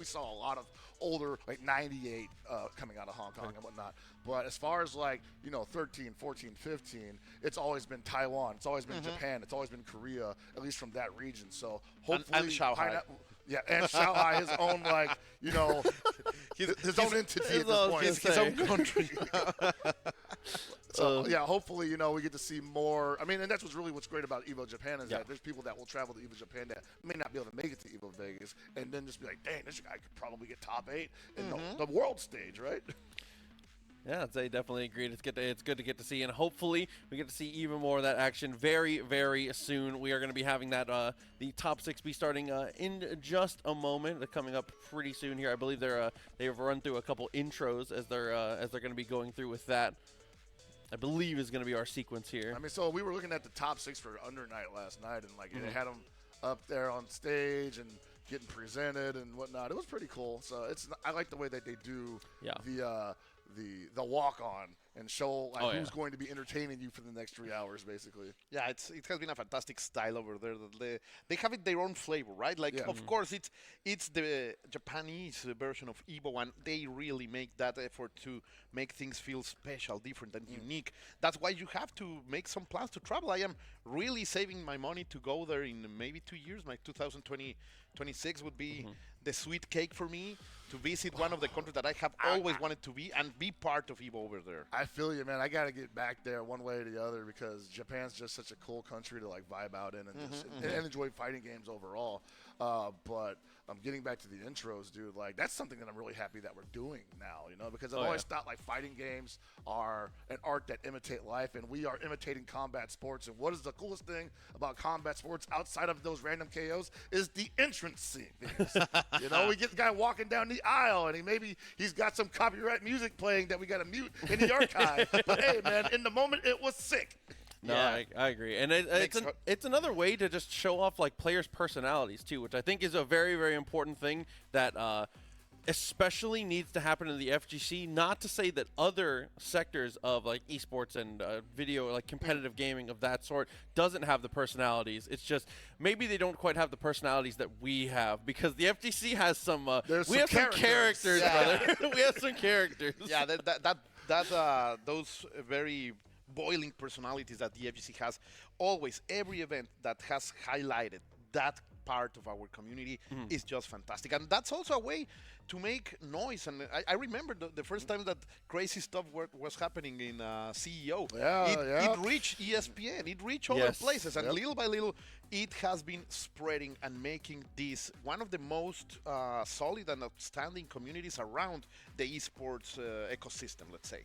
we saw a lot of older, like 98 coming out of Hong Kong and whatnot. But as far as like, 13, 14, 15, it's always been Taiwan. It's always been Japan. It's always been Korea, at least from that region. So hopefully. And Shanghai. Yeah, and Shanghai, his own, like, his own entity at this point. His own country. So, yeah, hopefully, we get to see more. I mean, and that's what's great about EVO Japan is that there's people that will travel to EVO Japan that may not be able to make it to EVO Vegas and then just be like, dang, this guy could probably get top 8 in the world stage, right? Yeah, I definitely agreed. It's good to get to see, and hopefully we get to see even more of that action very, very soon. We are going to be having that the top 6 be starting in just a moment. They're coming up pretty soon here. I believe they've run through a couple intros as they're going to be going through with that. I believe is going to be our sequence here. I mean, so we were looking at the top 6 for Under Night last night, and like they had them up there on stage and getting presented and whatnot. It was pretty cool. So I like the way that they do the walk on and show who's going to be entertaining you for the next 3 hours, basically. Yeah, it has been a fantastic style over there. They have it their own flavor, right? Like, of course, it's the Japanese version of EVO, and they really make that effort to make things feel special, different, and unique. That's why you have to make some plans to travel. I am really saving my money to go there in maybe 2 years. My 2026 would be the sweet cake for me to visit one of the countries that I have always wanted to be and be part of EVO over there. I feel you, man. I got to get back there one way or the other because Japan's just such a cool country to like vibe out in and and enjoy fighting games overall. But I'm getting back to the intros, dude. Like that's something that I'm really happy that we're doing now, because I've always thought like fighting games are an art that imitate life, and we are imitating combat sports. And what is the coolest thing about combat sports outside of those random KOs is the entrance scene. We get the guy walking down the aisle, and he's got some copyright music playing that we got to mute in the archive. But hey, man, in the moment, it was sick. No, I agree, and it's another way to just show off like players' personalities too, which I think is a very, very important thing that especially needs to happen in the FGC. Not to say that other sectors of like esports and video, like competitive gaming of that sort, doesn't have the personalities. It's just maybe they don't quite have the personalities that we have, because the FGC has some. We have some characters, brother. We have some characters. Yeah, those very boiling personalities that the FGC has. Always, every event that has highlighted that part of our community is just fantastic, and that's also a way to make noise. And I remember the first time that crazy stuff was happening in CEO. It reached ESPN, it reached other places, and little by little it has been spreading and making this one of the most solid and outstanding communities around the esports ecosystem, let's say.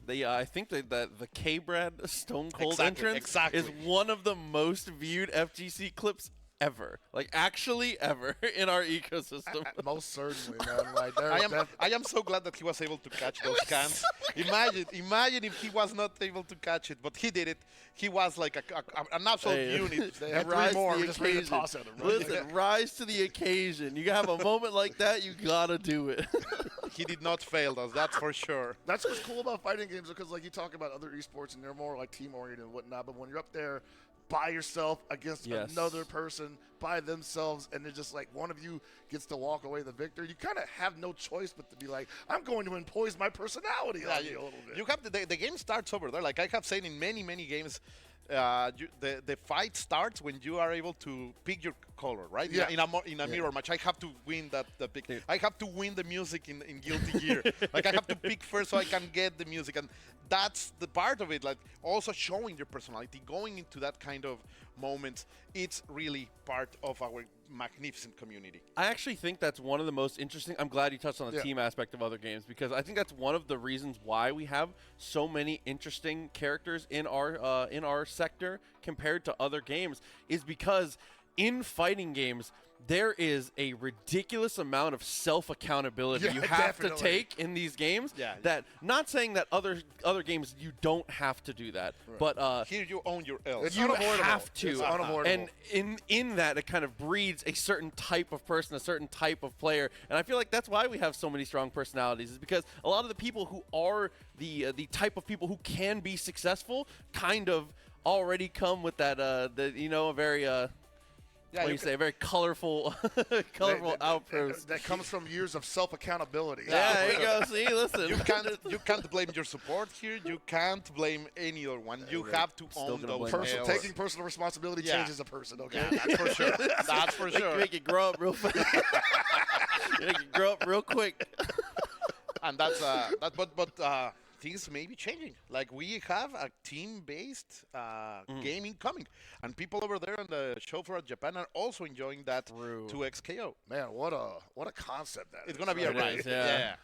Yeah, I think that the K-Brad Stone Cold entrance is one of the most viewed FGC clips ever, like actually ever in our ecosystem. Most certainly, man. Like, I am so glad that he was able to catch those cans. Imagine if he was not able to catch it, but he did it. He was like an absolute unit. They had 3 more. We just made a toss at him. Right? Listen, rise to the occasion. You have a moment like that, you gotta do it. He did not fail us, that's for sure. That's what's cool about fighting games, because like you talk about other esports and they're more like team oriented and whatnot, but when you're up there by yourself against another person by themselves, and they're just like one of you gets to walk away the victor, you kind of have no choice but to be like, I'm going to impose my personality on you a little bit. You have the game starts over there. Like I have said in many games, the fight starts when you are able to pick your color, right? Yeah. In a mirror match, I have to win the pick. I have to win the music in Guilty Gear. Like I have to pick first so I can get the music, and that's the part of it. Like also showing your personality, going into that kind of moments. It's really part of our magnificent community. I actually think that's one of the most interesting. I'm glad you touched on the team aspect of other games, because I think that's one of the reasons why we have so many interesting characters in our sector compared to other games, is because in fighting games, there is a ridiculous amount of self-accountability you have to take in these games. That, not saying that other games you don't have to do that, but here you own your L. You have to. It's unavoidable. And in that, it kind of breeds a certain type of person, a certain type of player. And I feel like that's why we have so many strong personalities, is because a lot of the people who are the type of people who can be successful kind of already come with that, a very Yeah, what do you say? Very colorful, colorful outpost. That comes from years of self-accountability. Yeah, there you go. See, listen. You can't blame your support here. You can't blame any other one. You have to own those L's. Taking personal responsibility changes a person. Okay, yeah, that's for sure. That's for sure. Make it grow up real fast. Make it grow up real quick. And that's but things may be changing. Like we have a team-based gaming coming, and people over there on the show floor at Japan are also enjoying that 2X KO. Man, what a concept that it's is. gonna be a ride. Yeah.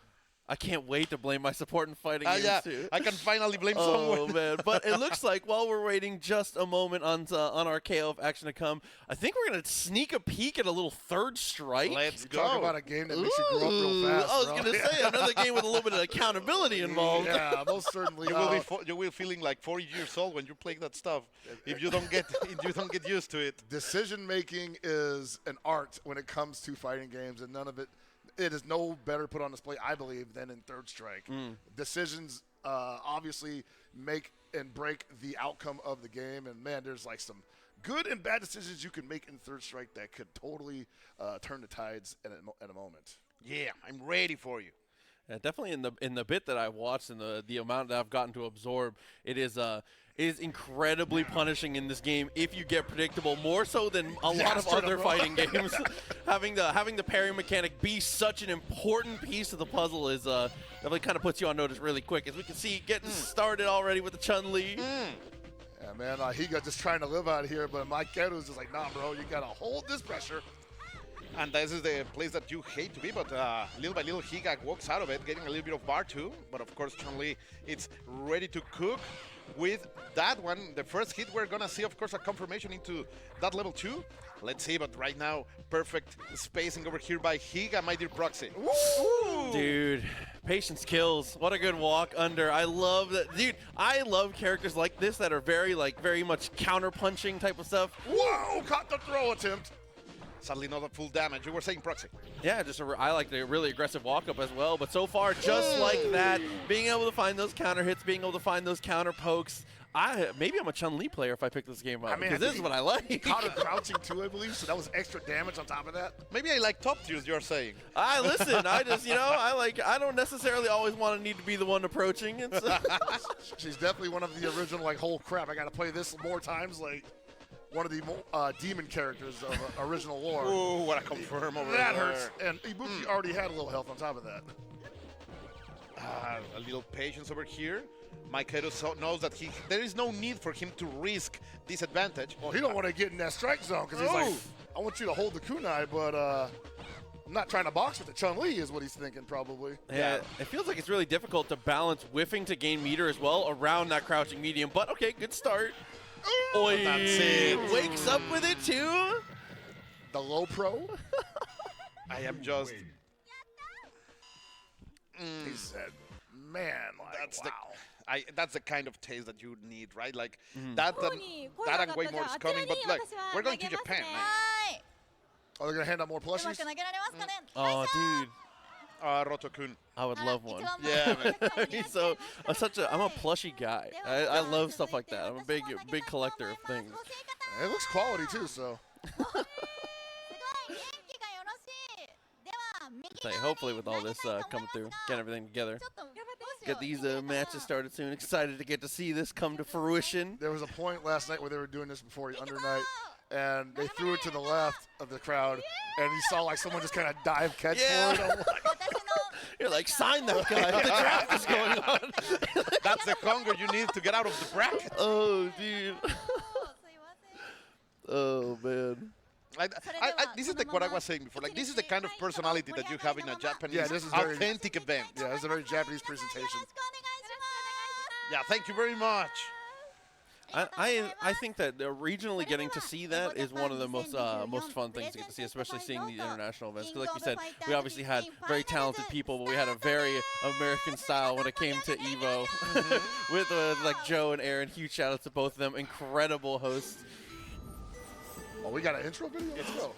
I can't wait to blame my support in fighting games too. I can finally blame someone. someone. Man, but it looks like while we're waiting just a moment on our KO action to come, I think we're gonna sneak a peek at a little third strike. Let's go. Talk about a game that makes you grow up real fast. I was gonna say another game with a little bit of accountability involved. Yeah, most certainly. You will be feeling like 40 years old when you're playing that stuff. If you don't get used to it. Decision making is an art when it comes to fighting games, and none of it. It is no better put on display, I believe, than in Third Strike. Decisions obviously make and break the outcome of the game, and man, there's like some good and bad decisions you can make in Third Strike that could totally turn the tides at a moment. Yeah, I'm ready for you. Yeah, definitely in the bit that I've watched and the amount that I've gotten to absorb, it is incredibly punishing in this game if you get predictable, more so than a lot of other fighting games. having the parry mechanic be such an important piece of the puzzle is definitely kind of puts you on notice really quick, as we can see getting started already with the Chun-Li. Yeah, man, Higa just trying to live out here, but Maikeru's just like, nah, bro, you gotta hold this pressure. And this is the place that you hate to be, but little by little, Higa walks out of it, getting a little bit of bar too. But of course, Chun-Li, it's ready to cook with that one. The first hit, we're gonna see, of course, a confirmation into that level 2. Let's see, but right now, perfect spacing over here by Higa, my dear Proxy. Ooh. Dude, patience kills. What a good walk under. I love that. Dude, I love characters like this that are very much counter-punching type of stuff. Whoa, caught the throw attempt. Sadly, not a full damage. You were saying Proxy. Yeah, I like the really aggressive walk-up as well. But so far, just like that, being able to find those counter hits, being able to find those counter pokes. Maybe I'm a Chun-Li player if I pick this game up, because this is what I like. He caught her crouching too, I believe, so that was extra damage on top of that. Maybe I like top tiers, you're saying. Listen, I just, I don't necessarily always want to need to be the one approaching. She's definitely one of the original, like, whole crap, I got to play this more times, like, one of the demon characters of original lore. Ooh, what a confirm over that there. Hurts. And Ibuki already had a little health on top of that. A little patience over here. Maikeru knows that there is no need for him to risk disadvantage. Well, he don't want to get in that strike zone because he's like, I want you to hold the kunai, but I'm not trying to box with the Chun-Li is what he's thinking probably. Yeah, it feels like it's really difficult to balance whiffing to gain meter as well around that crouching medium, but okay, good start. Oy, that's it. Wakes up with it too. The low pro. I am just. He said, man, like, that's the kind of taste that you need, right? Like that and way more is coming, but like we're going to Japan. Man. Oh, they're gonna hand out more plushies. Oh, dude. Roto-kun. I would love one. Yeah, man. I'm a plushie guy. I love stuff like that. I'm a big collector of things. It looks quality too, so. Hopefully with all this coming through, get everything together. Get these matches started soon. Excited to get to see this come to fruition. There was a point last night where they were doing this before the under night, and they threw it to the left of the crowd, and you saw like someone just kind of dive catch for it. You're like, sign that guy. The draft is going on. That's the hunger you need to get out of the bracket. Oh, dude. Oh, man. This is what I was saying before. Like, this is the kind of personality that you have in a Japanese authentic event. Yeah, it's a very Japanese presentation. Yeah, thank you very much. I think that regionally getting to see that is one of the most fun things to get to see, especially seeing the international events. Because like you said, we obviously had very talented people, but we had a very American style when it came to EVO with like Joe and Aaron. Huge shout out to both of them. Incredible hosts. Oh, we got an intro video? Let's go.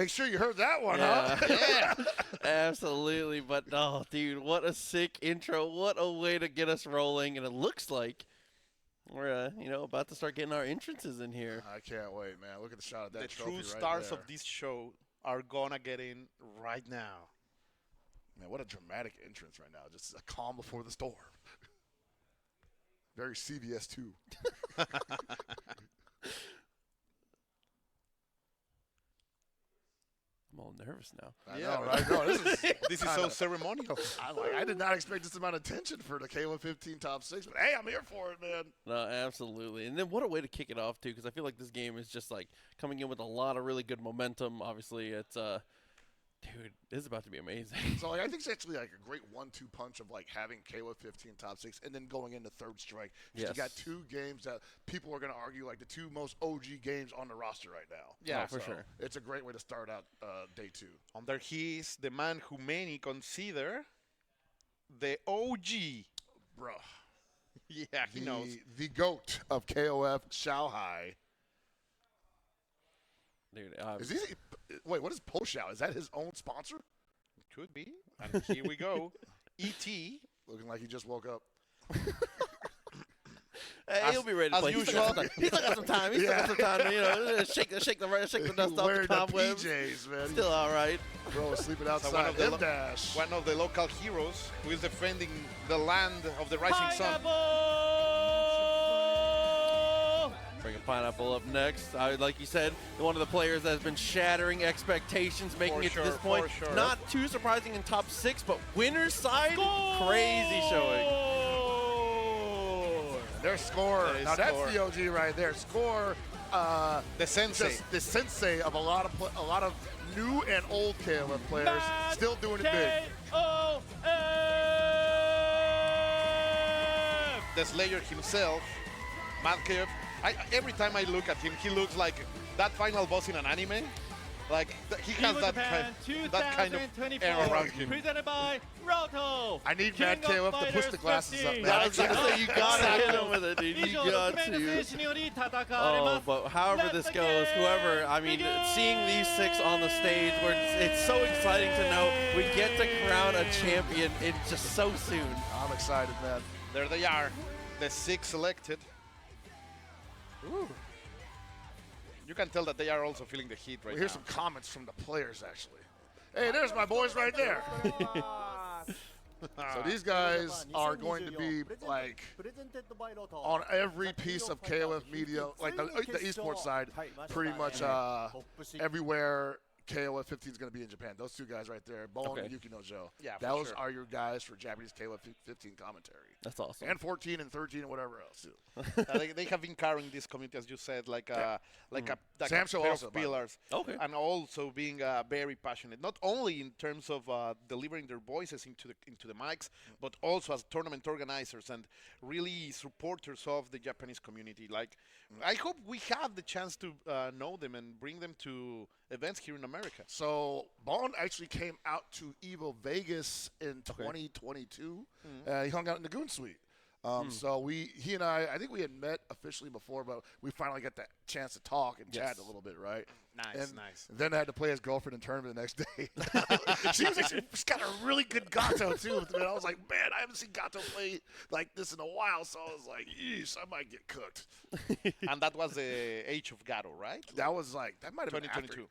Make sure you heard that one, Yeah. huh? Yeah. Absolutely. But, oh, dude, what a sick intro. What a way to get us rolling. And it looks like we're, about to start getting our entrances in here. I can't wait, man. Look at the shot of that The trophy true right stars there. of this show are gonna get in right now. Man, what a dramatic entrance right now. Just a calm before the storm. Very CBS 2. I'm all nervous now. I Yeah, know, right? No, This is so ceremonial. I did not expect this amount of tension for the KOFXV top 6, but hey, I'm here for it, man. No, absolutely. And then what a way to kick it off, too, because I feel like this game is just, coming in with a lot of really good momentum. Obviously, it's, dude, this is about to be amazing. So, I think it's actually, a great 1-2 punch of, having KOFXV top 6 and then going into third strike. Yes. You got two games that people are going to argue, the two most OG games on the roster right now. Yeah, for sure. It's a great way to start out day 2. Under he is the man who many consider the OG. Bruh. Yeah, he knows. The GOAT of KOF Shanghai. Dude, Wait, what is Poshao? Is that his own sponsor? Could be. And here we go. E.T. Looking like he just woke up. hey, he'll be ready to as play. usual. He's still got some time. He's still got some time to, shake the dust off Wearing the cobwebs. PJs, man. Still all right. Bro, sleeping So outside. M-dash. one of the local heroes who is defending the land of the rising sun. Bringing Pineapple up next. Like you said, one of the players that has been shattering expectations, making For it sure, to this point. for sure. Not too surprising in top 6, but winner's side, crazy showing. Their score. There is Now that's score. the OG right there. Score. The sensei. Just the sensei of a lot of new and old KOF players, still doing it big. The Slayer himself, Madcave. Every time I look at him, he looks like that final boss in an anime. He has that kind of air around him. Presented by Roto. I need King Mad of KOF to push Fighters the glasses up, 15. man. I was going to say, you got to hit him with it, dude. You 以上 got 6名の to. 選手により戦われ Oh, ます。 but however this goes, whoever, seeing these 6 on the stage, it's so exciting to know we get to crown a champion in just so soon. I'm excited, man. There they are, the 6 selected. Ooh. You can tell that they are also feeling the heat right We hear now. some comments from the players, actually. Hey, there's my boys right there. So these guys are going to be on every piece of KOF media, the esports side, pretty much everywhere KOF15 is going to be in Japan. Those two guys right there, Bone and Yuki no Joe. Yeah, for those sure. are your guys for Japanese KOF15 commentary. That's awesome. And 14 and 13 and whatever else, too. They have been carrying this community, as you said, like a Sam Show pair also, of by the way. pillars. Okay. And also being very passionate, not only in terms of delivering their voices into the mics, but also as tournament organizers and really supporters of the Japanese community. I hope we have the chance to know them and bring them to events here in America. So Bond actually came out to EVO Vegas in 2022. He hung out in the Goon Suite. So he and I think we had met officially before, but we finally got that chance to talk and chat a little bit, right? Nice. Then I had to play his girlfriend in tournament the next day. she's got a really good Gato too. And I was like, man, I haven't seen Gato play like this in a while. So I was like, yeesh, I might get cooked. And that was the age of Gato, right? That was that might have been 2022.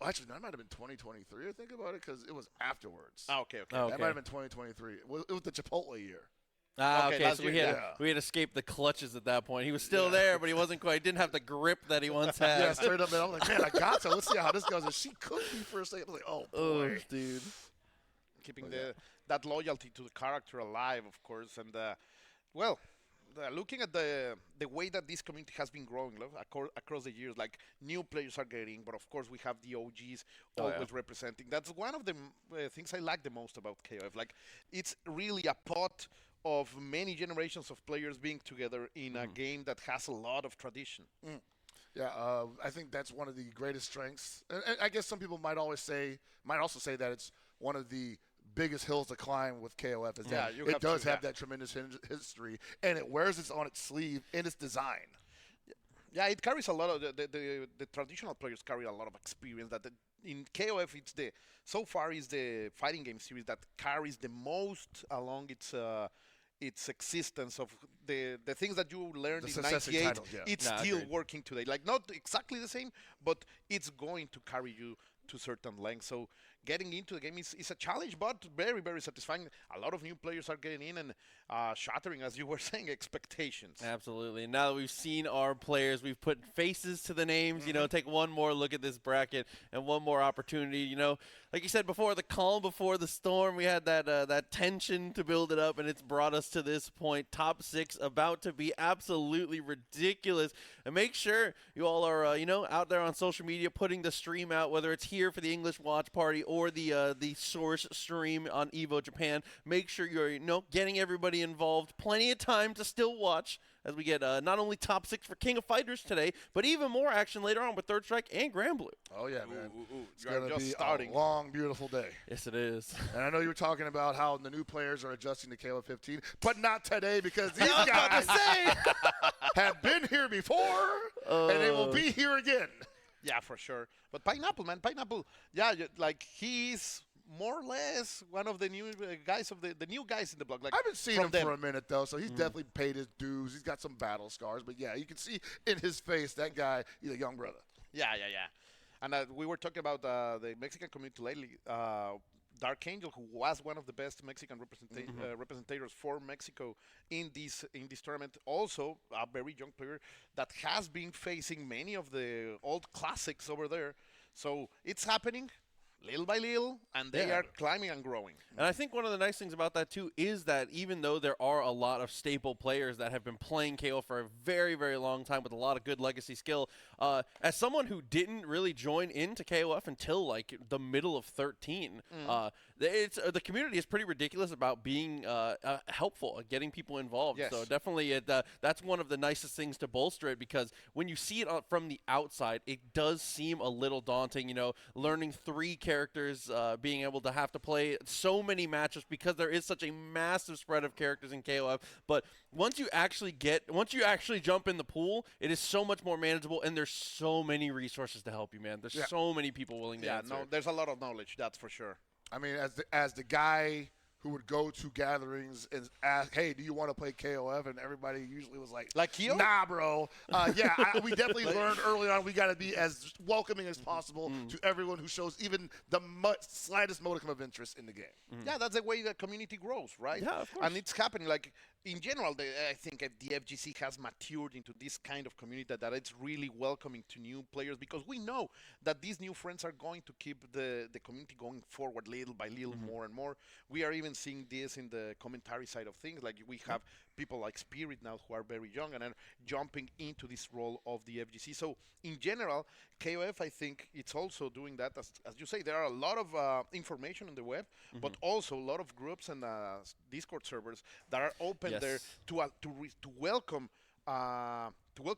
Actually, that might have been 2023. I think about it because it was afterwards. Ah, okay. Oh, That might have been 2023. It was the Chipotle year. Okay, Okay, last so we year, had escaped the clutches at that point. He was still there, but he wasn't quite. Didn't have the grip that he once had. Yeah, straight up. And I'm like, man, I got to. Let's see how this goes. And she cooked me for a second. I was like, oh, boy. Dude. Keeping that loyalty to the character alive, of course, and looking at the way that this community has been growing across the years, new players are getting, but of course we have the OGs always representing. That's one of the things I like the most about KOF. It's really a pot of many generations of players being together in a game that has a lot of tradition. Yeah, I think that's one of the greatest strengths. And I guess some people might also say that it's one of the biggest hills to climb with KOF. Is that it does have that tremendous history, and it wears it on its sleeve in its design. Yeah, it carries a lot of the traditional players carry a lot of experience. In KOF, so far is the fighting game series that carries the most along its existence of the things that you learned The in successive '98. titles, yeah. It's Nah, still agreed. working today. Like not exactly the same, but it's going to carry you to certain lengths. So getting into the game is a challenge, but very, very satisfying. A lot of new players are getting in and shattering, as you were saying, expectations. Absolutely. And now that we've seen our players, we've put faces to the names. You know, take one more look at this bracket and one more opportunity. You know, like you said before, the calm before the storm. We had that tension to build it up, and it's brought us to this point. Top 6 about to be absolutely ridiculous. And make sure you all are, out there on social media putting the stream out, whether it's here for the English watch party or the source stream on EVO Japan. Make sure you're, getting everybody involved. Plenty of time to still watch as we get not only top 6 for King of Fighters today, but even more action later on with Third Strike and Grand Blue. Oh, yeah, man. It's You are going to just be starting. a long, beautiful day. Yes, it is. And I know you were talking about how the new players are adjusting to KOF15, but not today because these I was about guys to say. have been here before, and they will be here again. Yeah, for sure. But Pineapple, man, yeah, he's more or less one of the new guys of the new guys in the block. Like I haven't seen from him them. for a minute, though, so he's definitely paid his dues. He's got some battle scars, but yeah, you can see in his face that guy, he's a young brother. Yeah. And we were talking about the Mexican community lately. Dark Angel, who was one of the best Mexican representators for Mexico in this tournament, also a very young player that has been facing many of the old classics over there. So it's happening little by little, and they are climbing and growing. And I think one of the nice things about that, too, is that even though there are a lot of staple players that have been playing KO for a very, very long time with a lot of good legacy skill, as someone who didn't really join into KOF until, like, the middle of 13, the community is pretty ridiculous about being helpful at getting people involved. Yes. So definitely that's one of the nicest things to bolster it, because when you see it from the outside, it does seem a little daunting, learning 3 characters, being able to have to play so many matches because there is such a massive spread of characters in KOF. But once you actually jump in the pool, it is so much more manageable, and there's so many resources to help you, man. There's so many people willing to answer. There's a lot of knowledge, that's for sure. I mean, as the guy who would go to gatherings and ask, hey, do you want to play KOF? And everybody usually was like Kyo? nah, bro. We definitely learned early on we got to be as welcoming as possible to everyone who shows even the slightest modicum of interest in the game. Yeah, that's the way the community grows, right? Yeah, of course. And it's happening. Like, in general, I think the FGC has matured into this kind of community that it's really welcoming to new players, because we know that these new friends are going to keep the community going forward little by little, more and more. We are even seeing this in the commentary side of things. Like, we have people like Spirit now who are very young and are jumping into this role of the FGC. So, in general, KOF, I think it's also doing that. As you say, there are a lot of information on the web, but also a lot of groups and Discord servers that are open there to welcome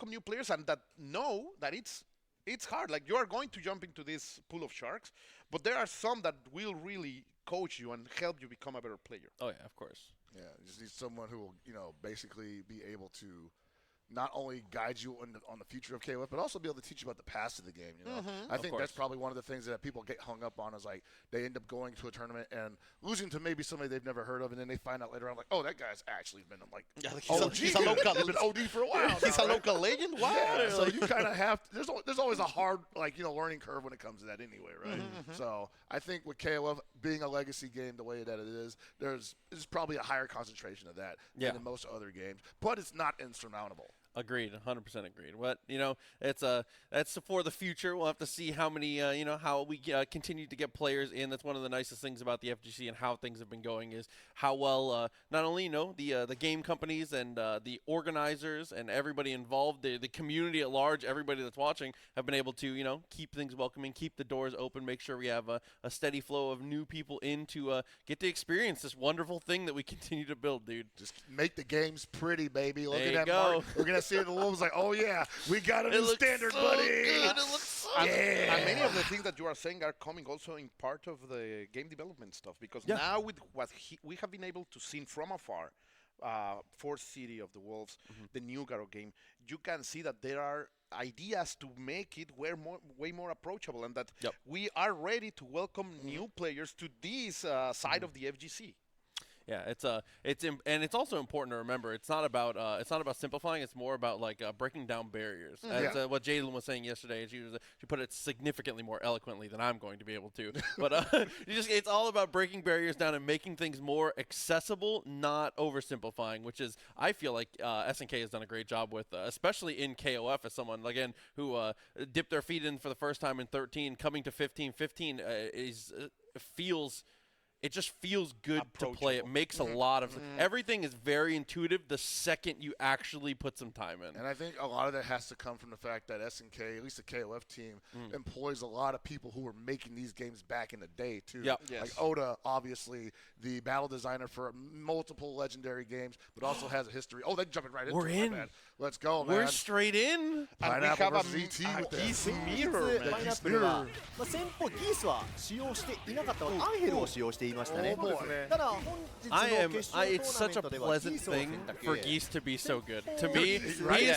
new players, and that know that it's hard. Like, you are going to jump into this pool of sharks, but there are some that will really coach you and help you become a better player. Oh, yeah, of course. Yeah, you just need someone who will, basically be able to not only guide you on the future of KOF, but also be able to teach you about the past of the game. I think that's probably one of the things that people get hung up on, is like they end up going to a tournament and losing to maybe somebody they've never heard of, and then they find out later on, like, oh, that guy's actually been like he's a local. He's been OD for a while. He's now, a right? local legend. Wow. Yeah, so you kind of have to, there's always a hard learning curve when it comes to that anyway, right? So I think with KOF being a legacy game the way that it is, there's probably a higher concentration of that than in most other games, but it's not insurmountable. Agreed, 100% agreed. But that's for the future. We'll have to see how many, how we continue to get players in. That's one of the nicest things about the FGC and how things have been going, is how well not only the game companies and the organizers and everybody involved, the community at large, everybody that's watching, have been able to keep things welcoming, keep the doors open, make sure we have a steady flow of new people in to get to experience this wonderful thing that we continue to build, dude. Just make the games pretty, baby. Look There at you that go. mark. We're gonna see it. The Wolves like, oh yeah, we got a new looks standard, so buddy. good. It looks so And many of the things that you are saying are coming also in part of the game development stuff, because now with what we have been able to see from afar, Fourth City of the Wolves, the new Garo game, you can see that there are ideas to make it way more approachable, and that Yep. we are ready to welcome new players to this side of the FGC. Yeah, and it's also important to remember it's not about simplifying. It's more about like breaking down barriers. As what Jalen was saying yesterday, she put it significantly more eloquently than I'm going to be able to. But it's all about breaking barriers down and making things more accessible, not oversimplifying. Which is I feel like SNK has done a great job with, especially in KOF as someone again who dipped their feet in for the first time in 13, coming to 15. 15 feels. It just feels good to play. It makes a lot of everything is very intuitive the second you actually put some time in. And I think a lot of that has to come from the fact that SNK, at least the KOF team, employs a lot of people who were making these games back in the day too. Yep. Yes. Like Oda, obviously the battle designer for multiple legendary games, but also has a history. Oh, they're jumping right into We're it. in. My bad. Let's go, man. We're straight in. And we have Pineapple a versus ET with the geese mirror, パイ man. ナップルは、先方ギースは使用していなかったのでアンヘルを使用していましたね。 Oh boy. ただ本日の 決勝 It's トーナ such メ a ントではギ pleasant ースを選 thing 択。 for Geese to be so good. To me, Right.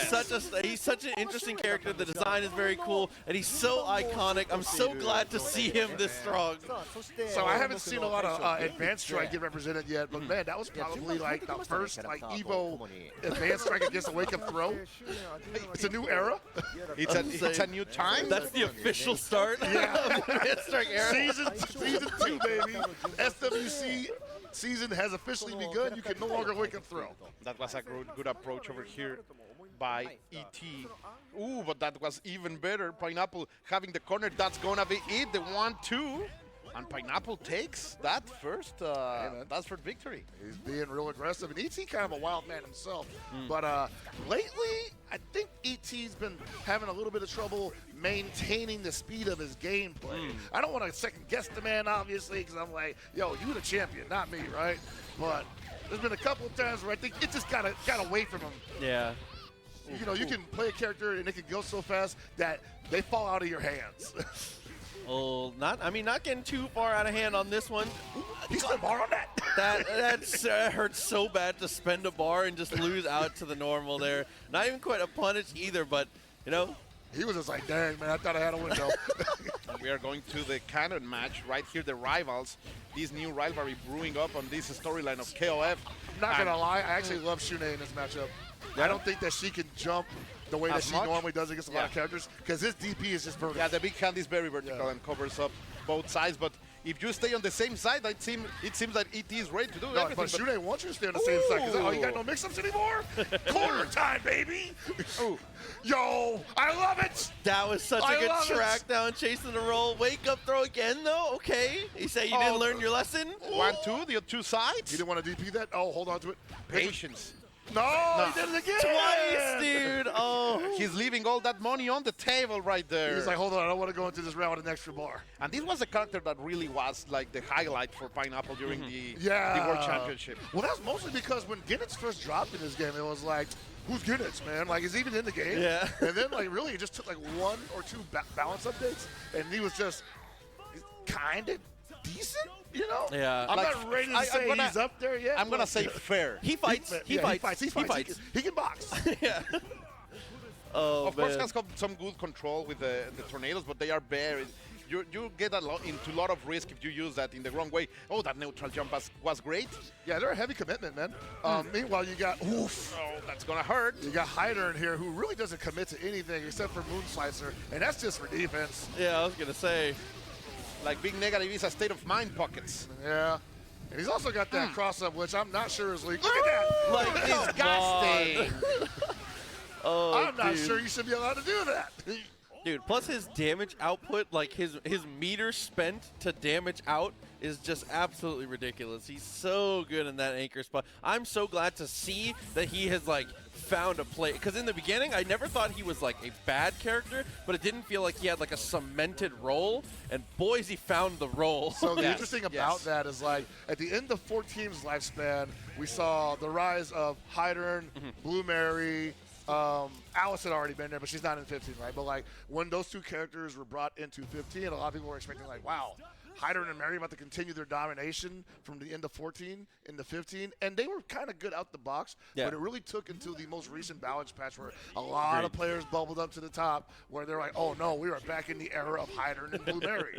he's such an interesting character. The design is very cool, and he's so iconic. I'm so glad to see him this strong. さあそして So I haven't seen a lot of advanced strike get represented yet, but man, that was probably like the first like EVO advanced strike against a wake up throw. It's a new era. It's a new time. That's the official start. Yeah. of the Mid-Strike era. season 2, baby. SWC season has officially begun. You can no longer wake up throw. That was a good approach over here by ET. Ooh, but that was even better. Pineapple having the corner. That's gonna be it. The 1-2. And Pineapple takes that first victory. He's being real aggressive, and ET kind of a wild man himself. But lately, I think ET's been having a little bit of trouble maintaining the speed of his gameplay. I don't want to second guess the man, obviously, because I'm like, yo, you the champion, not me, right? But there's been a couple of times where I think it just got away from him. Yeah. You know, you can play a character and it can go so fast that they fall out of your hands. Oh, not getting too far out of hand on this one. He spent bar on that. That hurts so bad to spend a bar and just lose out to the normal there. Not even quite a punish either, but you know. He was just like, dang, man, I thought I had a window. We are going to the canon match right here. The rivals, this new rivalry brewing up on this storyline of KOF. Not gonna lie, I actually love Shune in this matchup. I don't think that she can jump the way that As she much? normally does against a lot of characters, because his DP is just vertical. Yeah, the big hand is very vertical and covers up both sides. But if you stay on the same side, it seems that ET is ready to do No, everything. but Shune wants you to stay on the same side, because oh, you got no mix-ups anymore? Corner time, baby! Yo, I love it! That was such I a good love it. track down, chasing the roll. Wake up, throw again, though. Okay. You say you didn't learn your lesson? 1-2, the two You sides. didn't want to DP that? Oh, hold on to it. Patience. No, he did it again! Twice, dude. Oh. He's leaving all that money on the table right there. He's like, hold on, I don't want to go into this round with an extra bar. And this was a character that really was like the highlight for Pineapple during the Yeah. World Championship. Well, that's mostly because when Ginnitz first dropped in this game, it was like, who's Ginnitz, man? Like, is he even in the game? Yeah. And then, like, really, he just took, like, 1 or 2 balance updates, and he was just kind of decent, you know? Yeah. I'm Like, not ready to I'm say gonna- he's up there yet. I'm going to but- say fair. He fights. He Yeah, fights. He fights. He can box. Yeah. Oh, Of course, man. has got some good control with the tornadoes, but they are very. You get into a lot of risk if you use that in the wrong way. Oh, that neutral jump was great. Yeah, they're a heavy commitment, man. Meanwhile, you got oof. Oh, that's gonna hurt. You got Hyder in here, who really doesn't commit to anything except for Moon Slicer, and that's just for defense. Yeah, I was going to say. Like big negative is a state of mind pockets. Yeah. And he's also got that cross-up, which I'm not sure is legal. Look at that! Like, Disgusting. Oh, I'm not dude. sure you should be allowed to do that. Dude, plus his damage output, like his meter spent to damage out is just absolutely ridiculous. He's so good in that anchor spot. I'm so glad to see that he has like found a play, because in the beginning I never thought he was like a bad character, but it didn't feel like he had like a cemented role, and boys, he found the role. So the Yes, interesting about that is, like, at the end of 14's lifespan, we saw the rise of Hydern, Blue Mary. Alice had already been there, but she's not in 15, right? But like when those two characters were brought into 15, a lot of people were expecting like, wow, Hyder and Mary about to continue their domination from the end of 14 into 15, and they were kind of good out the box, but it really took until the most recent balance patch where a lot of players bubbled up to the top, where they're like, oh no, we are back in the era of Hyder and Blue Mary.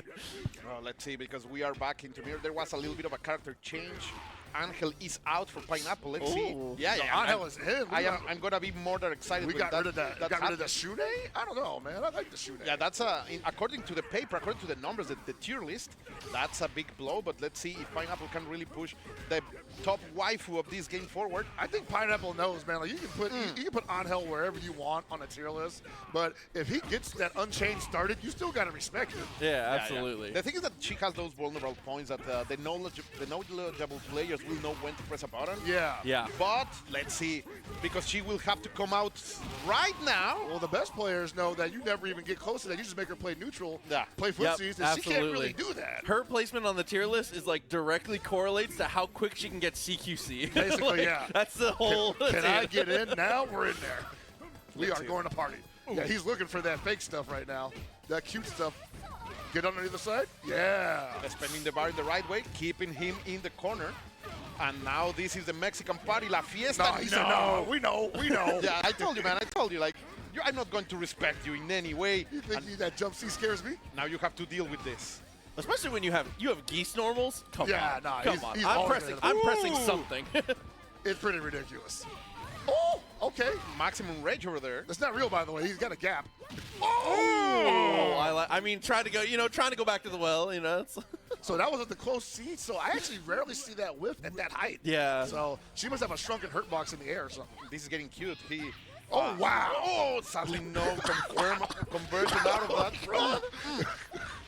Well, let's see, because we are back into mirror. There was a little bit of a character change. Angel is out for Pineapple. Let's see. Yeah, Angel is in. I'm gonna be more than excited. We with got that, rid of that. Got rid of the Shune? I don't know, man. I like the Shune. Yeah, that's according to the paper, according to the numbers, the tier list, that's a big blow. But let's see if Pineapple can really push the top waifu of this game forward. I think Pineapple knows, man. Like you can put you can put Angel wherever you want on a tier list, but if he gets that Unchained started, you still got to respect him. Yeah, absolutely. The thing is that she has those vulnerable points that the knowledgeable players will know when to press a button. Yeah. But let's see, because she will have to come out right now. Well, the best players know that you never even get close to that. You just make her play neutral, play footsies, and absolutely. she can't really do that. Her placement on the tier list is like directly correlates to how quick she can get CQC. Basically, like, yeah. That's the whole. Can I get in now? We're in there. We are going to party. Yeah, he's looking for that fake stuff right now. That cute stuff. Get on the other side? Yeah. Spending the bar in the right way, keeping him in the corner. And now this is the Mexican party, La Fiesta. No, we know. Yeah, I told you, man. I told you, like, I'm not going to respect you in any way. You think that jump C scares me? Now you have to deal with this. Especially when you have geese normals. Come on. Nah, Come on. I'm pressing something. It's pretty ridiculous. Oh, okay. Maximum rage over there. That's not real, by the way. He's got a gap. I mean, trying to go back to the well, So that was at the close seat. So I actually rarely see that whiff at that height. Yeah. So she must have a shrunken hurt box in the air or something. This is getting cute. Oh, wow. Oh, sadly no conversion out of that.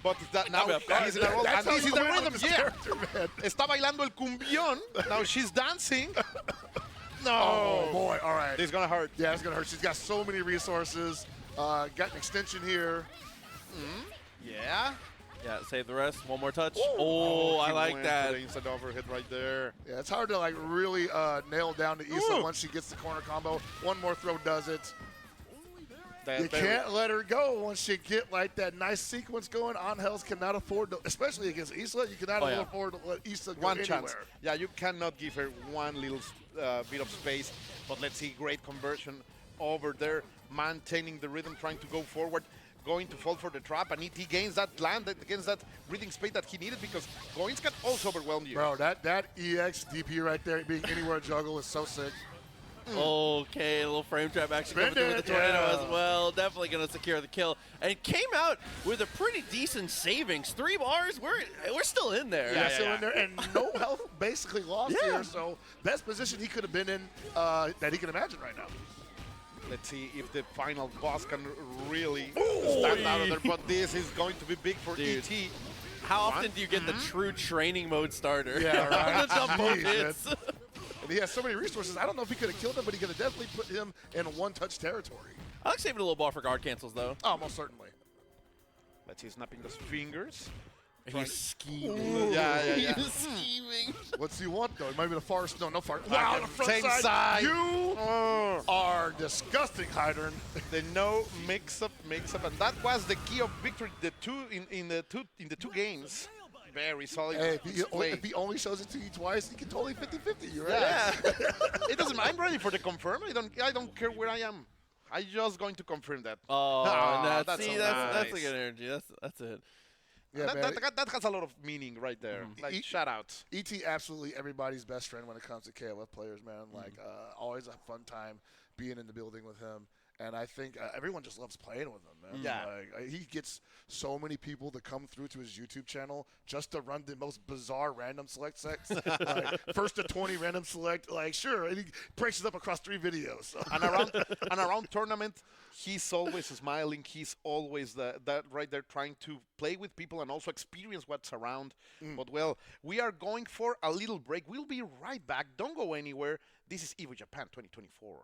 But that now he's in a roll. And this is the rhythm. Yeah. Está bailando el cumbión. Now she's dancing. No. Oh, boy. All right. This is going to hurt. Yeah, it's going to hurt. She's got so many resources. Got an extension here. Yeah. Yeah, save the rest. One more touch. He I like went that. for the inside overhead right there. Yeah, it's hard to like really nail down to Issa once she gets the corner combo. One more throw does it. You can't let her go once she get like that nice sequence going. Angels cannot afford to, especially against Issa, you cannot afford to let Issa go one anywhere. chance. Yeah, you cannot give her one little bit of space. But let's see, great conversion over there, maintaining the rhythm, trying to go forward. Going to fall for the trap, and ET gains that land against that breathing space that he needed, because Goins can also overwhelm you. Bro, that EX DP right there, being anywhere juggle is so sick. Okay, a little frame trap action coming through with the tornado as well. Definitely going to secure the kill. And came out with a pretty decent savings. 3 bars, we're still in there. Yeah, still in there, and no health basically lost here, so best position he could have been in that he can imagine right now. Let's see if the final boss can really stand out of there, but this is going to be big for ET. How often do you get the true training mode starter? Yeah, right. Jump both hits. And he has so many resources. I don't know if he could have killed him, but he could have definitely put him in one-touch territory. I like saving a little ball for guard cancels, though. Oh, most certainly. Let's see, snapping those fingers. He's scheming. He's scheming. What's he want, though? It might be the far... No far... Wow, the front same side. side. You are disgusting, Hydern. The no mix-up, and that was the key of victory. The in the two games. Very solid. Hey, if he only shows it to you twice, he can totally 50-50 you, right? Yeah. It doesn't. I'm ready for the confirm. I don't care where I am. I'm just going to confirm that. That's that's a good energy. That's it. Yeah, that has a lot of meaning right there. Like, shout outs. ET absolutely everybody's best friend when it comes to KOF players, man. Like, always a fun time being in the building with him. And I think everyone just loves playing with him, man. Yeah. Like, he gets so many people to come through to his YouTube channel just to run the most bizarre random select sets. Like, first to 20 random select. Like, sure. And he breaks it up across 3 videos. and around tournament, he's always smiling. He's always that right there trying to play with people and also experience what's around. But, well, we are going for a little break. We'll be right back. Don't go anywhere. This is EVO Japan 2024.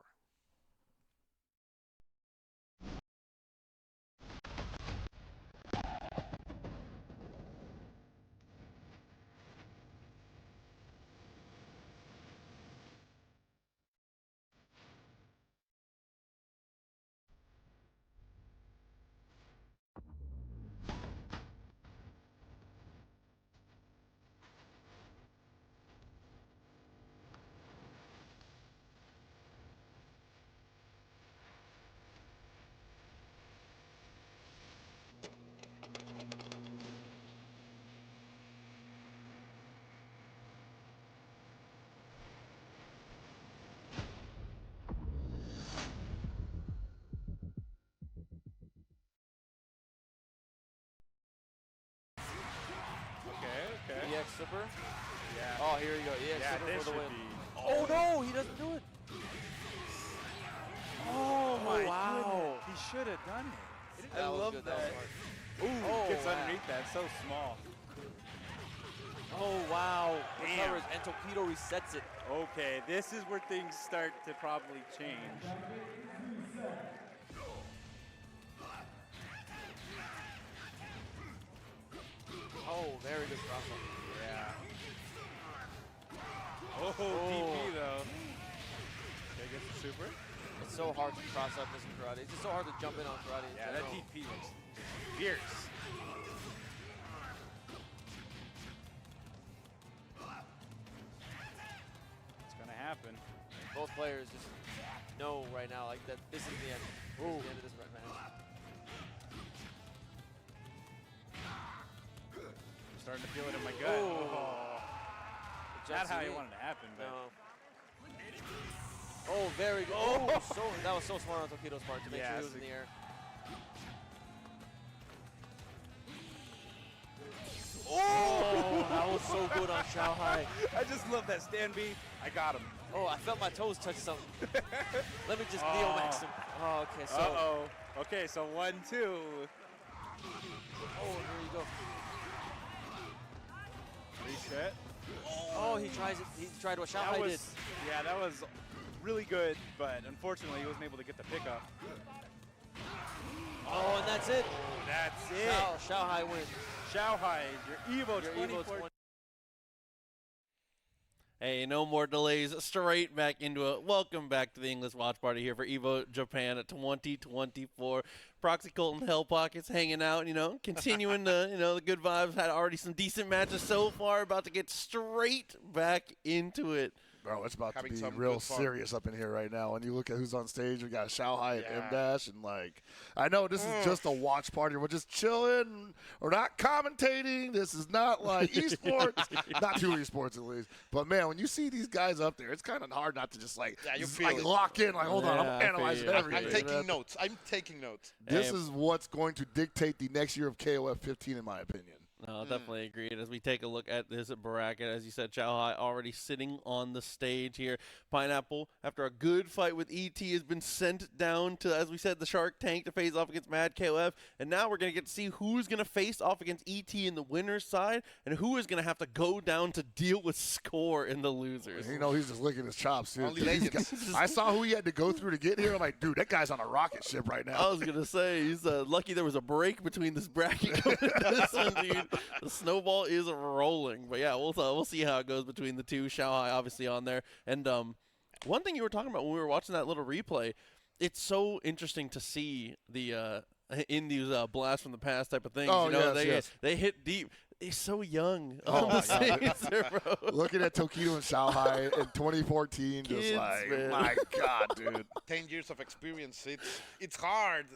EX Super. Yeah. Oh, here you go. EX Yeah, Super this for the should win. be. Oh no, he doesn't do it. Oh my wow. goodness. He should have done it. That I was love good. that. That was smart. Ooh, Oh, gets wow. underneath that. So small. Oh wow. Damn. Recovers and Tokido resets it. Okay, this is where things start to probably change. Oh, very good cross up. Yeah. Oh, DP though. Okay, gets the super. It's so hard to cross up missing karate. It's just so hard to jump in on karate. in Yeah, that general. DP looks fierce. It's gonna happen. Both players just know right now, like that. This is the end. This is the end of this match. I'm starting to feel it in my gut. Oh. Oh. Not how you wanted to happen, but. No. Oh, very good. Oh, so that was so smart on Tokido's part to make sure he was in the air. Oh, that was so good on Xiaohai. I just love that stand B. I got him. Oh, I felt my toes touch something. Let me just Neo Max him. Oh, okay, so. Uh-oh. Okay, so 1-2. Oh, here you go. Reset. Oh, he tries it. He tried what Xiaohai did. Yeah, that was really good, but unfortunately he wasn't able to get the pickup. Oh, and that's it. That's it. Xiaohai wins. Xiaohai, your EVO Your 24. EVO 20. Hey, no more delays. Straight back into it. Welcome back to the English Watch Party here for EVO Japan at 2024. Proxy Colton Hell Pockets hanging out, continuing the good vibes. Had already some decent matches so far. About to get straight back into it. Bro, it's about Having to be some real good fun. serious up in here right now. When you look at who's on stage, we got Xiaohai and Yeah. M-Dash, and I know this is just a watch party. We're just chilling. We're not commentating. This is not like esports. Not too esports at least. But man, when you see these guys up there, it's kind of hard not to just you feel it. lock in. Hold on, Yeah, I'm I feel analyzing you. everything. I'm taking man. notes. I'm taking notes. This Hey. is what's going to dictate the next year of KOF15, in my opinion. No, definitely agreed. As we take a look at this bracket, as you said, Xiaohai already sitting on the stage here. Pineapple, after a good fight with ET, has been sent down to, as we said, the Shark Tank to face off against Mad KOF. And now we're going to get to see who's going to face off against ET in the winner's side and who is going to have to go down to deal with Score in the losers. He's just licking his chops, too. Only These legends. guys- I saw who he had to go through to get here. I'm like, dude, that guy's on a rocket ship right now. I was going to say, he's lucky there was a break between this bracket going into this one, dude. The snowball is rolling. But yeah, we'll see how it goes between the two. Xiaohai obviously on there. And one thing you were talking about when we were watching that little replay, it's so interesting to see the in these blast from the past type of things. Oh, yes. They hit deep. He's so young Oh, on my the stage there, bro. Looking at Tokido and Xiaohai in 2014, just Kids, like, man. my God, dude. 10 years of experience. It's hard.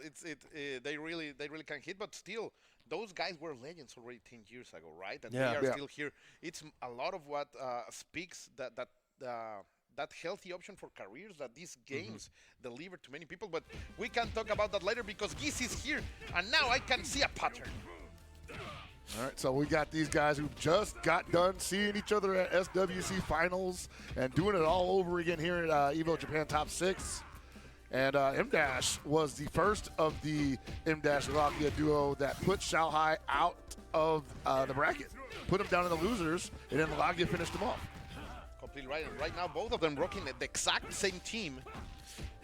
They really can hit, but still, those guys were legends already 10 years ago, right? And Yeah. they are Yeah. still here. It's a lot of what speaks that healthy option for careers that these games deliver to many people. But we can talk about that later because Giz is here, and now I can see a pattern. All right, so we got these guys who just got done seeing each other at SWC Finals and doing it all over again here at EVO Japan Top 6. And M-Dash was the first of the M-Dash Lagia duo that put Xiaohai out of the bracket, put him down in the losers, and then Lagia finished him off. Completely right. And right now, both of them rocking the exact same team.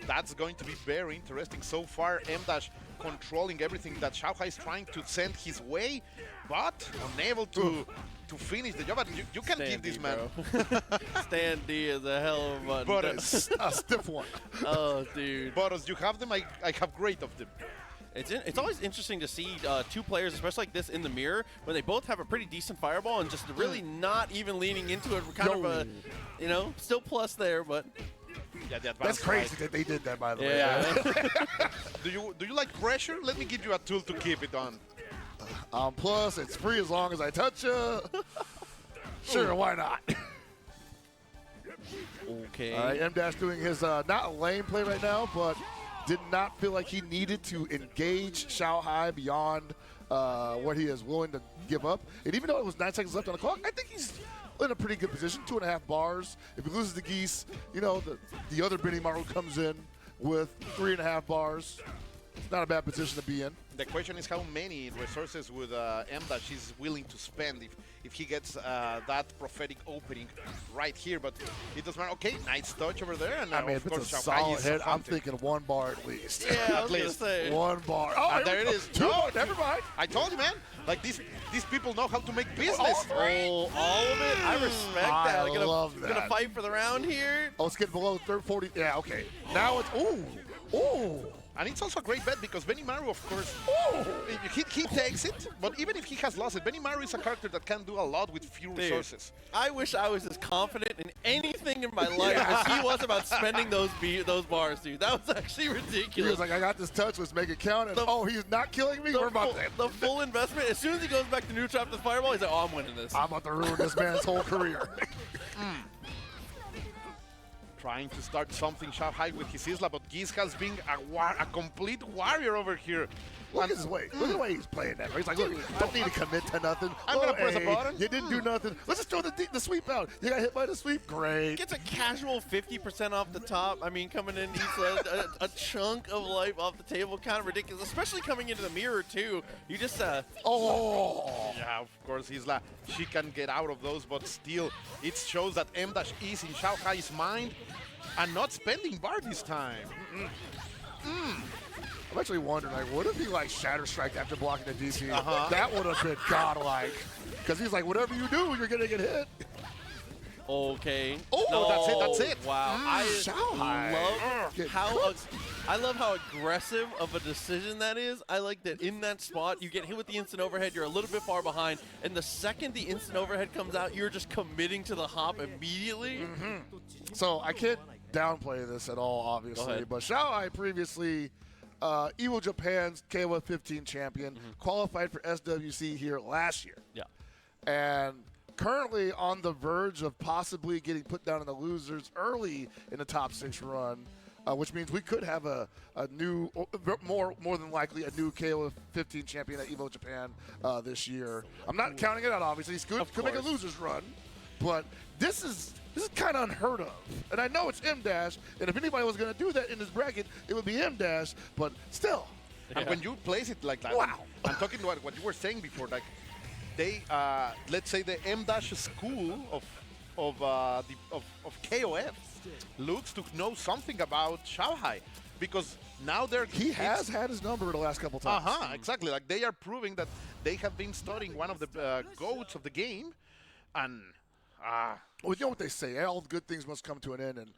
That's going to be very interesting. So far, M-Dash controlling everything that Xiaohai is trying to send his way, but unable to finish the job. And you can give this man. Stand D is a hell of a button. But it's a stiff one. Oh, dude. But as you have them, I have great of them. It's always interesting to see two players, especially like this, in the mirror, when they both have a pretty decent fireball and just really not even leaning into it. Kind of a, still plus there, but Yeah, the That's advanced crazy right. that they did that, by the way. yeah. Do you like pressure? Let me give you a tool to keep it on. Plus, it's free as long as I touch you. Sure, why not? Okay. All right, M-Dash doing his not lane play right now, but did not feel like he needed to engage Xiaohai beyond what he is willing to give up. And even though it was 9 seconds left on the clock, I think he's in a pretty good position, 2.5 bars. If he loses the Geese, you know, the other Benimaru comes in with 3.5 bars. It's not a bad position to be in. The question is how many resources would M-Dash is willing to spend if he gets that prophetic opening right here, but it doesn't matter. Okay, nice touch over there, and I mean, of if it's course a Xiaohai solid is hit, I'm hunting. thinking 1 bar at least. Yeah, I was At gonna least. say. 1 bar. Oh, And there it is. 2 bar. Never mind. I told you, man. Like these people know how to make business. Oh, all of it? I respect that. I love that. Gonna fight for the round here. Oh, let's get below 40. Yeah, okay. Now it's, ooh. And it's also a great bet because Benimaru, of course, he takes it, but even if he has lost it, Benimaru is a character that can do a lot with few resources. I wish I was as confident in anything in my life as he was about spending those bars, dude. That was actually He ridiculous. was like, I got this touch, let's make it count. And, he's not killing me? We're about to. The full investment, as soon as he goes back to neutral after the fireball, he's like, oh, I'm winning this. I'm about to ruin this man's whole career. Trying to start something Xiaohai with his Isla, but Geese has been a complete warrior over here. Look at his way. Look at the way he's playing that. He's like, look, don't need to commit to nothing. I'm going to press a button. You didn't do nothing. Let's just throw the sweep out. You got hit by the sweep? Great. Gets a casual 50% off the top. I mean, coming in, he's a chunk of life off the table. Kind of ridiculous, especially coming into the mirror, too. You just, Yeah, of course, Isla, she can get out of those, but still, it shows that M-Dash is in Xiaohai's mind and not spending bar this time. I'm actually wondering, like, what if he, like, Shatter Strike after blocking the DC? That would have been godlike. Because he's like, whatever you do, you're going to get hit. okay. Oh, No. that's it. Wow. Xiaohai. I love how aggressive of a decision that is. I like that in that spot, you get hit with the instant overhead, you're a little bit far behind, and the second the instant overhead comes out, you're just committing to the hop immediately. So I can't downplay this at all, obviously. But Xiaohai previously, EVO Japan's KOFXV champion, qualified for SWC here last year. Yeah. And currently on the verge of possibly getting put down in the losers early in the top 6 run, which means we could have a new, more than likely, a new KOFXV champion at EVO Japan this year. I'm not counting it out, obviously. He could make a losers run, but this is kind of unheard of. And I know it's M-Dash, and if anybody was going to do that in this bracket, it would be M-Dash, but still. And when you place it like that, Wow. I'm talking about what you were saying before, like they, let's say the M-Dash school of KOF looks to know something about Xiaohai, because now He has had his number the last couple times. Exactly. Like they are proving that they have been studying one of the goats of the game, and Well, you know what they say, all good things must come to an end, and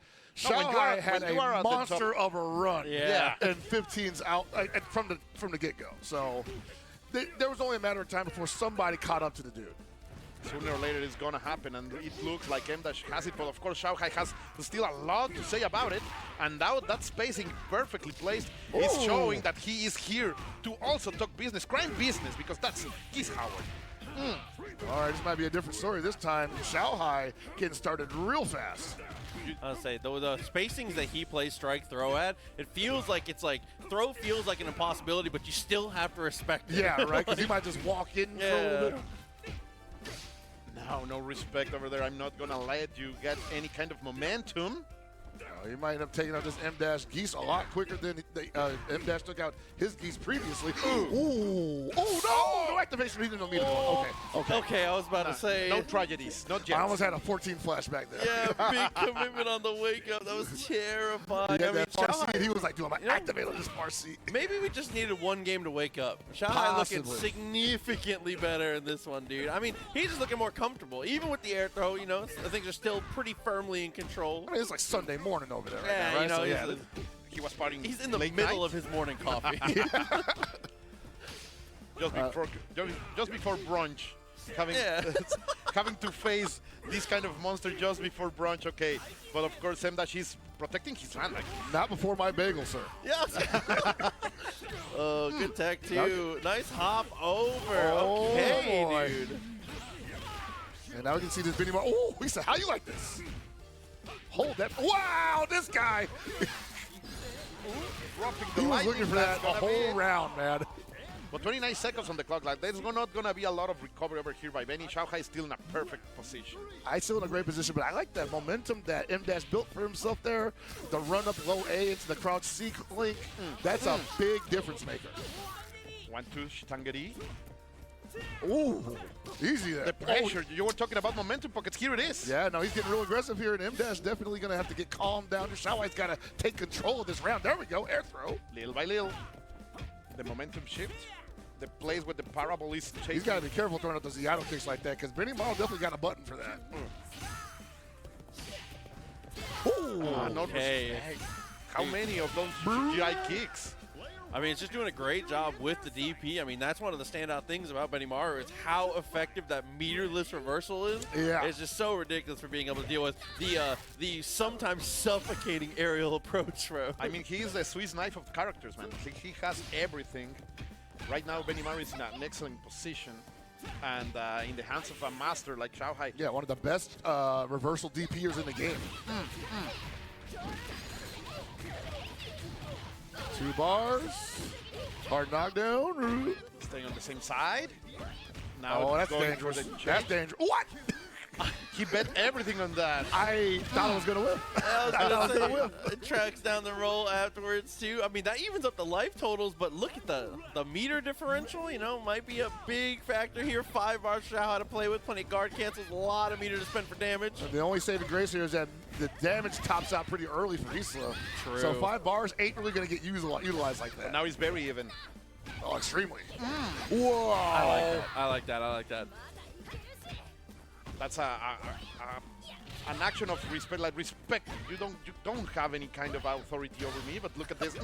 No, when you Xiaohai are- had when you are a at the monster top- of a run, Yeah. and 15's out from the get-go. So there was only a matter of time before somebody caught up to the dude. sooner or later it's gonna happen, and it looks like M-Dash has it, but of course Xiaohai has still a lot to say about it, and now that spacing perfectly placed is Ooh. showing that he is here to also talk business, crime business, because that's his Howard. All right, this might be a different story this time. Xiaohai getting started real fast. I'll say the spacings that he plays strike throw at, it feels like throw feels like an impossibility, but you still have to respect it. Yeah, right, because he might just walk in and throw a little bit. No respect over there. I'm not gonna let you get any kind of momentum. He might end up taking out this M-Dash Geese a lot quicker than M-Dash took out his Geese previously. Ooh. Oh, no! No activation. He didn't need it. Okay. Okay, I was about to say. No tragedies, not yet. I almost had a 14 flashback there. Yeah, big commitment on the wake up. That was terrifying. He I had mean, that far seat. Xiaohai, He was like, dude, I'm activating this far seat. maybe we just needed one game to wake up. Xiaohai looking Possibly. significantly better in this one, dude. I mean, he's just looking more comfortable. Even with the air throw, I think they're still pretty firmly in control. I mean, it's like Sunday morning over there right Yeah, now, right? so yeah. He was partying. he's in the late middle night, of his morning coffee. just before brunch, having having to face this kind of monster just before brunch. Okay, but of course M-Dash is protecting his land. Like, Not before my bagel, sir. Yeah. Oh, good tech too. Nice hop over. Oh, Okay, boy. dude. And now we can see this video. Oh, he said, how you like this? Hold that. Wow, this guy. dropping the He was lightning. looking for That's that a gonna be whole it. round, man. But 29 seconds on the clock. Like, there's not going to be a lot of recovery over here by Benny. Shanghai is still in a perfect position. I still in a great position, but I like that momentum that M-Dash built for himself there. The run up low A into the crouch C link. That's a big difference maker. 1-2 Shitangeri. Ooh, easy there. The pressure. You were talking about momentum pockets. Here it is. Yeah, no, he's getting real aggressive here, and M-Dash definitely going to have to get calmed down. Shanghai's got to take control of this round. There we go, air throw. Little by little. The momentum shift. The place where the parable is chasing. He's got to be careful throwing out those Yato kicks like that, because Benny Morrow definitely got a button for that. Ooh, Okay. How many of those GI kicks? I mean, it's just doing a great job with the DP. I mean, that's one of the standout things about Benimaru is how effective that meterless reversal is. Yeah. It's just so ridiculous for being able to deal with the sometimes suffocating aerial approach, bro. I mean, he is the Swiss knife of characters, man. He has everything. Right now, Benimaru is in an excellent position. And in the hands of a master like Shanghai. Yeah, one of the best reversal DPers in the game. 2 bars. Hard knockdown. Staying on the same side. Now Oh, that's going dangerous. for the check. That's dangerous. What? He bet everything on that. I thought I was going to win. I was I thought I was gonna gonna win. say, it tracks down the roll afterwards too. I mean, that evens up the life totals, but look at the meter differential. You know, might be a big factor here. 5 bars for how to play with. Plenty of guard cancels. A lot of meter to spend for damage. The only saving grace here is that the damage tops out pretty early for Isla. True. So 5 bars ain't really going to get utilized like that. Now he's very even. Oh, extremely. Whoa. I like that. I like that. I like that. That's an action of respect. Like respect. You don't have any kind of authority over me. But look at this.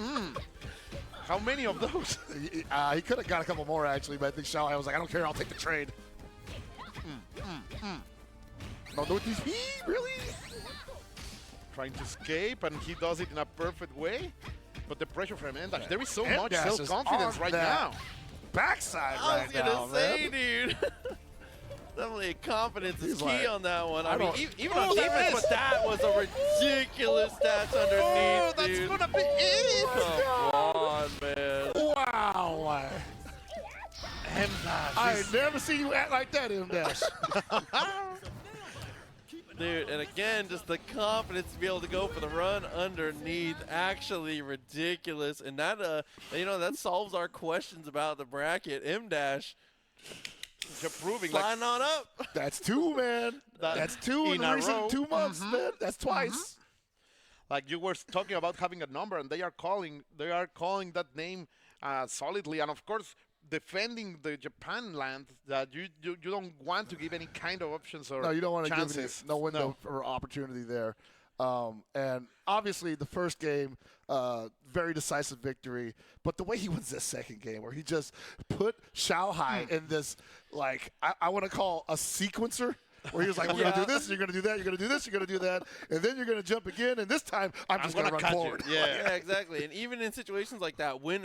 How many of those? He could have got a couple more actually, but I think Shanghai was like, I don't care, I'll take the trade. No, do these really? Trying to escape, and he does it in a perfect way. But the pressure from M-Dash, there is so much M-Dash is self-confidence on right that now. Backside I right was gonna now, say, man. dude. Definitely confidence is He's key like, on that one. I I mean, don't- even on defense, but that was a ridiculous stats underneath, That's dude. gonna be it. Come on, man. Wow. M-Dash. I ain't never seen you act like that, M-Dash. Dude, and again, just the confidence to be able to go for the run underneath, actually ridiculous. And that, you know, that solves our questions about the bracket. M-Dash, You're proving sign on up. That's 2, man. That's 2 in in the a recent row. 2 months, man. That's twice. like you were talking about having a number, and they are calling that name solidly, and of course defending the Japan land that you don't want to give any kind of options or No, you don't want to give chances. any, no window for opportunity there. And obviously the first game, very decisive victory. But the way he wins this second game, where he just put Shanghai in this, like, I want to call a sequencer, where he was like, we're going to do this, you're going to do that, you're going to do this, you're going to do that, and then you're going to jump again, and this time I'm just going to run catch forward. You. Yeah. Yeah, exactly. And even in situations like that, when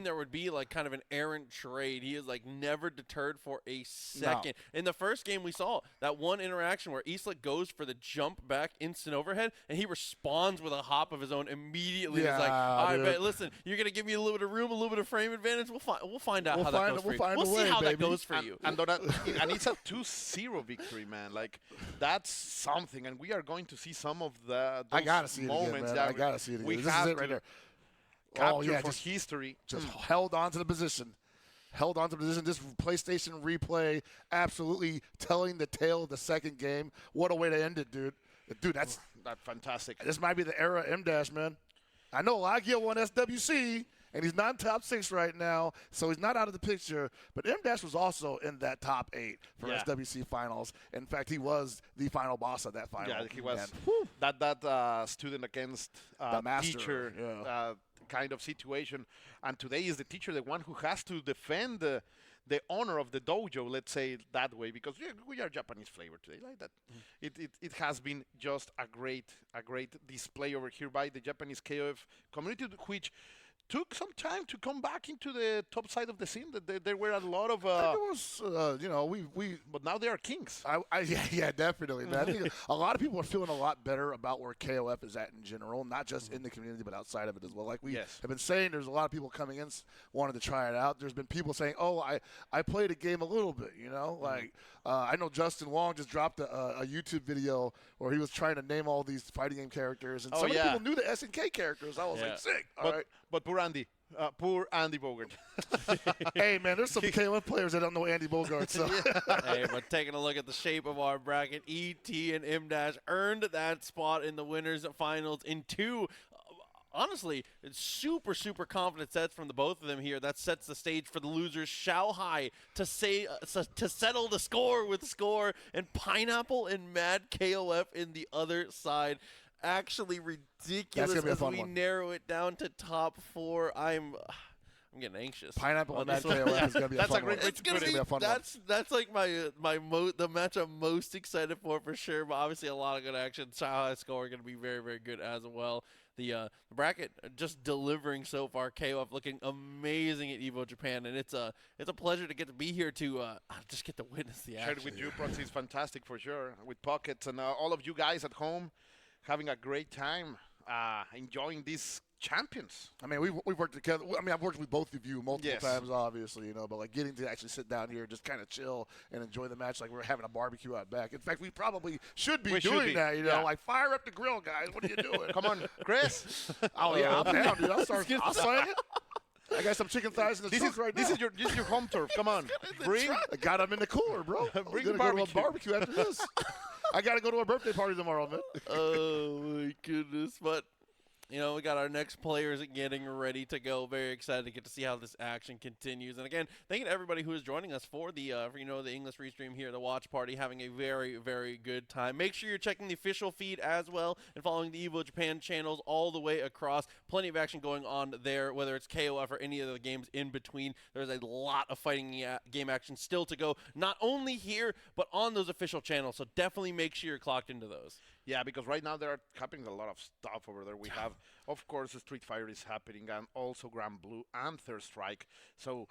there would be like kind of an errant trade, he is like never deterred for a second. In the first game, we saw that one interaction where Isla goes for the jump back instant overhead, and he responds with a hop of his own immediately. Yeah, It's like, all right, dude. but listen, you're gonna give me a little bit of room, a little bit of frame advantage. We'll find out We'll how find- that goes we'll for find you. a We'll see way, how that baby. goes for you. And it's a 2-0 victory, man. Like that's something, and we are going to see some of those I got to see it again, moments man. that I got to see it again. we This is have it right to there. capture Oh, yeah, for just- history. Just held on to the position. Held on to the position. This PlayStation replay absolutely telling the tale of the second game. What a way to end it, dude. Dude, that's Fantastic. this might be the era of M-Dash, man. I know Lagia won SWC, and he's not in top 6 right now, so he's not out of the picture. But M-Dash was also in that top 8 for Yeah. SWC finals. In fact, he was the final boss of that final. Yeah, he was And that student against The master, teacher yeah. kind of situation. And today is the teacher the one who has to defend the honor of the dojo, let's say it that way, because we are Japanese flavor today, like that. It has been just a great display over here by the Japanese KOF community, which took some time to come back into the top side of the scene. There were a lot of, It was, but now they are kings. Yeah, definitely, man. I think a lot of people are feeling a lot better about where KOF is at in general, not just in the community, but outside of it as well. Like we have been saying, there's a lot of people coming in wanting to try it out. There's been people saying, "Oh, I played a game a little bit," you know. Like I know Justin Wong just dropped a YouTube video where he was trying to name all these fighting game characters, and some of the people knew the SNK characters. I was like, sick. All right. But poor Andy Bogart. Hey, man, there's some KOF players that don't know Andy Bogart. So. Hey, but taking a look at the shape of our bracket, ET and M- earned that spot in the winners finals in two. Honestly, it's super, super confident sets from the both of them here. That sets the stage for the losers, Shanghai, to settle the score with Score, and Pineapple and Mad KOF in the other side. Actually ridiculous as we narrow it down to top 4. I'm getting anxious. Pineapple and Mad KOF is gonna be a fun one. It's gonna be a fun one. That's like the match I'm most excited for sure. But obviously a lot of good action. Shanghai Score gonna be very, very good as well. The bracket just delivering so far. KOF looking amazing at EVO Japan, and it's a pleasure to get to be here to just get to witness the action. Shared with you, Proxy, is fantastic for sure. With Pockets and all of you guys at home having a great time enjoying these champions. I mean, we've worked together. I mean, I've worked with both of you multiple times, obviously, you know, but like getting to actually sit down here and just kind of chill and enjoy the match like we're having a barbecue out back. In fact, we probably should be doing that, you know, like fire up the grill, guys. What are you doing? Come on, Chris. Oh, yeah, I'm down, dude. I'll sign it. I got some chicken thighs in the trunk right now. This is your home turf. Come on. I got them in the cooler, bro. Bring the barbecue. Go to a barbecue after this. I got to go to a birthday party tomorrow, man. Oh, my goodness. But, you know, we got our next players getting ready to go. Very excited to get to see how this action continues. And again, thank you to everybody who is joining us for the the English restream here, the watch party, having a very, very good time. Make sure you're checking the official feed as well and following the EVO Japan channels all the way across. Plenty of action going on there, whether it's KOF or any of the games in between. There's a lot of fighting game action still to go, not only here, but on those official channels. So definitely make sure you're clocked into those. Yeah, because right now there are happening a lot of stuff over there. We have, of course, Street Fighter is happening, and also Grand Blue and Third Strike. So,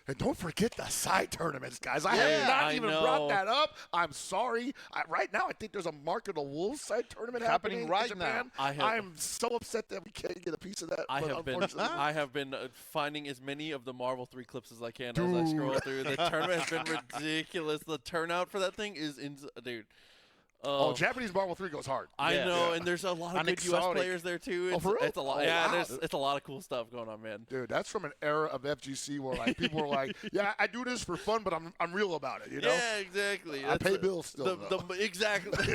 and don't forget the side tournaments, guys. I have not even brought that up. I'm sorry. Right now, I think there's a Mark of the Wolves side tournament happening right in Japan. now. I'm so upset that we can't get a piece of that. I have been finding as many of the Marvel 3 clips as I can as I scroll through. The tournament has been ridiculous. The turnout for that thing is dude. Japanese Marvel 3 goes hard. I know, and there's a lot of good U.S. players there too. It's a lot. It's a lot of cool stuff going on, man. Dude, that's from an era of FGC where like people were like, "Yeah, I do this for fun, but I'm real about it." You know? Yeah, exactly. I pay bills still. Exactly.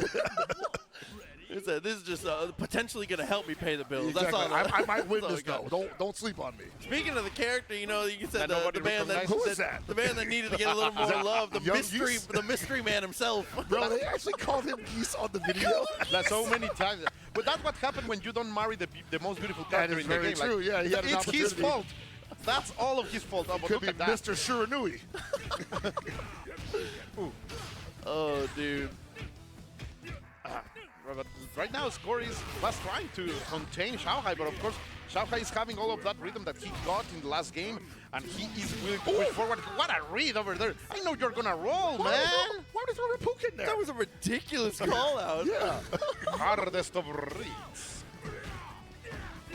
This is just potentially going to help me pay the bills. Exactly. That's all. I might win this though. Don't sleep on me. Speaking of the character, you know, you said the band that the band that needed to get a little more love. The mystery man himself. Bro, they actually called him Geese on the video. That's so many times. But that's what happened when you don't marry the most beautiful character in the game. That is very true. Yeah, he had an opportunity. It's his fault. That's all of his fault. It could be Mr. Shiranui. Oh, dude. But right now, Score was trying to contain Shanghai, but of course, Shanghai is having all of that rhythm that he got in the last game, and he is willing to push forward. What a read over there. I know you're going to roll, man. Why did you throw a poke in there? That was a ridiculous call out. Yeah. Hardest of reads.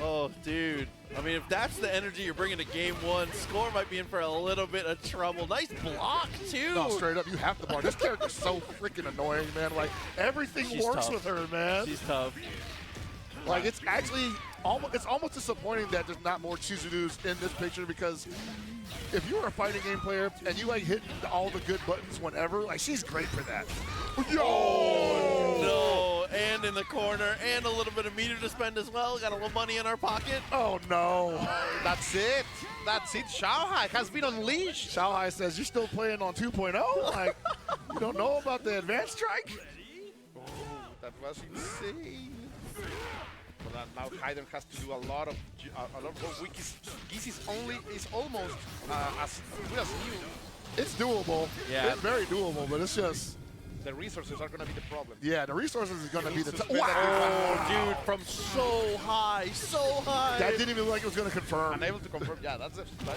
Oh, dude. I mean, if that's the energy you're bringing to game one, Score might be in for a little bit of trouble. Nice block, too. No, straight up, you have to bar. This character's so freaking annoying, man. Like, everything works with her, man. She's tough. Like, it's actually almost disappointing that there's not more Chizurus in this picture, because if you're a fighting game player and you like hit all the good buttons whenever, like, she's great for that. Oh, no. And in the corner, and a little bit of meter to spend as well. Got a little money in our pocket. Oh, no. That's it. That's it. Shanghai has been unleashed. Shanghai says, you're still playing on 2.0? Like, you don't know about the advanced strike? Oh, that was insane. Well, now Haiden has to do a lot of more wikis. Geese is almost as good as new. It's doable. Yeah. It's very doable, but it's just The resources are going to be the problem. Yeah, the resources is going to be the. Suspend Wow. Oh, dude, from so high, so high. That didn't even look like it was going to confirm. Unable to confirm. Yeah, that's the thing.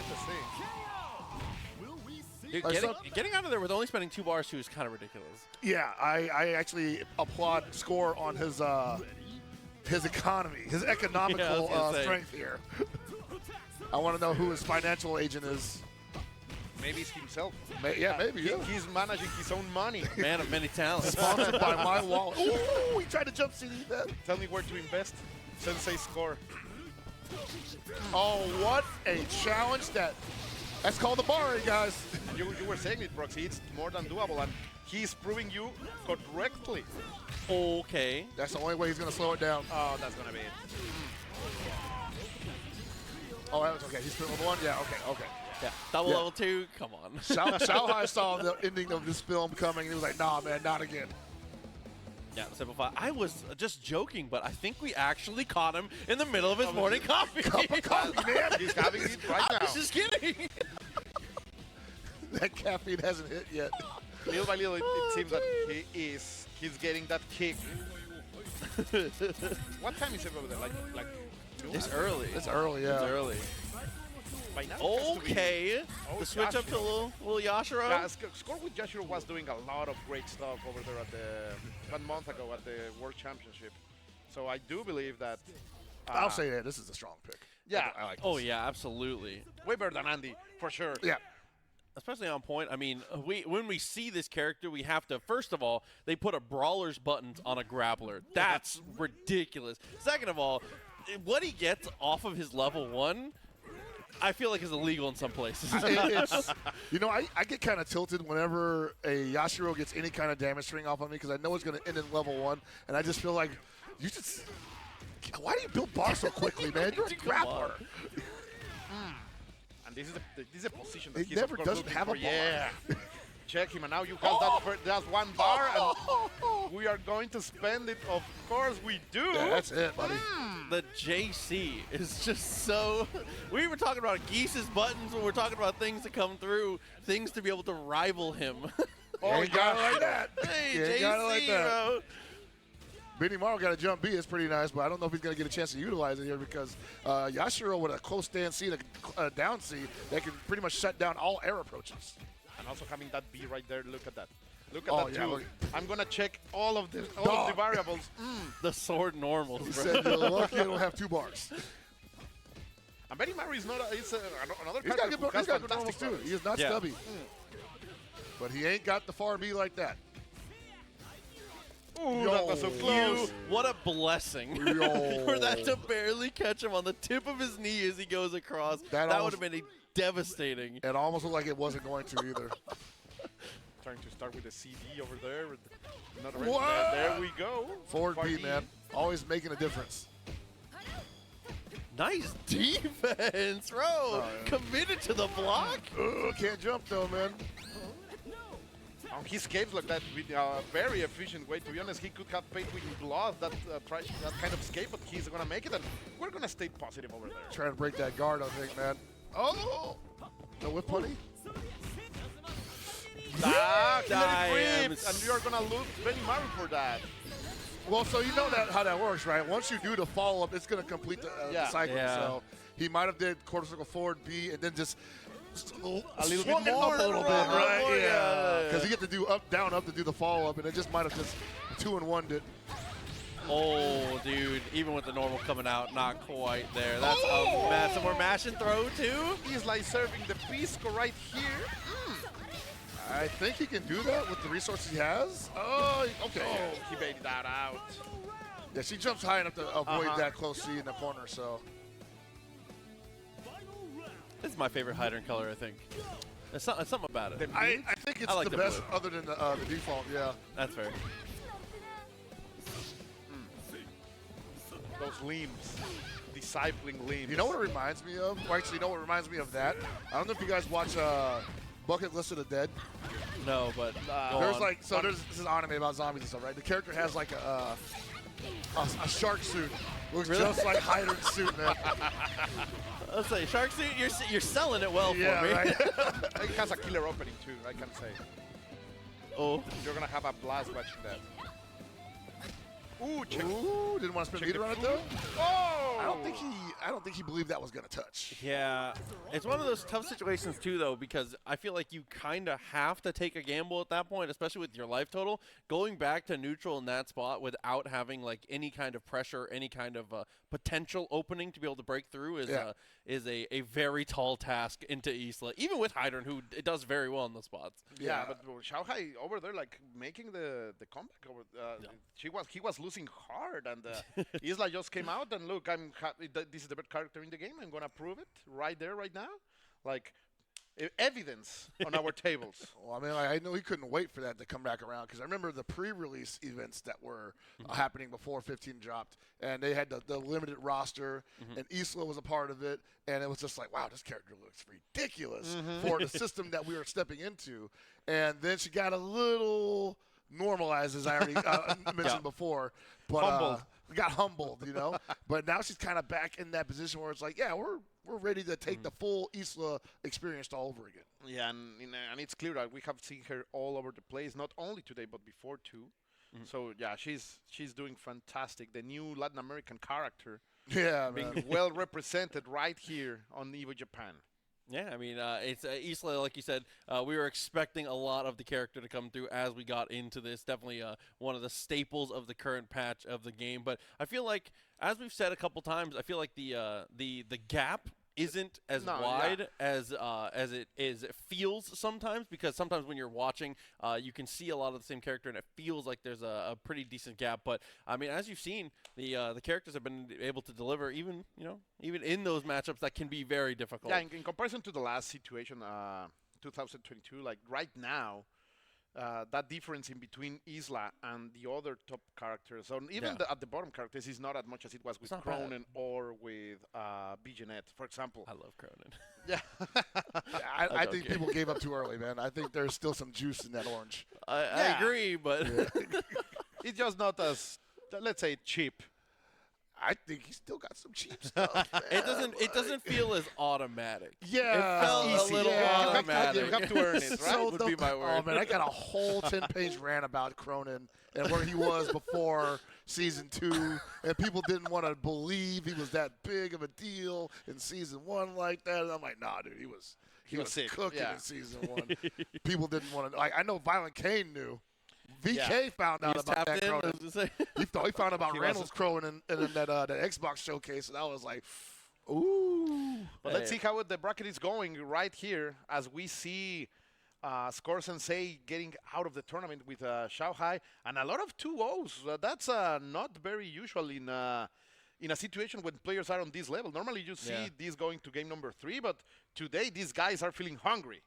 Dude, Like, getting out of there with only spending 2 bars too is kind of ridiculous. Yeah, I actually applaud Score on his economy, his economical strength here. I want to know who his financial agent is. Maybe it's himself. Yeah, maybe. Yeah. He's managing his own money. Man of many talents. Sponsored by my wallet. Ooh, he tried to jump CD that. Tell me where to invest. Sensei Score. Oh, what a challenge that's called the bar, guys. You were saying it, Proxy. It's more than doable, and he's proving you correctly. Okay. That's the only way he's going to slow it down. Oh, that's going to be it. Oh, that was okay. He's split level 1? Yeah, okay. Yeah. Double level 2. Come on. Xiaohai saw the ending of this film coming, and he was like, nah, man, not again. Yeah, Simplify. I was just joking, but I think we actually caught him in the middle of his morning coffee. Cup of coffee, man. He's having it right I now. was just kidding. That caffeine hasn't hit yet. Little by little, it seems that he's getting that kick. What time is it over there? Like It's early. It's early, yeah. It's early. by now. it has to be- Okay. Oh, The switch up to a Yashiro. little Yashiro. Yeah, Score with Yashiro was doing a lot of great stuff over there at the 1 month ago at the World Championship. So I do believe that. I'll say that this is a strong pick. Yeah. I like this. Oh, yeah, absolutely. Way better than Andy, for sure. Yeah. Especially on point. I mean, when we see this character, we have to, first of all, they put a brawler's buttons on a grappler. That's ridiculous. Second of all, what he gets off of his level 1, I feel like is illegal in some places. It's, you know, I get kind of tilted whenever a Yashiro gets any kind of damage string off on me because I know it's going to end in level 1, and I just feel like you just. Why do you build bars so quickly, man? You're a grappler. And this is a position that He he's never of course doesn't looking have a for. bar. Yeah. Check him, and now you have that 1 bar, and we are going to spend it. Of course we do. Yeah, that's it, buddy. The JC is just so. We were talking about Geese's buttons when we're talking about things to come through, things to be able to rival him. Oh, you got it like that. Hey, You ain't got it JC, like that. bro. Benny Morrow got a jump B. It's pretty nice, but I don't know if he's going to get a chance to utilize it here because Yashiro with a close stand C and a down C, that can pretty much shut down all air approaches. And also having that B right there. Look at that. Look at Oh, that yeah, too. look. I'm gonna check all of the Dog. variables. The sword normals, He bro. said you're lucky it'll have 2 bars. And Benny Murray is not. He's another He's character got who has good normals fantastic too. brothers. He is not Yeah. stubby. But he ain't got the far B like that. Ooh, that was so close. What a blessing Yo. for that to barely catch him on the tip of his knee as he goes across. That That would almost- have been a devastating. It almost looked like it wasn't going to either. Trying to start with the CD over there. Not already. What? There we go. Forward Far B, B. man. Always making a difference. Nice defense, bro. yeah. Committed to the block. Ugh, can't jump though, man. He escapes like that with a very efficient way. To be honest, he could have paid with blood that kind of escape, but he's gonna make it, and we're gonna stay positive over there. Trying to break that guard, I think, man. Oh! No whip putty? Ah, Dimes. and you are gonna lose Benny Murray for that. Well, so you know how that works, right? Once you do the follow-up, it's going to complete the Yeah. cycle. Yeah. So he might have did quarter circle forward B and then just A little swung bit it more, up a little bit, right? right? More, yeah. Because you get to do up, down, up to do the follow-up, and it just might have just 2-1'd it. Oh, dude. Even with the normal coming out, not quite there. That's a mess. And we're mash and throw, too. He's like serving the Pisco right here. I think he can do that with the resources he has. Oh, okay. Oh, he baited that out. Yeah, she jumps high enough to avoid that close C in the corner, so. This is my favorite hydrant color, I think. There's something about it. I think it's I like the the best blue. other than the default, yeah. That's fair. Those limbs. Discipling limbs. You know what it reminds me of? Or actually, you know what reminds me of that? I don't know if you guys watch Bucket List of the Dead. No, but go There's on. like, so there's this is anime about zombies and stuff, right? The character has like a shark suit. Looks Really? just like Hydrant's suit, man. Let's say Shark Suit, you're selling it well Yeah, for me. right. It has a killer opening too, I can say. Oh. You're gonna have a blast watching that. Ooh, check. Ooh, didn't want to spend check meter the on it food. though. Oh! I don't think he believed that was gonna touch. Yeah, it's one of those tough situations too, though, because I feel like you kind of have to take a gamble at that point, especially with your life total. Going back to neutral in that spot without having like any kind of pressure, any kind of potential opening to be able to break through is a very tall task into Isla, even with Hydran, who does very well in the spots. Yeah, but Shanghai over there, like making the comeback over. He was losing hard, and Isla just came out and look, this is the best character in the game. I'm gonna prove it right there, right now, like evidence on our tables. Well, I mean, like, I know he couldn't wait for that to come back around because I remember the pre-release events that were happening before 15 dropped, and they had the limited roster, and Isla was a part of it, and it was just like, wow, this character looks ridiculous for the system that we were stepping into. And then she got a little normalized, as I already mentioned before, but humbled. Got humbled, you know. But now she's kind of back in that position where it's like, yeah, we're ready to take the full Isla experience all over again. Yeah, and it's clear that we have seen her all over the place, not only today but before too. So yeah, she's doing fantastic. The new Latin American character, Yeah, being man. well represented right here on EVO Japan. Yeah, I mean, it's Isla, like you said, we were expecting a lot of the character to come through as we got into this. Definitely one of the staples of the current patch of the game. But I feel like, as we've said a couple times, I feel like the gap isn't as wide as it feels sometimes, because sometimes when you're watching, you can see a lot of the same character and it feels like there's a pretty decent gap. But I mean, as you've seen, the characters have been able to deliver even in those matchups that can be very difficult. Yeah, in comparison to the last situation, 2022, like right now, that difference in between Isla and the other top characters, or even at the bottom characters, is not as much as it was with Cronin or with BGNet, for example. I love Cronin. Yeah. I think people gave up too early, man. I think there's still some juice in that orange. I agree, but It's just not as, let's say, cheap. I think he's still got some cheap stuff. it doesn't feel as automatic. Yeah, It felt easy. a little automatic. You have to earn it, right? So Would be my word. Oh man, I got a whole 10-page rant about Cronin and where he was before Season 2, and people didn't want to believe he was that big of a deal in Season 1 like that. And I'm like, nah, dude, he was sick. cooking Yeah. in Season 1. People didn't want to. Like, I know Violent Kane knew. VK found out about that Cronin. He found out about Reynolds Cronin and then that Xbox showcase, and I was like, ooh. But let's see how the bracket is going right here as we see Score Sensei getting out of the tournament with Shanghai and a lot of 2-0s. That's not very usual in a situation when players are on this level. Normally you see this going to game number 3, but today these guys are feeling hungry.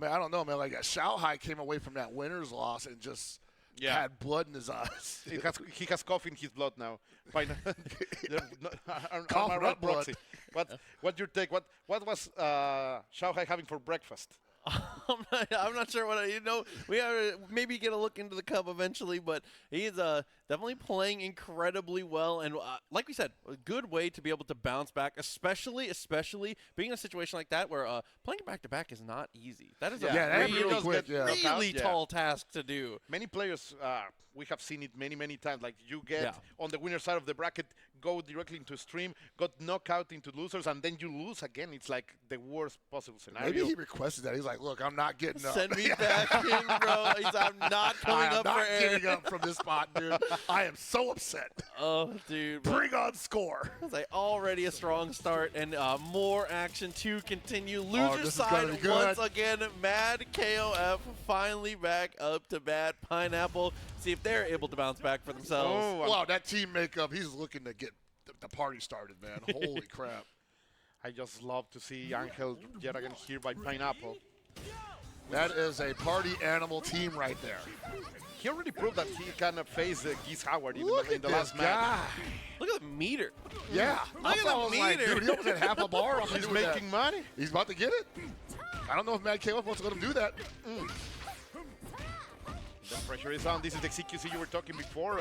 Man, I don't know, man. Like, Shanghai came away from that winner's loss and just had blood in his eyes. He has cough in his blood now. Cough, not blood. What's your take? What was Shanghai having for breakfast? I'm not sure what we maybe get a look into the cup eventually, but he's definitely playing incredibly well, and like we said, a good way to be able to bounce back, especially being in a situation like that where playing back to back is not easy. That is really tall task to do. Many players, we have seen it many times. Like you get on the winner side of the bracket, go directly into stream, got knocked out into losers, and then you lose again. It's like the worst possible scenario. Maybe he requested that. He's like, look, I'm not getting up. Send me back in, bro. I'm not coming up for air. I'm not getting up from this spot, dude. I am so upset. Oh, dude. Bring on Score. It's like already a strong start, and more action to continue. Loser side once again. Mad KOF finally back up to bat Pineapple. See if they're able to bounce back for themselves. Oh, wow, that team makeup, he's looking to get the party started, man. Holy crap. I just love to see Angel yet again here by Pineapple. That is a party animal team right there. He already proved that he can face Geese Howard even in the last guy. match. Look at the meter. Yeah. Look at the like, meter. dude, he almost had half a bar off. He's making money. He's about to get it. I don't know if Mad KOF wants to let him do that. The pressure is on. This is the CQC you were talking before.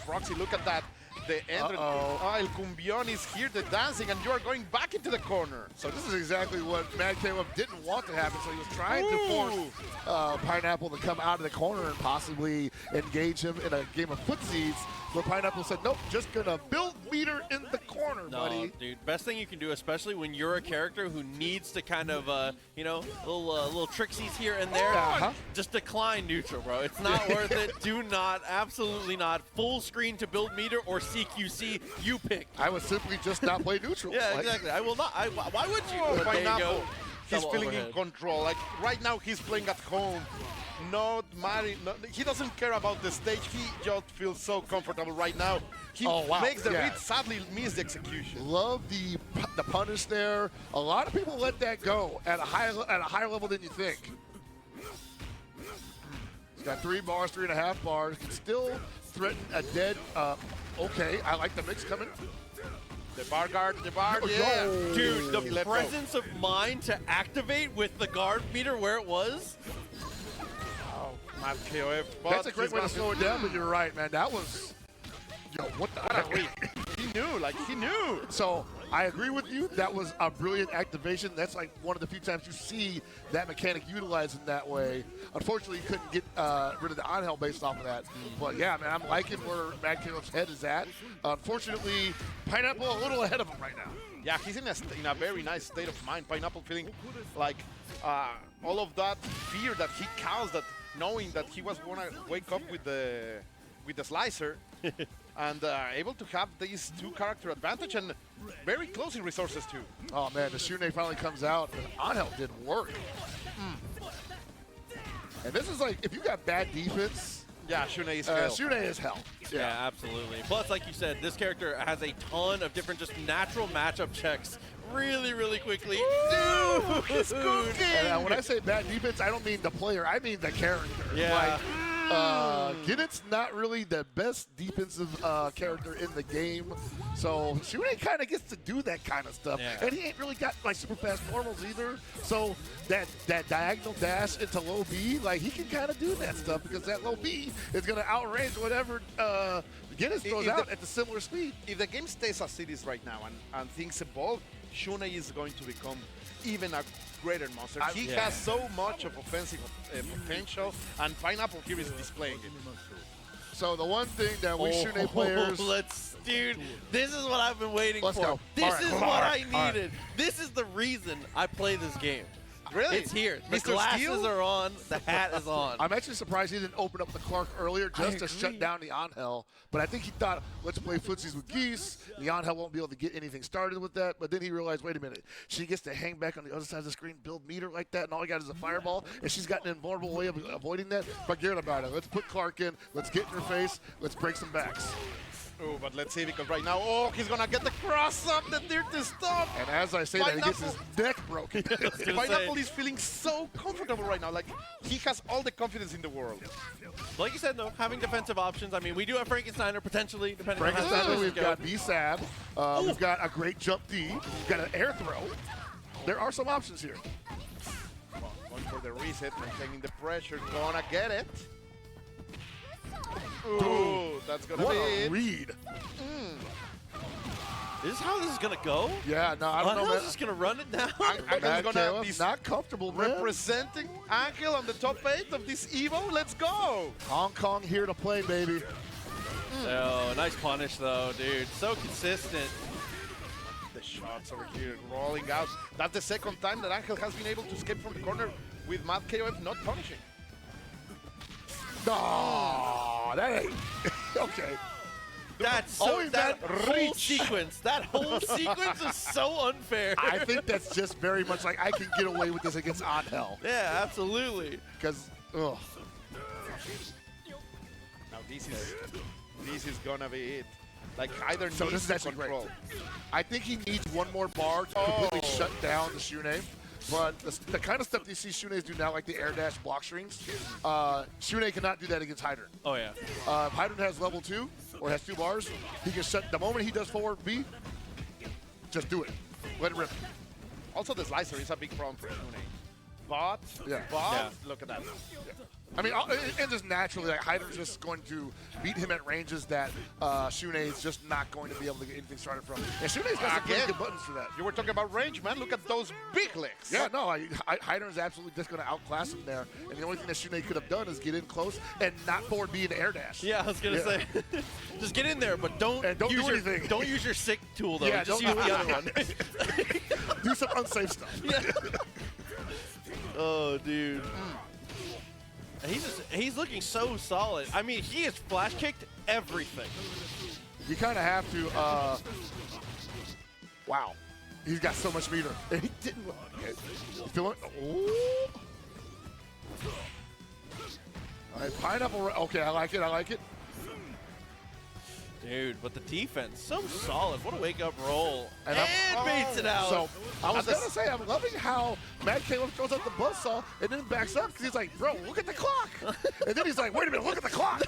Roxy, look at that. The entrance. El Cumbion is here, the dancing, and you are going back into the corner. So this is exactly what Mad KOF didn't want to happen. So he was trying to force Pineapple to come out of the corner and possibly engage him in a game of footsies. But Pineapple said, nope, just gonna build meter in the corner, buddy. Dude, best thing you can do, especially when you're a character who needs to kind of, you know, little trixies here and there, just decline neutral, bro. It's not worth it. Do not, absolutely not. Full screen to build meter or CQC, you pick. I would simply just not play neutral. Yeah, exactly. I will not. Why would you? But there you go. He's feeling in control. Like right now, he's playing at home. Not married. He doesn't care about the stage. He just feels so comfortable right now. He makes the read. Sadly, miss the execution. Love the punish there. A lot of people let that go at a higher level than you think. He's got 3 bars, 3.5 bars. Can still threaten a dead. Okay, I like the mix coming. The bar guard, yeah. Dude, the presence of mind to activate with the guard meter where it was. Mad KOF. That's a great way to slow it down, but you're right, man. That was, yo, what the heck? He knew. So I agree with you. That was a brilliant activation. That's like one of the few times you see that mechanic utilized in that way. Unfortunately, you couldn't get rid of the on-hell based off of that. But yeah, man, I'm liking where Mad KOF's head is at. Unfortunately, Pineapple a little ahead of him right now. Yeah, he's in a very nice state of mind. Pineapple feeling like all of that fear that he caused, that knowing that he was going to wake up with the slicer and able to have these 2 character advantage and very close in resources too. Oh man, the Shune finally comes out, and on-hell did work. And this is like, if you got bad defense, yeah, Shune is hell. Shune is hell. Yeah, absolutely. Plus, like you said, this character has a ton of different just natural matchup checks really, really quickly. Dude, he's cooking! And when I say bad defense, I don't mean the player, I mean the character. Yeah. Like, Ginnet's not really the best defensive character in the game, so Shune kind of gets to do that kind of stuff. Yeah. And he ain't really got like super fast normals either, so that diagonal dash into low B, like he can kind of do that stuff because that low B is going to outrange whatever Ginnet throws out at the similar speed. If the game stays as it is right now and things evolve, Shune is going to become even a greater monster. He has so much of offensive potential, and Pineapple here is displaying it. So the one thing that we Shune players... Dude, this is what I've been waiting for. Go. This is what I needed. This is the reason I play this game. Really? It's here. The Mr. glasses Steele? are on. The hat is on. I'm actually surprised he didn't open up the Clark earlier just to shut down the on-hell. But I think he thought, let's play footsies with Geese. The on-hell won't be able to get anything started with that. But then he realized, wait a minute. She gets to hang back on the other side of the screen, build meter like that, and all he got is a fireball. And she's got an invulnerable way of avoiding that. Forget about it. Let's put Clark in. Let's get in her face. Let's break some backs. Oh, but let's see, because right now, he's gonna get the cross up, the dirty stop. And as I say that, he gets his neck broken. Pineapple is feeling so comfortable right now. Like, he has all the confidence in the world. Like you said, though, having defensive options. I mean, we do have Frankensteiner potentially, depending on how Frankensteiner, this we've goes. got B-Sab. We've got a great jump D. We've got an air throw. There are some options here. Going for the reset, maintaining the pressure, gonna get it. Ooh, that's gonna What be a it. read. Is this how this is going to go? Yeah, no, I don't know, Angel's man. just going to run it down? Mad gonna KOF, be not comfortable, man. Representing Angel on the top 8 of this EVO. Let's go. Hong Kong here to play, baby. Oh, nice punish, though, dude. So consistent. The shots over here rolling out. That's the second time that Angel has been able to escape from the corner with Mad KOF not punishing. No, that ain't okay. That's so, that whole sequence. That whole sequence is so unfair. I think that's just very much like I can get away with this against on-hell. Yeah, absolutely. Because, ugh. Now this is gonna be it. Like either So needs this is to actually control. great. I think he needs one more bar to completely shut down the Shune. But the kind of stuff you see Shunes do now, like the air dash block strings, Shune cannot do that against Hydran. Oh, yeah. If Hydran has level 2 or has 2 bars, he can shut, the moment he does forward B, just do it. Let it rip. Also, the slicer is a big problem for Shune. But look at that. I mean, and just naturally, like, Hyder's just going to beat him at ranges that Shune is just not going to be able to get anything started from. And Shune's got some pretty good buttons for that. You were talking about range, man. Look at those big legs. Yeah, no, Hyder is absolutely just going to outclass him there. And the only thing that Shune could have done is get in close and not forward B in air dash. Yeah, I was gonna say, just get in there, but don't do use anything. Don't use your sick tool though. Yeah, just use the other one. Do some unsafe stuff. Yeah. Oh, dude. He's looking so solid. I mean, he has flash kicked everything. You kind of have to. Wow, he's got so much meter, and he didn't. You feel it? Oh. All right, pineapple. Okay, I like it. I like it. Dude, but the defense, so solid. What a wake-up roll. And baits it out. So, I was going to say, I'm loving how Mad Caleb throws out the buzzsaw and then backs up because he's like, bro, look at the clock. And then he's like, wait a minute, look at the clock.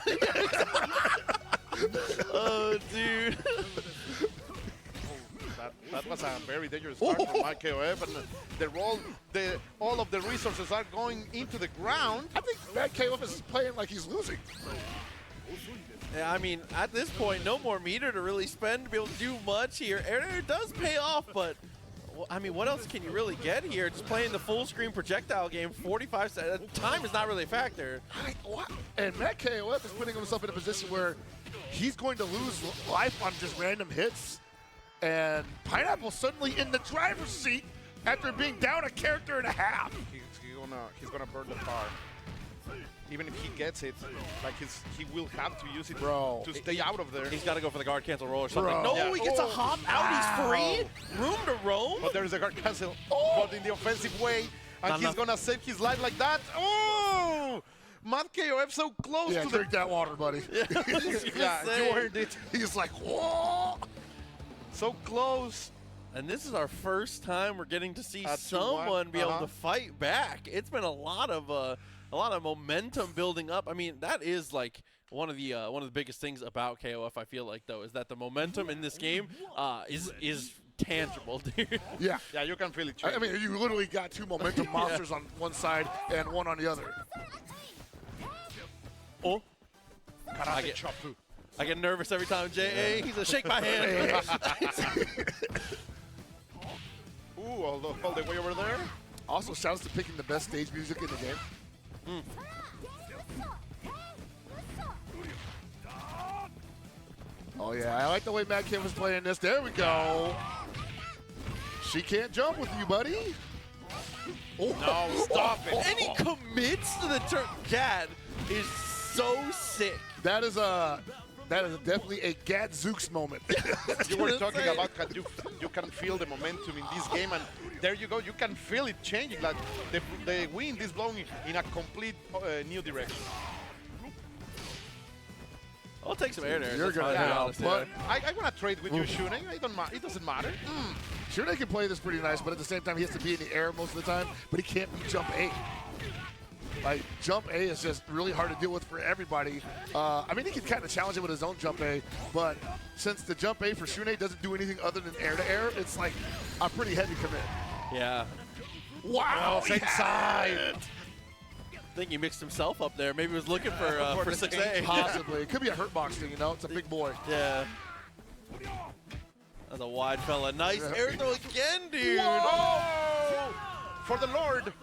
Oh, dude. That was a very dangerous start for Mad KOF, and all of the resources are going into the ground. I think Mad Caleb is playing like he's losing. Yeah, I mean, at this point, no more meter to really spend to be able to do much here. Air does pay off, but, I mean, what else can you really get here? Just playing the full-screen projectile game, 45 seconds. Time is not really a factor. And Matt KOF is putting himself in a position where he's going to lose life on just random hits. And Pineapple's suddenly in the driver's seat after being down a character and a half. He's gonna burn the car. Even if he gets it, like he will have to use it to stay out of there. He's got to go for the guard cancel roll or something. Bro. No, Yeah. he gets a hop out. He's free. Room to roam. But there is a guard cancel, but in the offensive way, and he's gonna save his life like that. Oh, Mad KOF so close Yeah, to drink that water, buddy. you earned it. He's like, whoa. So close. And this is our first time we're getting to see At 2-1. someone be able to fight back. It's been a lot of momentum building up. I mean, that is like one of the biggest things about KOF. I feel like though is that the momentum in this game is tangible, dude. Yeah. Yeah, you can feel it. I mean, you literally got two momentum monsters on one side and one on the other. Oh, I get nervous every time J.A. He's a shake my hand. Ooh, all the way over there. Also, shouts to picking the best stage music in the game. Oh yeah, I like the way Matt Kim was playing this. There we go. She can't jump with you, buddy. No, stop it. And he commits to the turn. Gad is so sick. That is definitely a Gadzooks moment. You were talking about how you can feel the momentum in this game, and there you go. You can feel it changing. Like the wind is blowing in a complete new direction. I'll take some air there. You're gonna but I want to trade with you, Shune. It doesn't matter. Shune can play this pretty nice, but at the same time, he has to be in the air most of the time, but he can't be jump A. Like, jump A is just really hard to deal with for everybody. I mean, he can kind of challenge it with his own jump A, but since the jump A for Shune doesn't do anything other than air to air, it's like a pretty heavy commit. Yeah. Wow, same side. I think he mixed himself up there. Maybe he was looking for 6A. Possibly. It could be a hurt box thing, you know? It's a big boy. Yeah. That's a wide fella. Nice air throw again, dude. Oh! For the Lord.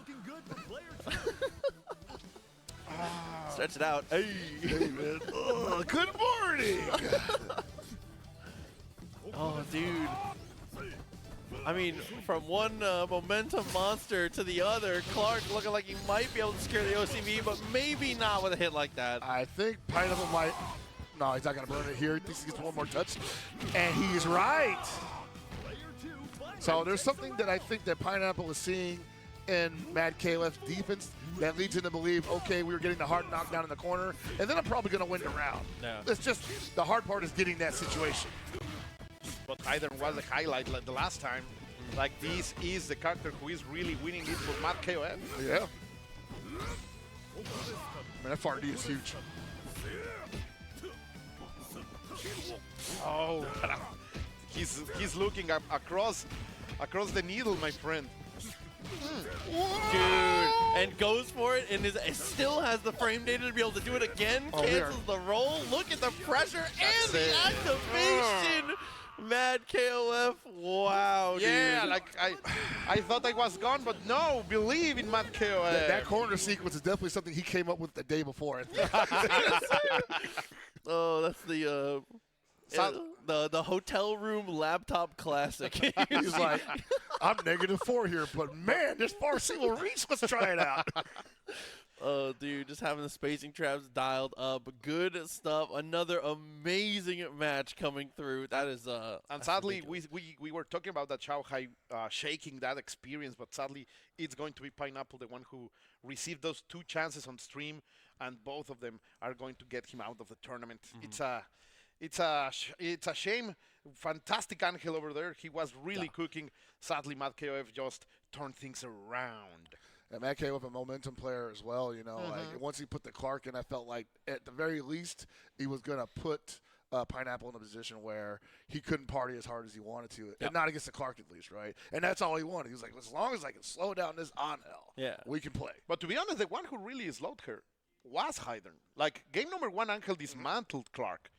Stretch it out. Hey. Hey, man. Oh, good morning. Oh, dude. I mean, from one momentum monster to the other, Clark looking like he might be able to secure the OCV, but maybe not with a hit like that. I think Pineapple might. No, he's not going to burn it here. He thinks he gets one more touch. And he's right. So there's something that I think that Pineapple is seeing in Mad KOF's defense that leads him to believe, okay, we were getting the hard knockdown in the corner, and then I'm probably going to win the round. No. It's just the hard part is getting that situation. But either was the highlight like the last time. Like, this is the character who is really winning it for Mad KOF. Yeah. Man, that FRD is huge. Oh, he's looking across the needle, my friend. Dude, and goes for it, and it still has the frame data to be able to do it again. Cancels the roll. Look at the pressure and the activation. Mad KOF, wow, Yeah, dude. like I thought I was gone, but no, believe in Mad KOF. That corner sequence is definitely something he came up with the day before. Oh, that's the hotel room laptop classic. He's like, I'm -4 here, but man, this far single reach. Let's try it out. Oh, dude, just having the spacing traps dialed up. Good stuff. Another amazing match coming through. That is and sadly, we were talking about that Shanghai shaking that experience, but sadly, it's going to be Pineapple, the one who received those 2 chances on stream, and both of them are going to get him out of the tournament. It's a shame. Fantastic Angel over there. He was really cooking. Sadly, Mad KOF just turned things around. And Matt K with a momentum player as well, you know. Like once he put the Clark in, I felt like at the very least he was going to put Pineapple in a position where he couldn't party as hard as he wanted to, and not against the Clark at least, right? And that's all he wanted. He was like, as long as I can slow down this Angel, we can play. But to be honest, the one who really slowed her was Hydern. Like, game number 1, Angel dismantled Clark,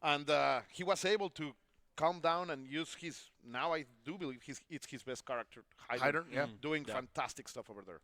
and he was able to calm down and use his, now I do believe it's his best character, Hydern, doing fantastic stuff over there.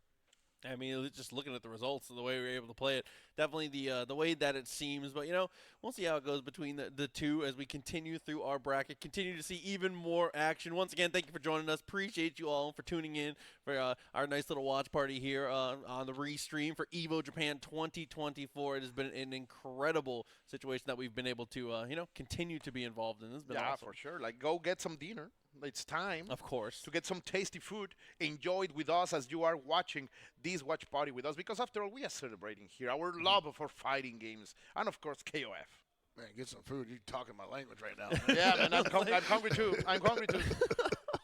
I mean, just looking at the results and the way we were able to play it, definitely the way that it seems. But, you know, we'll see how it goes between the two as we continue through our bracket, continue to see even more action. Once again, thank you for joining us. Appreciate you all for tuning in for our nice little watch party here on the restream for EVO Japan 2024. It has been an incredible situation that we've been able to, you know, continue to be involved in. This has been awesome. For sure. Like, go get some dinner. It's time, of course, to get some tasty food. Enjoy it with us as you are watching this watch party with us, because after all, we are celebrating here our love for fighting games and, of course, KOF. Man, get some food. You're talking my language right now. Yeah, man, I'm hungry too. I'm hungry too.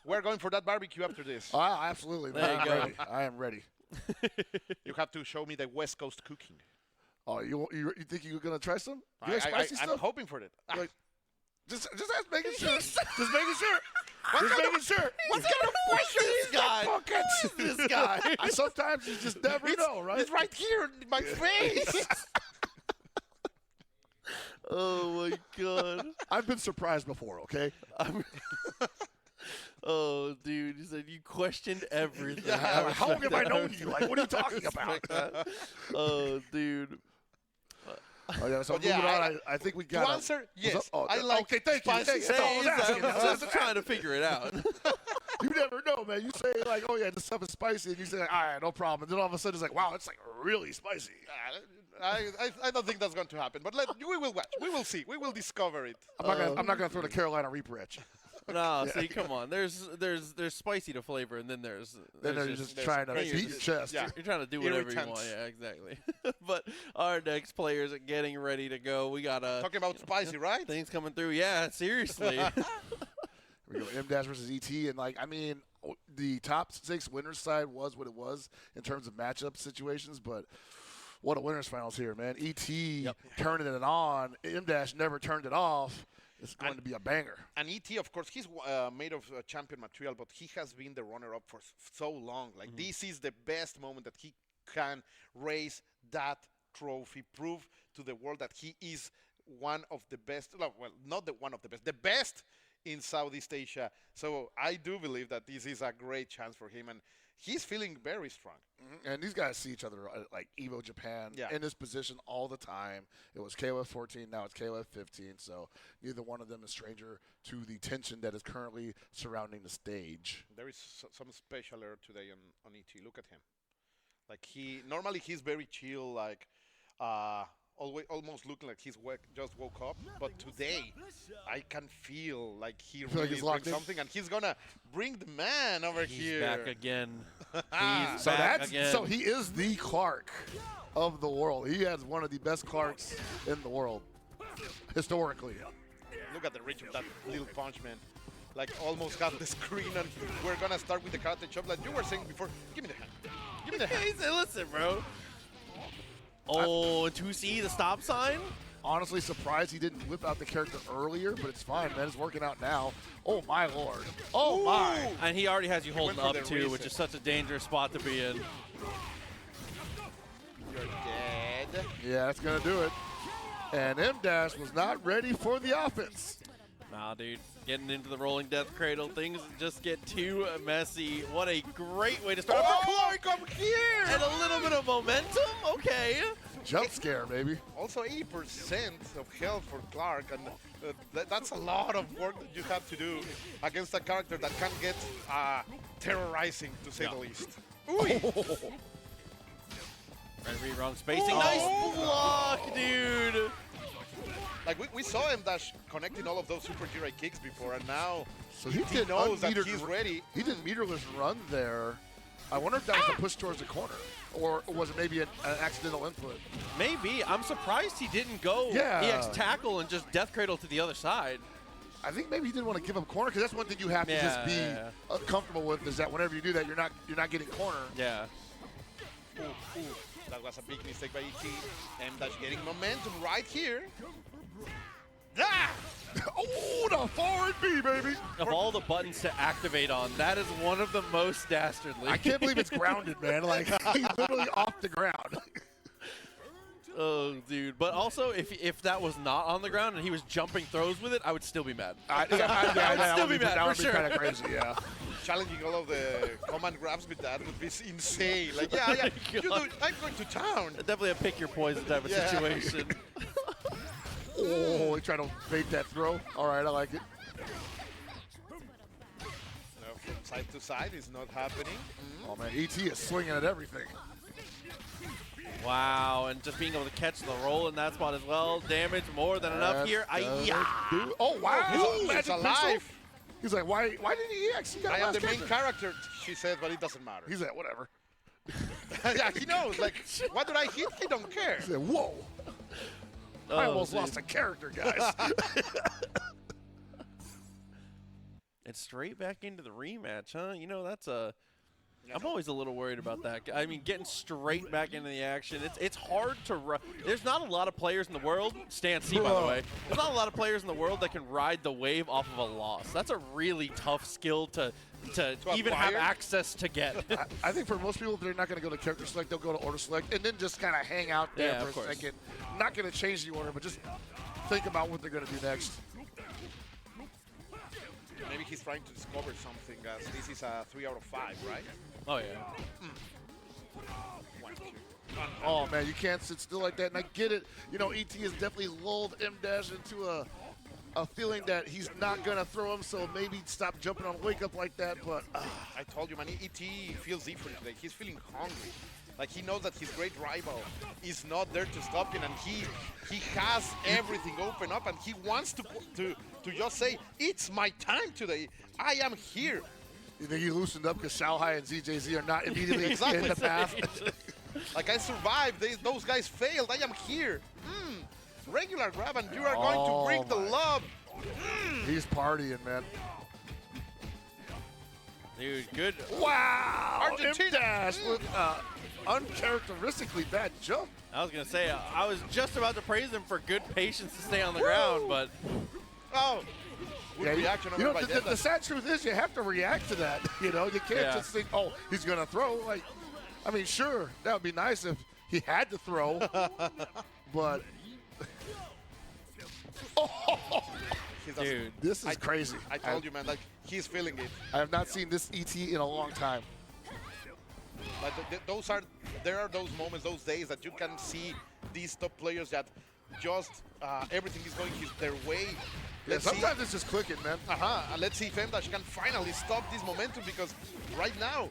We're going for that barbecue after this. Absolutely, man. There you go. I am ready. You have to show me the West Coast cooking. Oh, you think you're gonna try some? You like spicy stuff? I'm hoping for it. Like, just making sure. Just making sure. Just making sure. What kind of question is guy? Who is this guy? Sometimes you just never know, right? It's right here in my face. Oh, my God. I've been surprised before, okay? Oh, dude, you said you questioned everything. Yeah, how have I known you? Like, what are you talking about? Oh, dude. Oh, yeah, so moving on, I think we got to answer? Yes. I like. Okay, thank you. That's all I was asking. I was just trying to figure it out. You never know, man. You say like, "Oh yeah, this stuff is spicy," and you say, like, "All right, no problem." And then all of a sudden, it's like, "Wow, it's like really spicy." I don't think that's going to happen, but we will watch. We will see. We will discover it. I'm not gonna throw the Carolina Reaper at you. No, see, come on. There's spicy to flavor, and then there's just trying to beat your chest. Yeah, you're trying to do whatever you want. Yeah, exactly. But our next players are getting ready to go. We got talking about spicy, right? Things coming through. Yeah, seriously. We go M- versus ET, and like I mean, the top 6 winners side was what it was in terms of matchup situations, but what a winners finals here, man. ET turning it on. M- never turned it off. It's going to be a banger. And ET, of course, he's made of champion material, but he has been the runner-up for so long. Like, this is the best moment that he can raise that trophy, prove to the world that he is one of the best. Well, not one of the best, the best in Southeast Asia. So I do believe that this is a great chance for him, and he's feeling very strong. And these guys see each other like EVO Japan in this position all the time. It was KOF 14, now it's KOF 15, so neither one of them is stranger to the tension that is currently surrounding the stage. There is some special air today on ET. Look at him. Like, normally he's very chill, like almost looking like he's just woke up, but today I can feel like he really is doing something, and he's gonna bring the man over here. He's back again. So he is the Clark of the world. He has one of the best Clarks in the world historically. Look at the reach of that little punch, man. Like, almost got the screen, and we're gonna start with the karate chop like you were saying before. Give me the hand. Give me the hand. He said, listen, bro. Oh, 2C, the stop sign? honestly surprised he didn't whip out the character earlier, but it's fine, man. It's working out now. Oh, my Lord. Oh, my. And he already has you holding went for up, the too, which reset. is such a dangerous spot to be in. You're dead. Yeah, that's going to do it. And M-Dash was not ready for the offense. Nah, dude. Getting into the rolling death cradle, things just get too messy. What a great way to start. Oh, Clark, come here! and a little bit of momentum? Okay. Jump scare, baby. Also 80% of health for Clark, and that's a lot of work that you have to do against a character that can get terrorizing, to say the least. Ooh. Right, wrong spacing. Oh. Nice block, dude. Like, we saw him dash connecting all of those super Jirai kicks before, and now So he did knows that unmetered he's ready. He did meterless run there. I wonder if that was a push towards the corner, or was it maybe an accidental input? Maybe. I'm surprised he didn't go Yeah. EX tackle and just death cradle to the other side. I think maybe he didn't want to give up corner, because that's one thing you have to just be comfortable with, is that whenever you do that, you're not getting corner. Yeah. Ooh, that was a big mistake by ET. M-Dash getting momentum right here. Ah! Oh, the forward B, baby. Of all the buttons to activate on, that is one of the most dastardly. I can't believe it's grounded, man. Like, he's literally off the ground. Oh, dude. But also, if that was not on the ground and he was jumping throws with it, I would still be mad. I would still be mad, that would for be sure. kind of crazy, yeah. Challenging all of the command grabs with that would be insane. Like, yeah, you do, I'm going to town. Definitely a pick your poison type of Yeah. situation. Oh, he tried to bait that throw. All right, I like it. No, from side to side is not happening. Oh, man, ET is swinging at everything. Wow, and just being able to catch the roll in that spot as well. Damage more than enough That's here. gonna do- Oh, wow. Ooh, Magic it's pistol. alive. He's like, why didn't he EX? He got I am last the main character. character, she said, but it doesn't matter. He's like, whatever. Yeah, he knows. Like, what did I hit? He don't care. He said, whoa. I Oh, almost dude. lost a character, guys. And straight back into the rematch, huh? You know, that's a... I'm always a little worried about that. I mean, getting straight back into the action, it's hard to run. There's not a lot of players in the world, Stan C, by the way, there's not a lot of players in the world that can ride the wave off of a loss. That's a really tough skill to even have acquire? access to get. I think for most people, they're not going to go to character select. They'll go to order select and then just kind of hang out there Yeah, of for a course. second. Not going to change the order, but just think about what they're going to do next. Maybe he's trying to discover something, as this is a 3 out of 5, right? Oh, yeah. 1, 2. Oh, man, you can't sit still like that. And I get it. You know, ET has definitely lulled M-Dash into a feeling that he's not going to throw him, so maybe stop jumping on wake up like that. But I told you, man, ET feels different today. He's feeling hungry. Like, he knows that his great rival is not there to stop him, and he has everything open up, and he wants to just say, it's my time today. I am here. you think he loosened up because Xiaohai and ZJZ are not immediately Exactly. in the path? Like, I survived. Those guys failed. I am here. Regular grab, and you are going to bring the love. He's partying, man. Dude, good. Wow! Argentina. M-Dash with uncharacteristically bad jump. I was going to say, I was just about to praise him for good patience to stay on the ground, but Oh, good reaction you know, over by the sad truth is you have to react to that. You know, you can't Yeah. just think, oh, he's going to throw. Like, I mean, sure, that would be nice if he had to throw, but He doesn't- dude. this is crazy. I told you, man, like, he's feeling it. I have not seen this ET in a long time. Like, there are those moments, those days that you can see these top players that just everything is going their way. Yeah, Let's see. sometimes it's just clicking, man. Let's see if M-Dash can finally stop this momentum, because right now,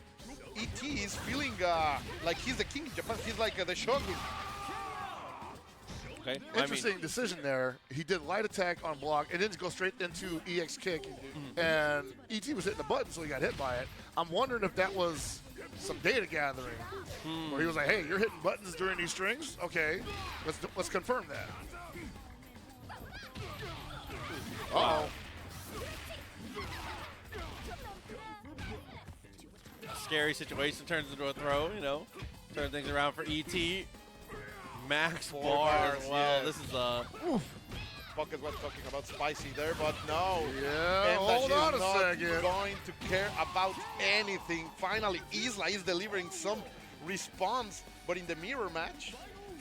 ET is feeling like he's the king in Japan. He's like the shogun. Okay. Interesting decision there. He did light attack on block and then go straight into EX kick. And ET was hitting the button, so he got hit by it. I'm wondering if that was some data gathering, where he was like, "Hey, you're hitting buttons during these strings. Okay, let's confirm that." Uh-oh. Scary situation turns into a throw, you know. Turn things around for ET. max 4 bar as bars, well. yes. This is Bucket was talking about spicy there, but no. Yeah, Mdash hold on is a not second. going to care about anything. Finally, Isla is delivering some response, but in the mirror match,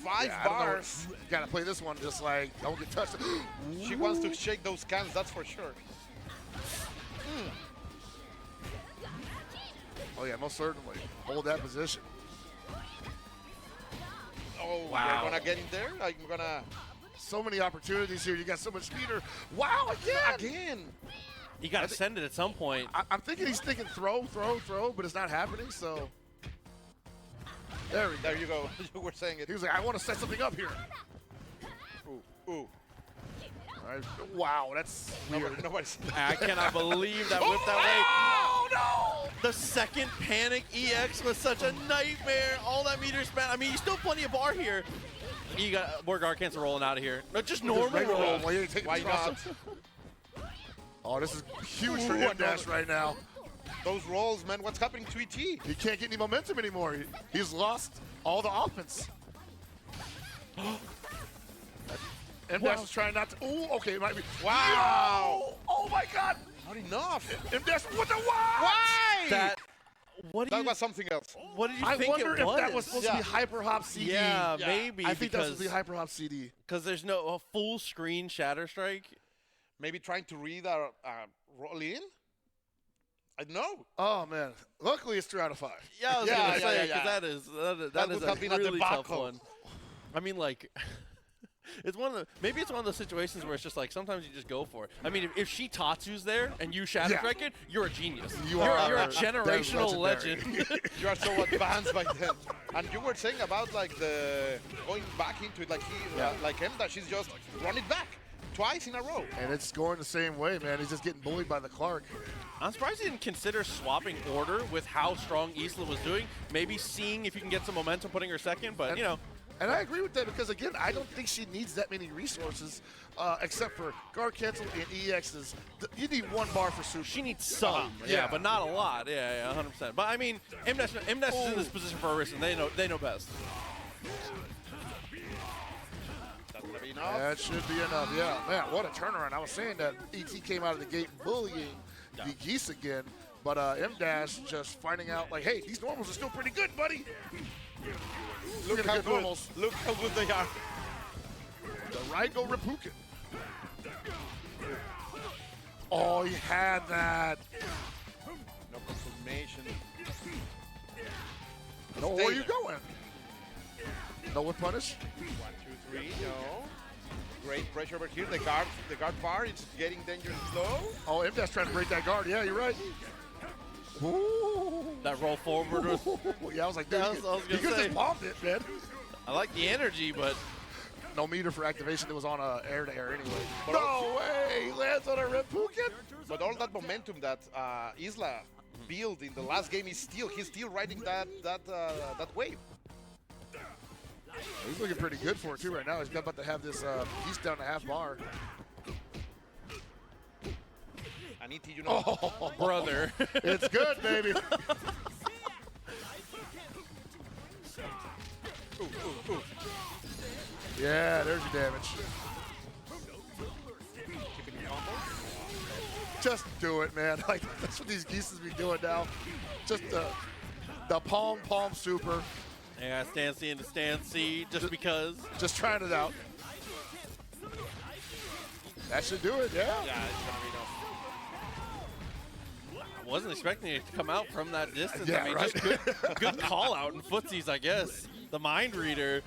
5 Yeah, I don't know. bars. You gotta play this one just like don't get touched. She wants to shake those cans, that's for sure. Oh yeah, most certainly. Hold that position. Oh, Wow. we're gonna get in there. I'm gonna So many opportunities here. You got so much speeder. Wow, again. again. you got to send it at some point. I'm thinking he's thinking throw, but it's not happening. So there we go. There you go. You were saying it. He was like, I want to set something up here. Ooh, ooh. All right. Wow, that's weird. Nobody's. I cannot believe that whipped that Oh no! way. The second panic EX was such a nightmare. All that meter span. I mean, you still plenty of bar here. You got more guard cancel rolling out of here. No, just normal Regular roll. roll. Why you ain't taking Why the cross not? up? Oh, this is huge for Ooh, Mdash right now. Those rolls, man. What's happening to ET? He can't get any momentum anymore. He's lost all the offense. Mdash is trying not to. Ooh, okay, it might be. Wow. Yo! Oh my God! Not enough. Mdash, what the what? Why? That. What do That you? was something else. What did you I think wonder it if was? that was supposed to be Hyper Hop CD. Yeah, Yeah. maybe. I think that was because the Hyper Hop CD. there's no a full screen Shatter Strike. Maybe trying to read our roll in? I don't know. Oh man! Luckily, it's 3 out of 5. Yeah, I was Yeah, gonna yeah, say yeah, because yeah. that would is have a been a really tough debacle. one. I mean, like, it's one of the maybe it's one of those situations where it's just like sometimes you just go for it. I mean, if she Tatsu's there and you Shatter Yeah. Strike it, you're a genius. You You're are a that generational legendary. legend. You are so advanced by then. And you were saying about like the going back into it, like like Mdash, she's just run it back twice in a row. And it's going the same way, man. He's just getting bullied by the Clark. I'm surprised he didn't consider swapping order with how strong Isla was doing. Maybe seeing if you can get some momentum, putting her second. But you know, And I agree with that because, again, I don't think she needs that many resources except for guard cancel and EXs. You need 1 bar for super. she needs some, Yeah. but not a lot. Yeah, 100%. But I mean, Mdash is in this position for a reason. They know best. That's gonna be enough. That should be enough. Yeah, man, what a turnaround. I was saying that ET came out of the gate bullying the Geese again, but Mdash just finding out, like, hey, these normals are still pretty good, buddy. Look at how good good. normals. Look how good they are. The Raigo Reppuken. Oh, he had that. No confirmation. No, where are you going? No with punish? 1, 2, 3. No. Great pressure over here. The guard bar is getting dangerous slow. Oh, Mdash trying to break that guard. Yeah, you're right. Ooh. That roll forward was. Yeah, I was like, dude, I was you gonna could say. just bombed it, man. I like the energy, but No meter for activation. It was on air to air anyway. No way! He lands on a Reppuken. But all that momentum that Isla built in the last game he's still riding that wave. He's looking pretty good for it too right now. He's about to have this. He's down to half bar. And ET, you know, Oh, brother. it's good, baby. Yeah, there's your damage. keeping it combo. Just do it, man. Like that's what these Geeses be doing now. Just the palm super. Yeah, stand C into stand C just because. Just trying it out. That should do it. Yeah. Yeah, it's gonna be enough. I wasn't expecting it to come out from that distance. Yeah, I mean, right. just good call out in footsies, I guess. The mind reader.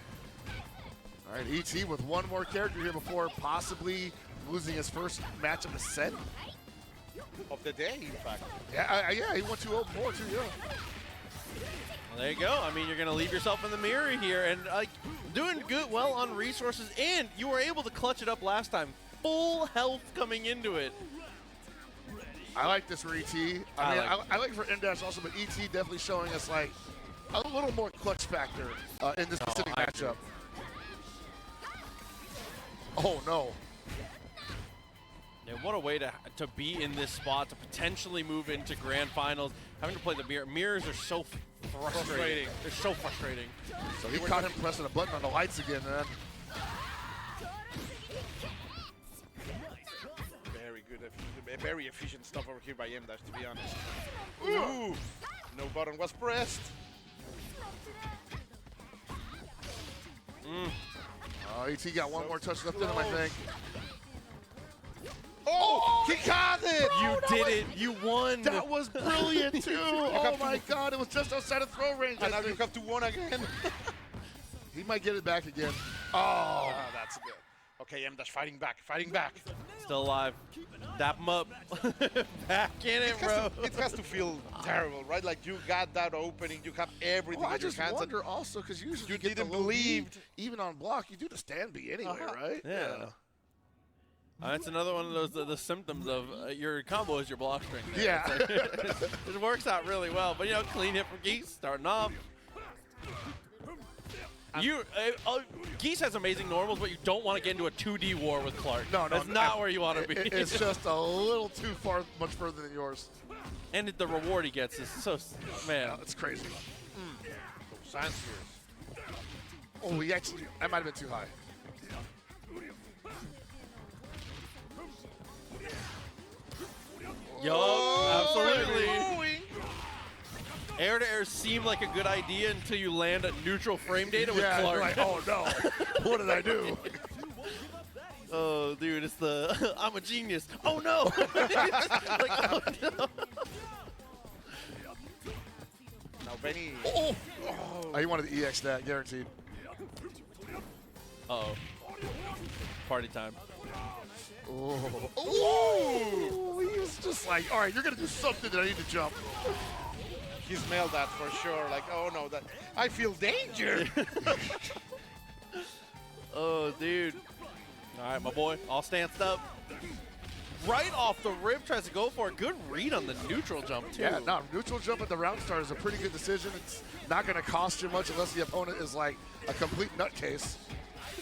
All right, ET with one more character here before possibly losing his first match of the set. Of the day, in fact. Yeah, yeah, he went 2-0 before too. Yeah. Well, there you go. I mean, you're going to leave yourself in the mirror here and like doing well on resources, and you were able to clutch it up last time. Full health coming into it. I like this for ET. I like it for Mdash also, but ET definitely showing us like a little more clutch factor in this specific I matchup. Oh no. And what a way to be in this spot to potentially move into grand finals. Having to play the mirror. Mirrors are so frustrating. It's so frustrating. So he caught him pressing a button on the lights again, man. Very good, very efficient stuff over here by M-Dash, to be honest. Ooh! No button was pressed. ET got one more touch left in him, I think. Oh! He got it! You did it. You won. That was brilliant, too. Oh, my God. It was just outside of throw range. And now you have to win again. He might get it back again. Oh, that's good. Okay, M-Dash fighting back, fighting back. Still alive. Dap him up. Back in it, bro. It has to feel terrible, right? Like you got that opening, you have everything Well, I in your just hands. wonder also, because usually You get didn't the low believe. B, even on block, you do the stand B anyway, right? Yeah. That's another one of those the symptoms of your combo is your block string. There. Yeah. It's like, it works out really well. But, you know, clean hit from Geese starting off. Geese has amazing normals, but you don't want to get into a 2D war with Clark. No, That's not where you want to be. It's just a little too far, much further than yours. And the reward he gets is so, man. It's crazy. Science. Oh, he actually, that might have been too high. Yup, absolutely. Air to air seemed like a good idea until you land at neutral frame data with Yeah, Clark. you're like, oh no, what did I do? Oh, dude, it's the I'm a genius. Oh no! Like, oh no! Now Benny. Oh, he wanted the EX that, guaranteed. Uh-oh. Party time. Oh, he was just like, all right, you're gonna do something that I need to jump. He smelled that for sure. Like, oh no, that I feel danger. Oh, dude. All right, my boy, all stanced up. Right off the rip, tries to go for a good read on the neutral jump, too. Yeah, no, neutral jump at the round start is a pretty good decision. It's not going to cost you much unless the opponent is like a complete nutcase.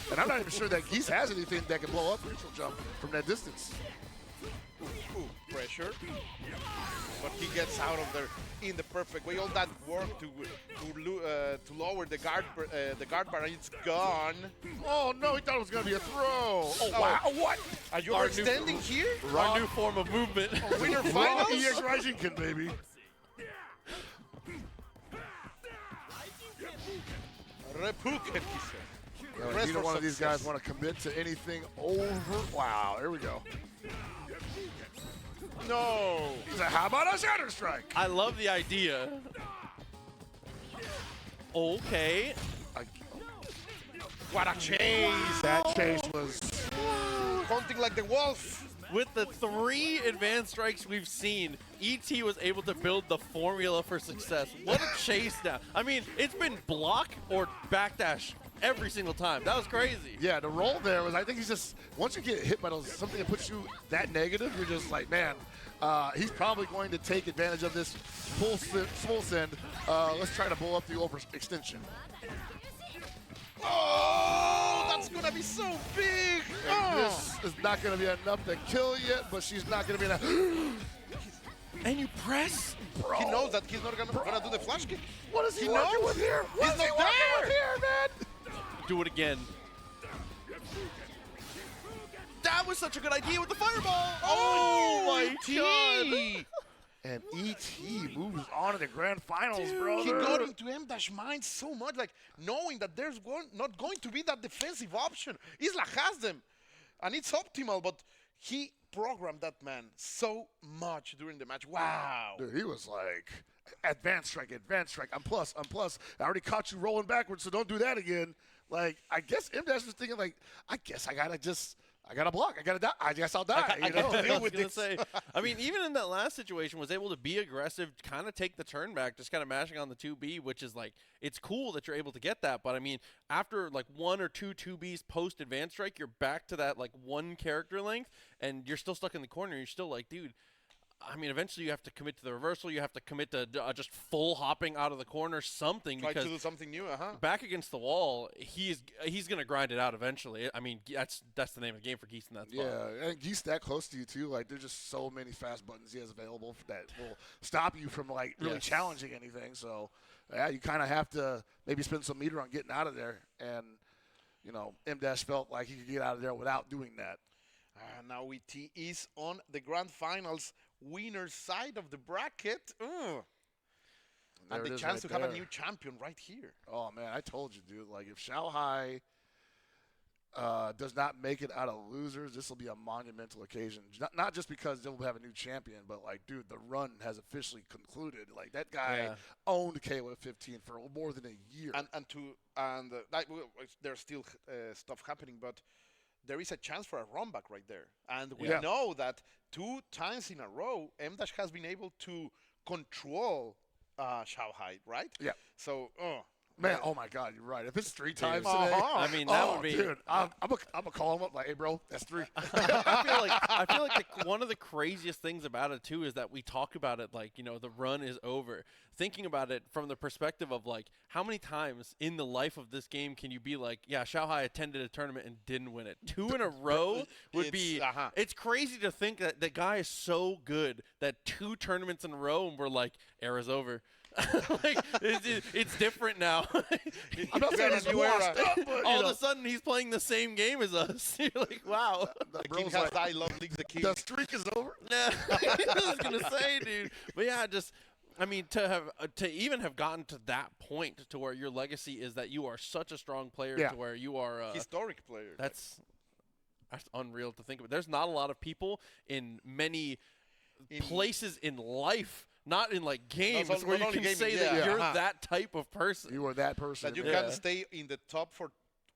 And I'm not even sure that Geese has anything that can blow up neutral jump from that distance. Ooh, pressure. But he gets out of there in the perfect way. All that work to lower the guard bar, it's gone. Oh no, he thought it was going to be a throw. Oh wow, what? Are you Our extending here? Our new form of movement. Winner Raw finals? EX Raijinkin, baby. Repuken, he said. Neither one of these guys want to commit to anything over. Wow, there we go. No. He said, how about a shatter strike? I love the idea. Okay. What a chase. That chase was... Hunting like the wolf. With the 3 advanced strikes we've seen, ET was able to build the formula for success. What a chase now. I mean, it's been block or backdash every single time. That was crazy. Yeah, the roll there was, I think he's just, once you get hit by those, something that puts you that negative, you're just like, man, he's probably going to take advantage of this full send. Let's try to blow up the overextension. Oh, that's going to be so big. This is not going to be enough to kill yet, but she's not going to be enough. And you press? Bro. He knows that he's not going to do the flash kick. What is he He working knows. with here? What He's is he not working there. with here, man? Do it again. That was such a good idea with the fireball. Oh my god. And ET moves on to the grand finals, bro. He got into M-Dash mind so much, like knowing that there's not going to be that defensive option. Isla has them, and it's optimal, but he programmed that man so much during the match. Wow. Dude, he was like, advanced strike, I'm plus. I already caught you rolling backwards, so don't do that again. Like, I guess M-Dash was thinking, like, I guess I gotta block. I gotta die. I guess I'll die. I you know? gotta deal with this. I mean, even in that last situation, was able to be aggressive, kind of take the turn back, just kind of mashing on the 2B, which is like, it's cool that you're able to get that. But I mean, after like 1 or 2 2Bs post advanced strike, you're back to that like 1 character length, and you're still stuck in the corner. You're still like, dude, I mean, eventually you have to commit to the reversal. You have to commit to just full hopping out of the corner, something. Try because to do something new, back against the wall, he's going to grind it out eventually. I mean, that's the name of the game for Geese in that spot. Yeah, and Geese that close to you too. Like, there's just so many fast buttons he has available that will stop you from like really challenging anything. So, yeah, you kind of have to maybe spend some meter on getting out of there. And you know, M-Dash felt like he could get out of there without doing that. Now ET is on the grand finals winner's side of the bracket. And the chance to have a new champion right here. Oh, man, I told you, dude. Like, if Shanghai does not make it out of losers, this will be a monumental occasion. Not just because they'll have a new champion, but, like, dude, the run has officially concluded. Like, that guy owned KOFXV for more than a year. And there's still stuff happening, but there is a chance for a run back right there. And we know that 2 times in a row, M-Dash has been able to control Shanghai, right? Yeah. So, man, oh my God, you're right. If it's 3 times today, I mean, that would be. Dude, I'm gonna call him up like, hey, bro, that's 3. I feel like one of the craziest things about it too is that we talk about it like, you know, the run is over. Thinking about it from the perspective of like, how many times in the life of this game can you be like, yeah, Shanghai attended a tournament and didn't win it? 2 in a row would be. It's crazy to think that the guy is so good that 2 tournaments in a row and we're like, era's over. Like it's different now. I'm not saying it's washed up, but all of a sudden he's playing the same game as us. You're like, wow. The king has died, love leagues the king. The streak is over. Yeah, I was gonna say, dude. But yeah, just I mean, to even have gotten to that point to where your legacy is that you are such a strong player to where you are historic player. That's unreal to think about. There's not a lot of people in many places in life. Not in like games where you can say that you're that type of person. You are that person. That you can stay in the top for,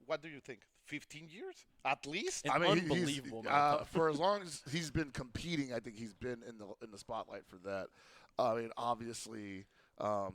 what do you think, 15 years at least? I mean, unbelievable. For as long as he's been competing, I think he's been in the spotlight for that. I mean, obviously,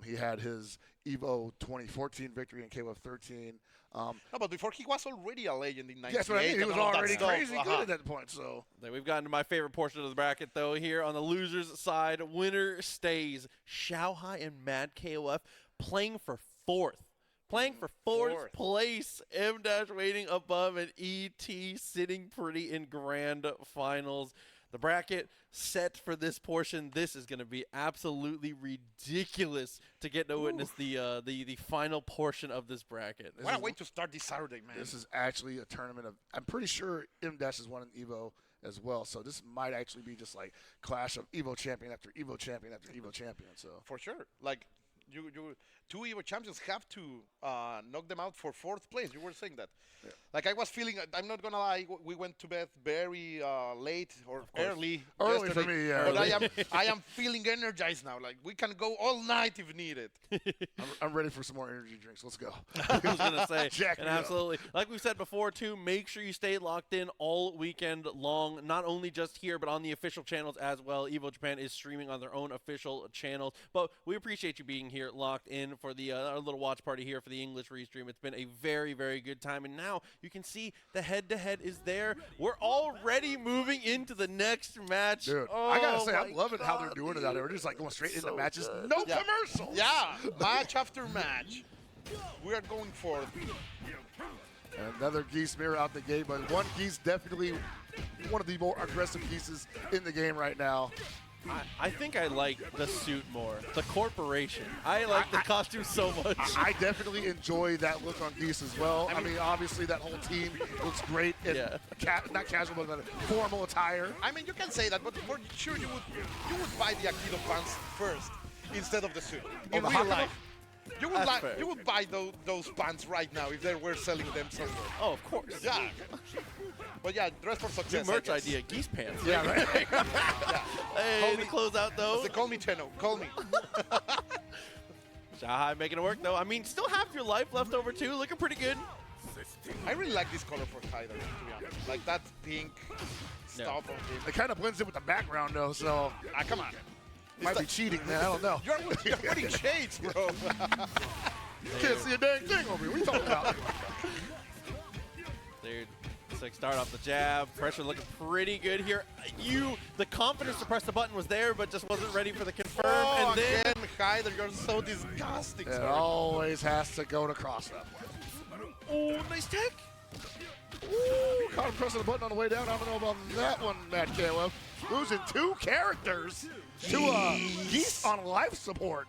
he had his EVO 2014 victory in KOF13. No, but before he was already a legend in 98. That's what I mean. He was already crazy good at that point. So we've gotten to my favorite portion of the bracket, though. Here on the losers' side, winner stays. Shanghai and Mad KOF playing for 4th. Playing for fourth place. M-Dash waiting above, and ET sitting pretty in grand finals. The bracket set for this portion. This is going to be absolutely ridiculous to get to witness the final portion of this bracket. What a way to start this Saturday, man. This is actually a tournament of, I'm pretty sure M-Dash has won an EVO as well. So this might actually be just like clash of EVO champion after EVO champion after EVO champion. So for sure. Like you 2 EVO champions have to knock them out for 4th place. You were saying that. Yeah. Like I was feeling, I'm not gonna lie, we went to bed very late or early for me, yeah. But I am feeling energized now. Like we can go all night if needed. I'm ready for some more energy drinks. Let's go. I was gonna say, and absolutely, like we said before too, make sure you stay locked in all weekend long. Not only just here, but on the official channels as well. EVO Japan is streaming on their own official channels. But we appreciate you being here, locked in for the our little watch party here for the English restream. It's been a very, very good time, and now you can see the head-to-head is there. We're already moving into the next match. Dude, I gotta say, I'm loving how they're doing it out there. We're just like going straight into matches. Good. No commercials. Yeah, match after match. We are going for another Geese mirror out the gate, but one Geese definitely one of the more aggressive Geeses in the game right now. I think I like the suit more. The corporation. I like the costume so much. I definitely enjoy that look on Geese as well. I mean, obviously that whole team looks great in not casual, but formal attire. I mean, you can say that, but for sure you would buy the Aikido pants first instead of the suit. In real life. You would buy those pants right now if they were selling them somewhere. Oh, of course. Yeah. But yeah, dress for success. New merch idea, Geese pants. Yeah, right? Yeah. Hey, the closeout though. Call me Tenno. Call me. Shanghai making it work though. I mean, still half your life left over too. Looking pretty good. I really like this color for Tyler, to be honest. Like that pink stuff on him. It kind of blends in with the background though, so come on. Might be cheating, man. I don't know. You're wearing shades, bro. Can't see a dang thing over here. What are you talking about? Dude, Classic. Start off the jab. Pressure looking pretty good here. The confidence to press the button was there, but just wasn't ready for the confirm. Oh, and then again, Hyder, you're so disgusting. It sir. always has to go to cross up. oh, nice tech. Ooh, caught him pressing the button on the way down. I don't know about that one, Matt Caleb. Losing 2 characters to Geese on life support.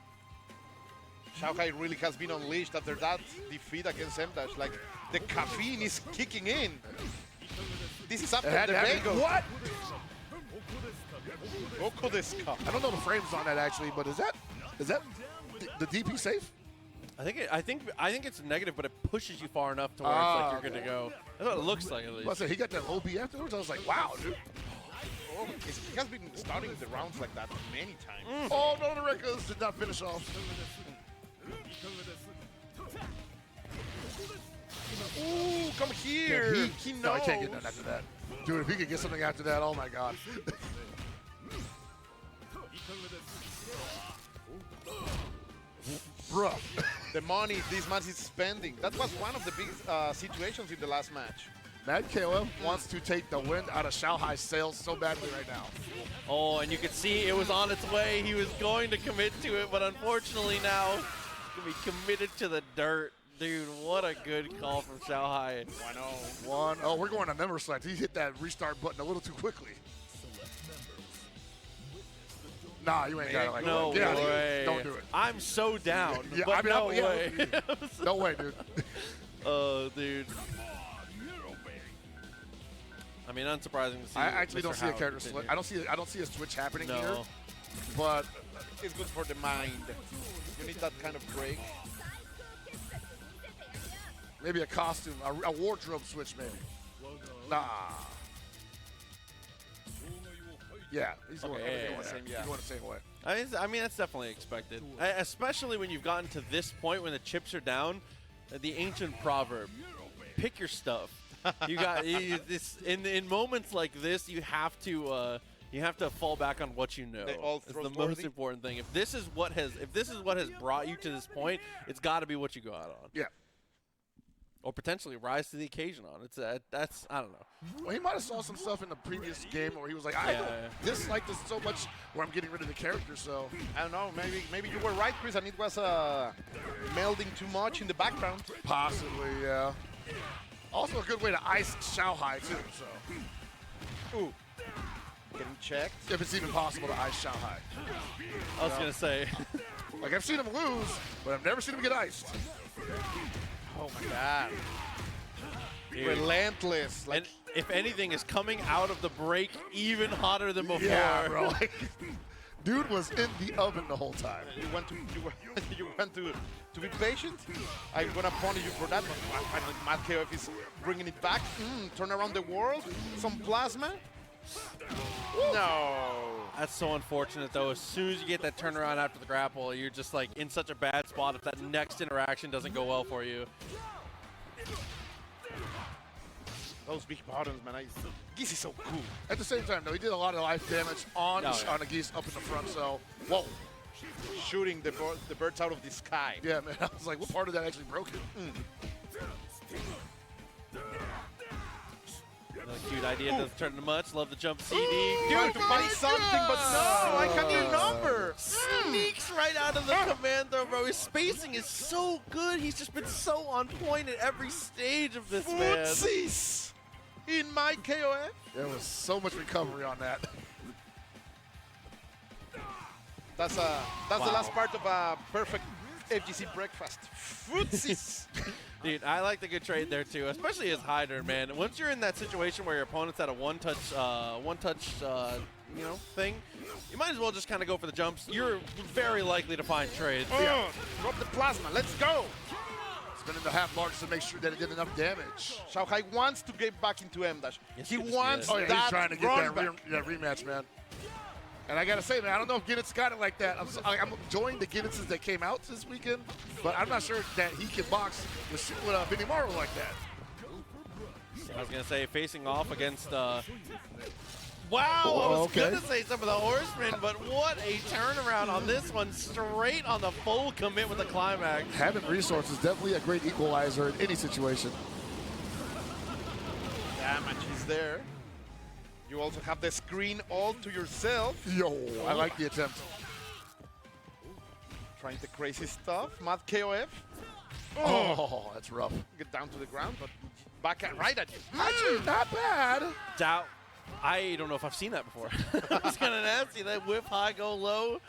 Shanghai really has been unleashed after that defeat against Mdash. Like, the caffeine is kicking in. This is after the Vego. What? Oko desu ka? I don't know the frames on that actually, but is that the DP safe? I think it's negative, but it pushes you far enough to where it's like you're good to go. That's what it looks like at least. I said he got that OB afterwards. I was like, wow, dude. Oh, he has been starting the rounds like that many times. Oh no, the records did not finish off. Ooh, come here. He knows. No, I can't get nothing after that. Dude, if he could get something after that, oh my god. Bruh. The money this match is spending. That was one of the big situations in the last match. Matt KOF wants to take the wind out of Shanghai's sails so badly right now. Oh, and you could see it was on its way. He was going to commit to it, but unfortunately now he's going to be committed to the dirt. Dude, what a good call from Shanghai. 1-0. Oh, we're going to member select. He hit that restart button a little too quickly. Nah, you ain't got it like that. No Get out of here. way. Don't do it. I'm so down, Yeah, but I mean, no yeah, way. No way, dude. Oh, dude. I mean, unsurprising to see. I actually don't Mr. see a Howard character continue. select. I don't see a switch happening here. No. But It's good for the mind. You need that kind of break. maybe a costume, a wardrobe switch, maybe. Nah. Yeah, he's going, Okay, he's going the same way. I mean, that's definitely expected, especially when you've gotten to this point when the chips are down. The ancient proverb: "Pick your stuff." You got this in moments like this. You have to fall back on what you know. They all It's the trustworthy? most important thing. If this is what has brought you to this point, it's got to be what you go out on. Yeah. Or potentially rise to the occasion on. It's that's I don't know. Well, he might have saw some stuff in the previous game where he was like, I don't dislike this so much where I'm getting rid of the character, so. I don't know. Maybe you were right, Chris, and it was melding too much in the background. Possibly, yeah. Also a good way to ice Shanghai, too, so. Ooh. Getting checked. If it's even possible to ice Shanghai. I was gonna say. Like, I've seen him lose, but I've never seen him get iced. Oh my god. Dude. Relentless. Like, And if anything is coming out of the break even hotter than before. Yeah, bro. Like, dude was in the oven the whole time. you want to be patient? I'm gonna punish you for that. But finally, Matt KOF is bringing it back. Turn around the world. Some plasma. No. That's so unfortunate, though. As soon as you get that turnaround after the grapple, you're just like in such a bad spot if that next interaction doesn't go well for you. Those big bottoms, man. This is so cool. At the same time, though, he did a lot of life damage on Oh, yeah. the Geese up in the front, so. Whoa. Shooting the birds out of the sky. Yeah, man. I was like, what part of that actually broke it? Another cute idea doesn't turn into much. Love the jump CD. Trying to find something, but no, I can't get a number. Sneaks right out of the command throw, bro. His spacing is so good. He's just been so on point at every stage of this, man. Footsies in my KOF. There was so much recovery on that. That's the last part of a perfect FGC breakfast. Footsies. Dude, I like the good trade there too, especially as Hyder, man. Once you're in that situation where your opponent's at a one-touch, thing, you might as well just kind of go for the jumps. You're very likely to find trades. Drop the plasma. Let's go. Spinning the half large to make sure that it did enough damage. Shanghai wants to get back into M-Dash. Yes, He yes, wants yes. Oh, yeah, that he's trying to get run that, back. that rematch, man. And I got to say, man, I don't know if Ginnitz got it like that. I'm enjoying the Ginnitzes that came out this weekend, but I'm not sure that he can box with Benny Morrow like that. I was going to say, facing off against... Wow, Oh, I was okay. going to say some of the Horsemen, but what a turnaround on this one. Straight on the full commit with the climax. Having resources is definitely a great equalizer in any situation. Damn, there. You also have the screen all to yourself. Yo, I like the attempt. Trying the crazy stuff. Mad KOF. Oh, that's rough. Get down to the ground, but right at you. Actually, not bad. Doubt. I don't know if I've seen that before. It's kind of nasty. That whip high, go low.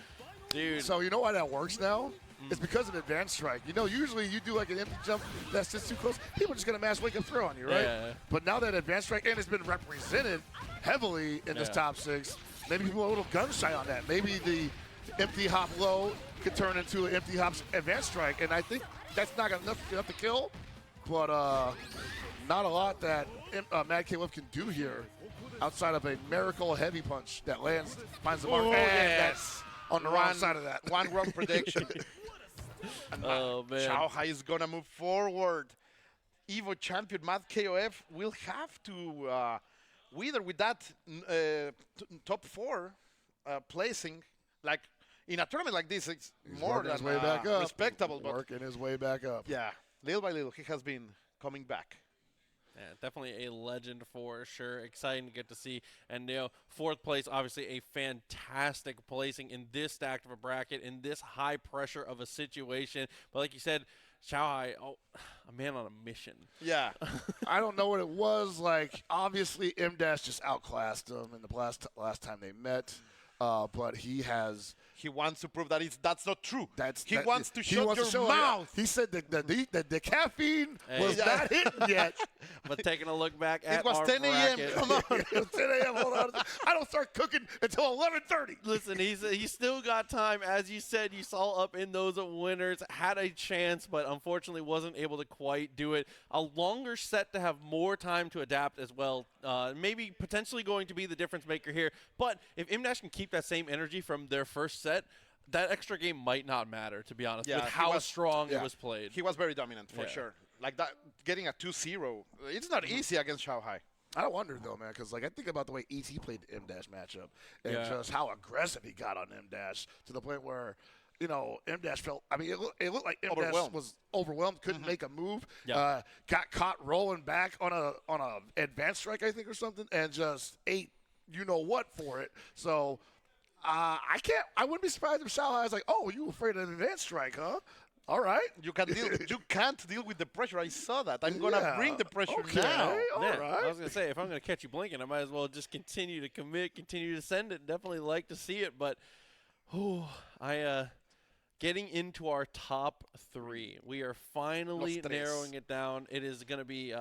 Dude. So you know why that works now? It's because of advanced strike. You know, usually you do like an empty jump that's just too close. People are just going to mash wake up throw on you, right? Yeah. But now that advanced strike, and it's been represented heavily in this top 6, maybe people are a little gun shy on that. Maybe the empty hop low could turn into an empty hop advanced strike. And I think that's not enough to kill, but not a lot that Mad KOF can do here outside of a miracle heavy punch that lands, finds the mark, and that's on the wrong side of that. One wrong prediction. Oh, man. Shanghai is going to move forward. EVO champion Mad KOF will have to wither with that top 4 placing. Like, in a tournament like this, it's more than way back up. respectable. But Working his way back up. yeah, little by little, he has been coming back. Yeah, definitely a legend for sure. Exciting to get to see. And, you know, 4th place, obviously a fantastic placing in this stacked of a bracket, in this high pressure of a situation. But like you said, Shanghai, a man on a mission. Yeah. I don't know what it was. Like, obviously, M-Dash just outclassed him in the last time they met. But he wants to prove that that's not true. He wants to he shut wants your to show mouth. He said that the caffeine was not hitting yet. But taking a look back at It was our 10 a.m. bracket. Come on. It was 10 a.m. Hold on. I don't start cooking until 11:30. Listen, he's still got time. As you said, you saw up in those winners, had a chance, but unfortunately wasn't able to quite do it. A longer set to have more time to adapt as well. Maybe potentially going to be the difference maker here. But if M-Dash can keep that same energy from their first set, that extra game might not matter, to be honest, with how strong it was played. He was very dominant, for sure. Like that, getting a 2-0, it's not easy against Shanghai. I wonder, though, man, because like I think about the way ET played the M-Dash matchup and just how aggressive he got on M-Dash to the point where, you know, M-Dash felt, I mean, it looked like M-Dash was overwhelmed, couldn't make a move, got caught rolling back on a advanced strike, I think, or something, and just ate you-know-what for it. So I wouldn't be surprised if Shanghai was like, oh, you afraid of an advanced strike, huh? All right. You can't deal with the pressure. I saw that. I'm going to bring the pressure now. All right. I was going to say, if I'm going to catch you blinking, I might as well just continue to commit, continue to send it. Definitely like to see it. But getting into our top 3, we are finally narrowing it down. It is going to be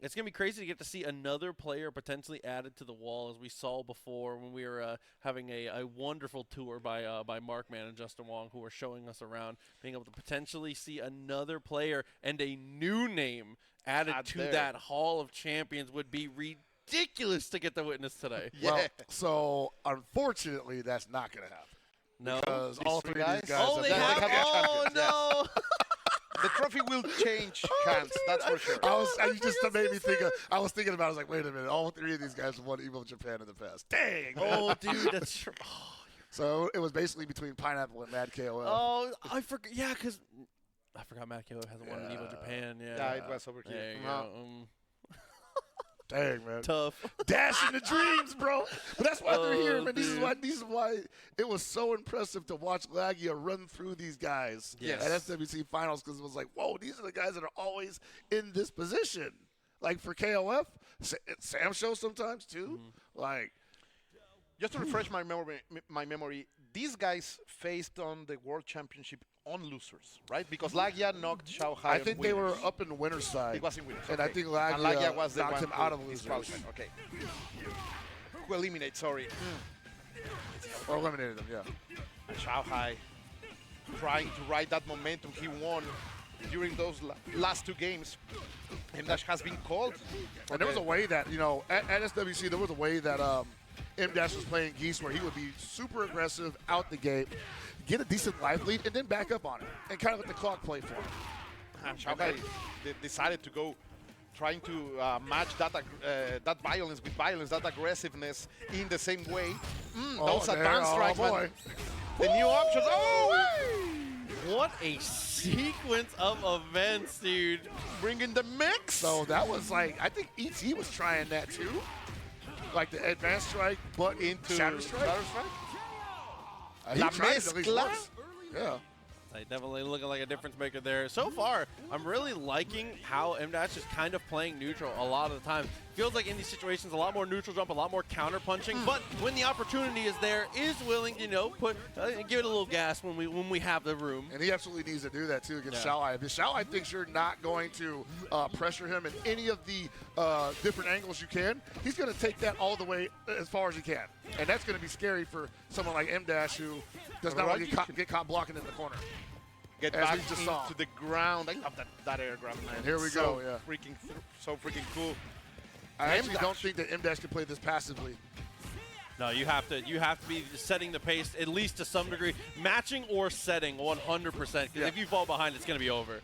it's going to be crazy to get to see another player potentially added to the wall, as we saw before when we were having a wonderful tour by Markman and Justin Wong, who were showing us around. Being able to potentially see another player and a new name added to that Hall of Champions would be ridiculous to get to witness today. Well, so unfortunately, that's not going to happen. No. Because all 3 of these guys they have champions. no. The trophy will change hands, that's for sure. You just made me think I was thinking about it. I was like, wait a minute. All 3 of these guys have won EVO Japan in the past. Dang. Oh, dude, that's true. So it was basically between Pineapple and Mad KOF. Oh, I forgot. Yeah, because I forgot Mad KOF hasn't won in EVO Japan. Yeah, it was over here. There you go. Dang, man. Tough. Dashing the dreams, bro. But that's why they're here, man. This dude. is why it was so impressive to watch Lagia run through these guys at SWC Finals, because it was like, whoa, these are the guys that are always in this position. Like for KOF, Sam shows sometimes too. Like, just to refresh my memory, these guys faced on the World Championship on losers, right? Because Lagia knocked Shanghai. I think they were up in the winner's side. It was in winners. And okay. I think Lagia was the knocked one him out of who losers. disqualified. Okay. Who eliminate, sorry. Or eliminated them, yeah. And Shanghai trying to ride that momentum he won during those last 2 games. M-Dash has been called. And there was a way that, you know, at SWC, there was a way that M-Dash was playing Geese where he would be super aggressive out the gate, get a decent life lead, and then back up on it, and kind of let the clock play for him. And Shanghai decided to go trying to match that violence with violence, that aggressiveness in the same way. Those advanced strikes, man. The new options. Oh! What a sequence of events, dude. Bringing the mix. So that was like, I think ET was trying that too. Like the advanced strike, but into shatter strike. He La tried it at least mezcla. once. Yeah. Definitely looking like a difference maker there. So far, I'm really liking how M-Dash is kind of playing neutral a lot of the time. Feels like in these situations, a lot more neutral jump, a lot more counter punching. But when the opportunity is there, is willing, you know, give it a little gas when we have the room. And he absolutely needs to do that too against Xiaohai. If Xiaohai thinks you're not going to pressure him in any of the different angles you can, he's going to take that all the way as far as he can. And that's going to be scary for someone like M-Dash who does not want to get caught blocking in the corner. Get As back we just into saw. the ground. I love that air grab, man. And here we It's go, so yeah. So freaking cool. I actually M-Dash. don't think that M-Dash can play this passively. No, you have to be setting the pace at least to some degree, matching or setting 100%. Because if you fall behind, it's going to be over.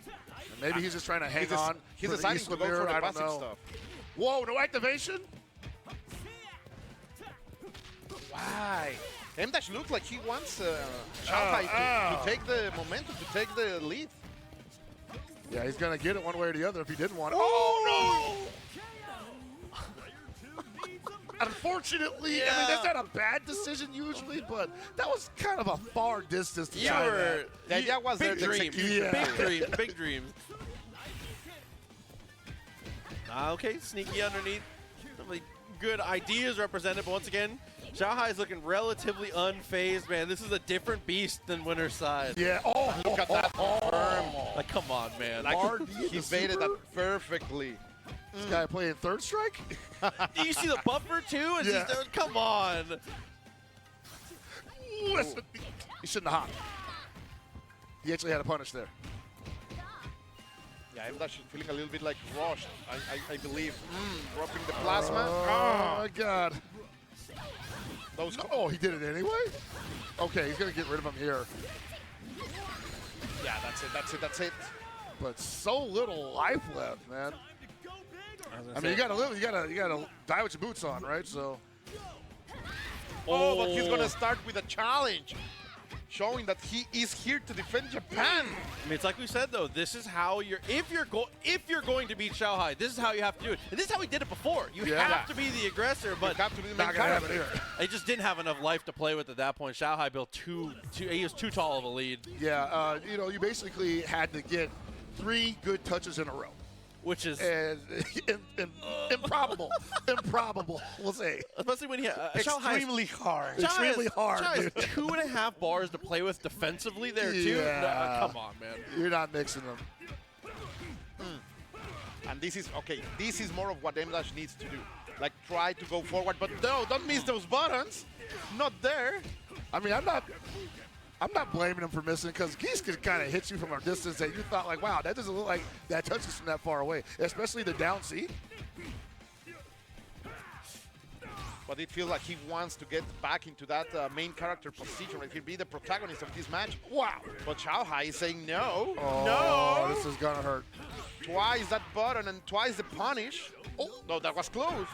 And maybe he's just trying to hang on. He's for the deciding East to go Lemire, for the I don't basic know. stuff. Whoa, no activation? Why? M-Dash looks like he wants Xiaohai to take the momentum, to take the lead. Yeah, he's going to get it one way or the other if he didn't want it. Oh, no! Unfortunately, I mean, that's not a bad decision usually, but that was kind of a far distance to try that. The idea was big there. dreams. Yeah. Big dreams. Big dreams. Okay, sneaky underneath. Really good ideas represented, but once again, Xiaohai is looking relatively unfazed, man. This is a different beast than Winner's Side. Yeah. Oh, Look at that firm. Like, come on, man. Like Hard he super. baited that perfectly. This guy playing third strike? Do you see the buffer, too? It's Yeah. just, come on. Listen, he shouldn't have hopped. He actually had a punish there. Yeah, M-Dash is feeling a little bit like rushed, I believe. Dropping the plasma. Oh, my God. Those Oh, he did it anyway? Okay, he's going to get rid of him here. Yeah, that's it. But so little life left, man. I mean, you gotta die with your boots on, right? So. Oh, but he's gonna start with a challenge, showing that he is here to defend Japan. I mean, it's like we said, though. This is how if you're going to beat Xiaohai, this is how you have to do it. And this is how he did it before. You have to be the aggressor, but You have to be the Not main gonna happen character. here. he just didn't have enough life to play with at that point. Xiaohai built he was too tall of a lead, Yeah, you know, you basically had to get 3 good touches in a row. which is And improbable. Improbable, we'll say. especially when he Extremely hard. Extremely hard, Xiaohai dude. has 2.5 bars to play with defensively there too. Yeah. No, come on, man. You're not mixing them. And this is more of what M-Dash needs to do. Like, try to go forward, but no, don't miss those buttons. Not there. I mean, I'm not blaming him for missing because Geese could kind of hit you from a distance that you thought like, wow, that doesn't look like that touches from that far away, especially the down C. But it feels like he wants to get back into that main character position, like he'll be the protagonist of this match. Wow. But Xiaohai is saying no, Oh, no. this is gonna hurt. Twice that button and twice the punish. Oh, no, that was close.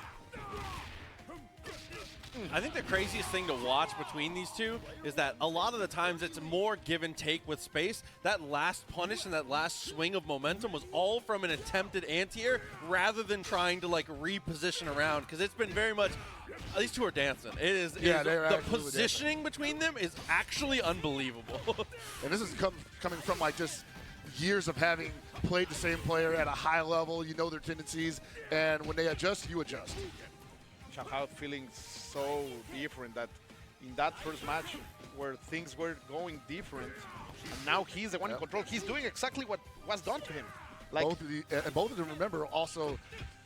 I think the craziest thing to watch between these two is that a lot of the times it's more give and take with space. That last punish and that last swing of momentum was all from an attempted anti-air rather than trying to like reposition around, because it's been very much these two are dancing. They're the absolutely positioning between them is actually unbelievable. And this is coming from like just years of having played the same player at a high level. You know their tendencies, and when they adjust, you adjust. Xiaohai feeling so different that in that first match where things were going different, and now he's the one in control. He's doing exactly what was done to him. Like, both of them, remember, also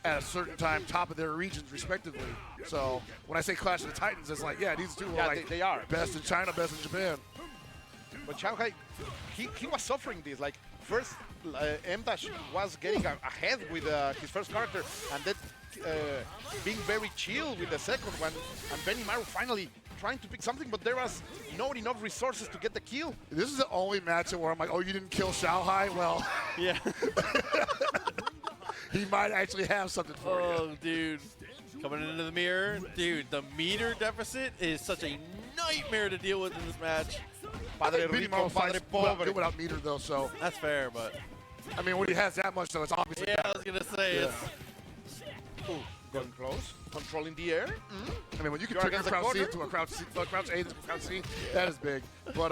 at a certain time top of their regions respectively. So when I say Clash of the Titans, it's like, yeah, these two are like they are best in China, best in Japan. But Xiaohai, he was suffering this. Like, first, M-Dash was getting ahead with his first character, and then being very chill with the second one, and Benimaru finally trying to pick something, but there was not enough resources to get the kill. This is the only match where I'm like, oh, you didn't kill Xiaohai? Well, Yeah. he might actually have something for you. Oh, dude. Coming into the mirror. Dude, the meter deficit is such a nightmare to deal with in this match. Padre Benny rico, Morrow padre fights pobre. good without meter, though, so, That's fair, but I mean, when he has that much, though, it's obviously yeah, I better. was gonna say Yeah. it's Ooh, going close. Controlling the air. I mean, when you can You're trigger against the crouch C corner? into a crouch A into a crouch C, that is big. But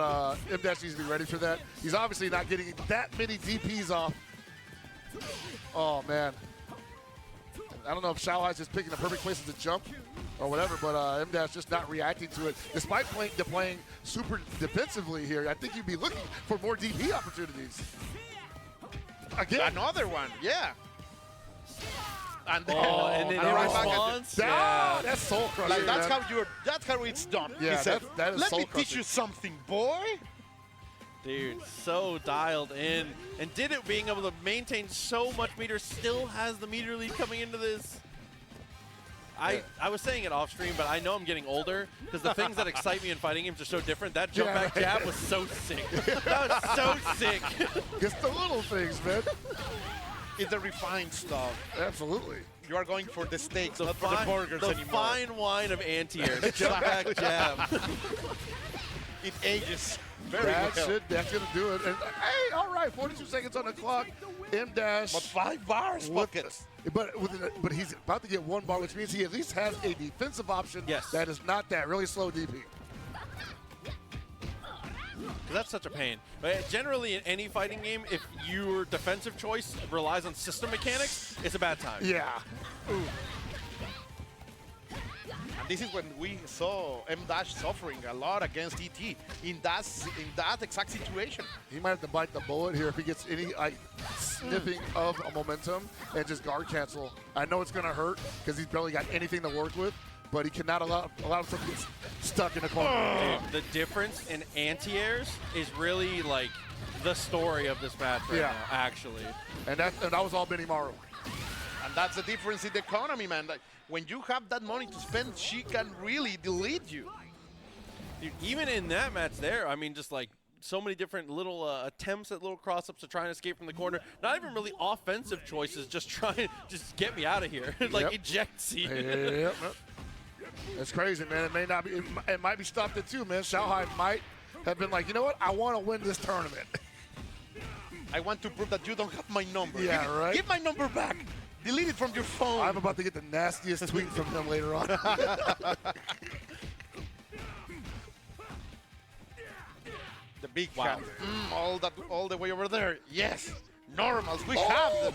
M-Dash needs to be ready for that. He's obviously not getting that many DPs off. Oh, man. I don't know if Xiaohai's just picking the perfect places to jump or whatever, but M-Dash just not reacting to it. Despite playing super defensively here, I think you'd be looking for more DP opportunities. Again. Another one, yeah. And then, and then and in right back at response, Ah, that's soul crushing. Like that's man. how it's done. Yeah, He said, that is let me soul-crushing. teach you something, boy. dude, so dialed in, and did it being able to maintain so much meter, still has the meter lead coming into this. I was saying it off stream, but I know I'm getting older because the things that excite me in fighting games are so different. That jump back jab was so sick. That was so sick. Just the little things, man. It's the refined stuff. Absolutely. You are going for the steaks, The not for the burgers the anymore. fine wine of anti-airs. Jump back jab. It ages very That's well. That's gonna do it. And hey, all right, 42 seconds on the clock. M-Dash. But 5 bars, buckets. But he's about to get 1 bar, which means he at least has a defensive option. Yes. That is not that really slow DP. That's such a pain. But generally, in any fighting game, if your defensive choice relies on system mechanics, it's a bad time. Yeah. And this is when we saw M-Dash suffering a lot against ET in that exact situation. He might have to bite the bullet here if he gets any sniffing of a momentum and just guard cancel. I know it's gonna hurt because he's barely got anything to work with, but he cannot allow himself to get stuck in the corner. Dude, the difference in anti-airs is really like the story of this match right Yeah. now, actually. And that was all Benny Morrow. And that's the difference in the economy, man. Like, when you have that money to spend, she can really delete you. Dude, even in that match there, I mean, just like so many different little attempts at little cross-ups to try and escape from the corner. Not even really offensive choices, just just get me out of here. Like, Yep. eject C. Yep. It's crazy, man. It may not be. It might be stopped at 2, man. Xiaohai might have been like, you know what? I want to win this tournament. I want to prove that you don't have my number. Yeah, right? Give my number back. Delete it from your phone. I'm about to get the nastiest tweet from him later on. The big Wow. hand. All the way over there. Yes. Normals. We have them.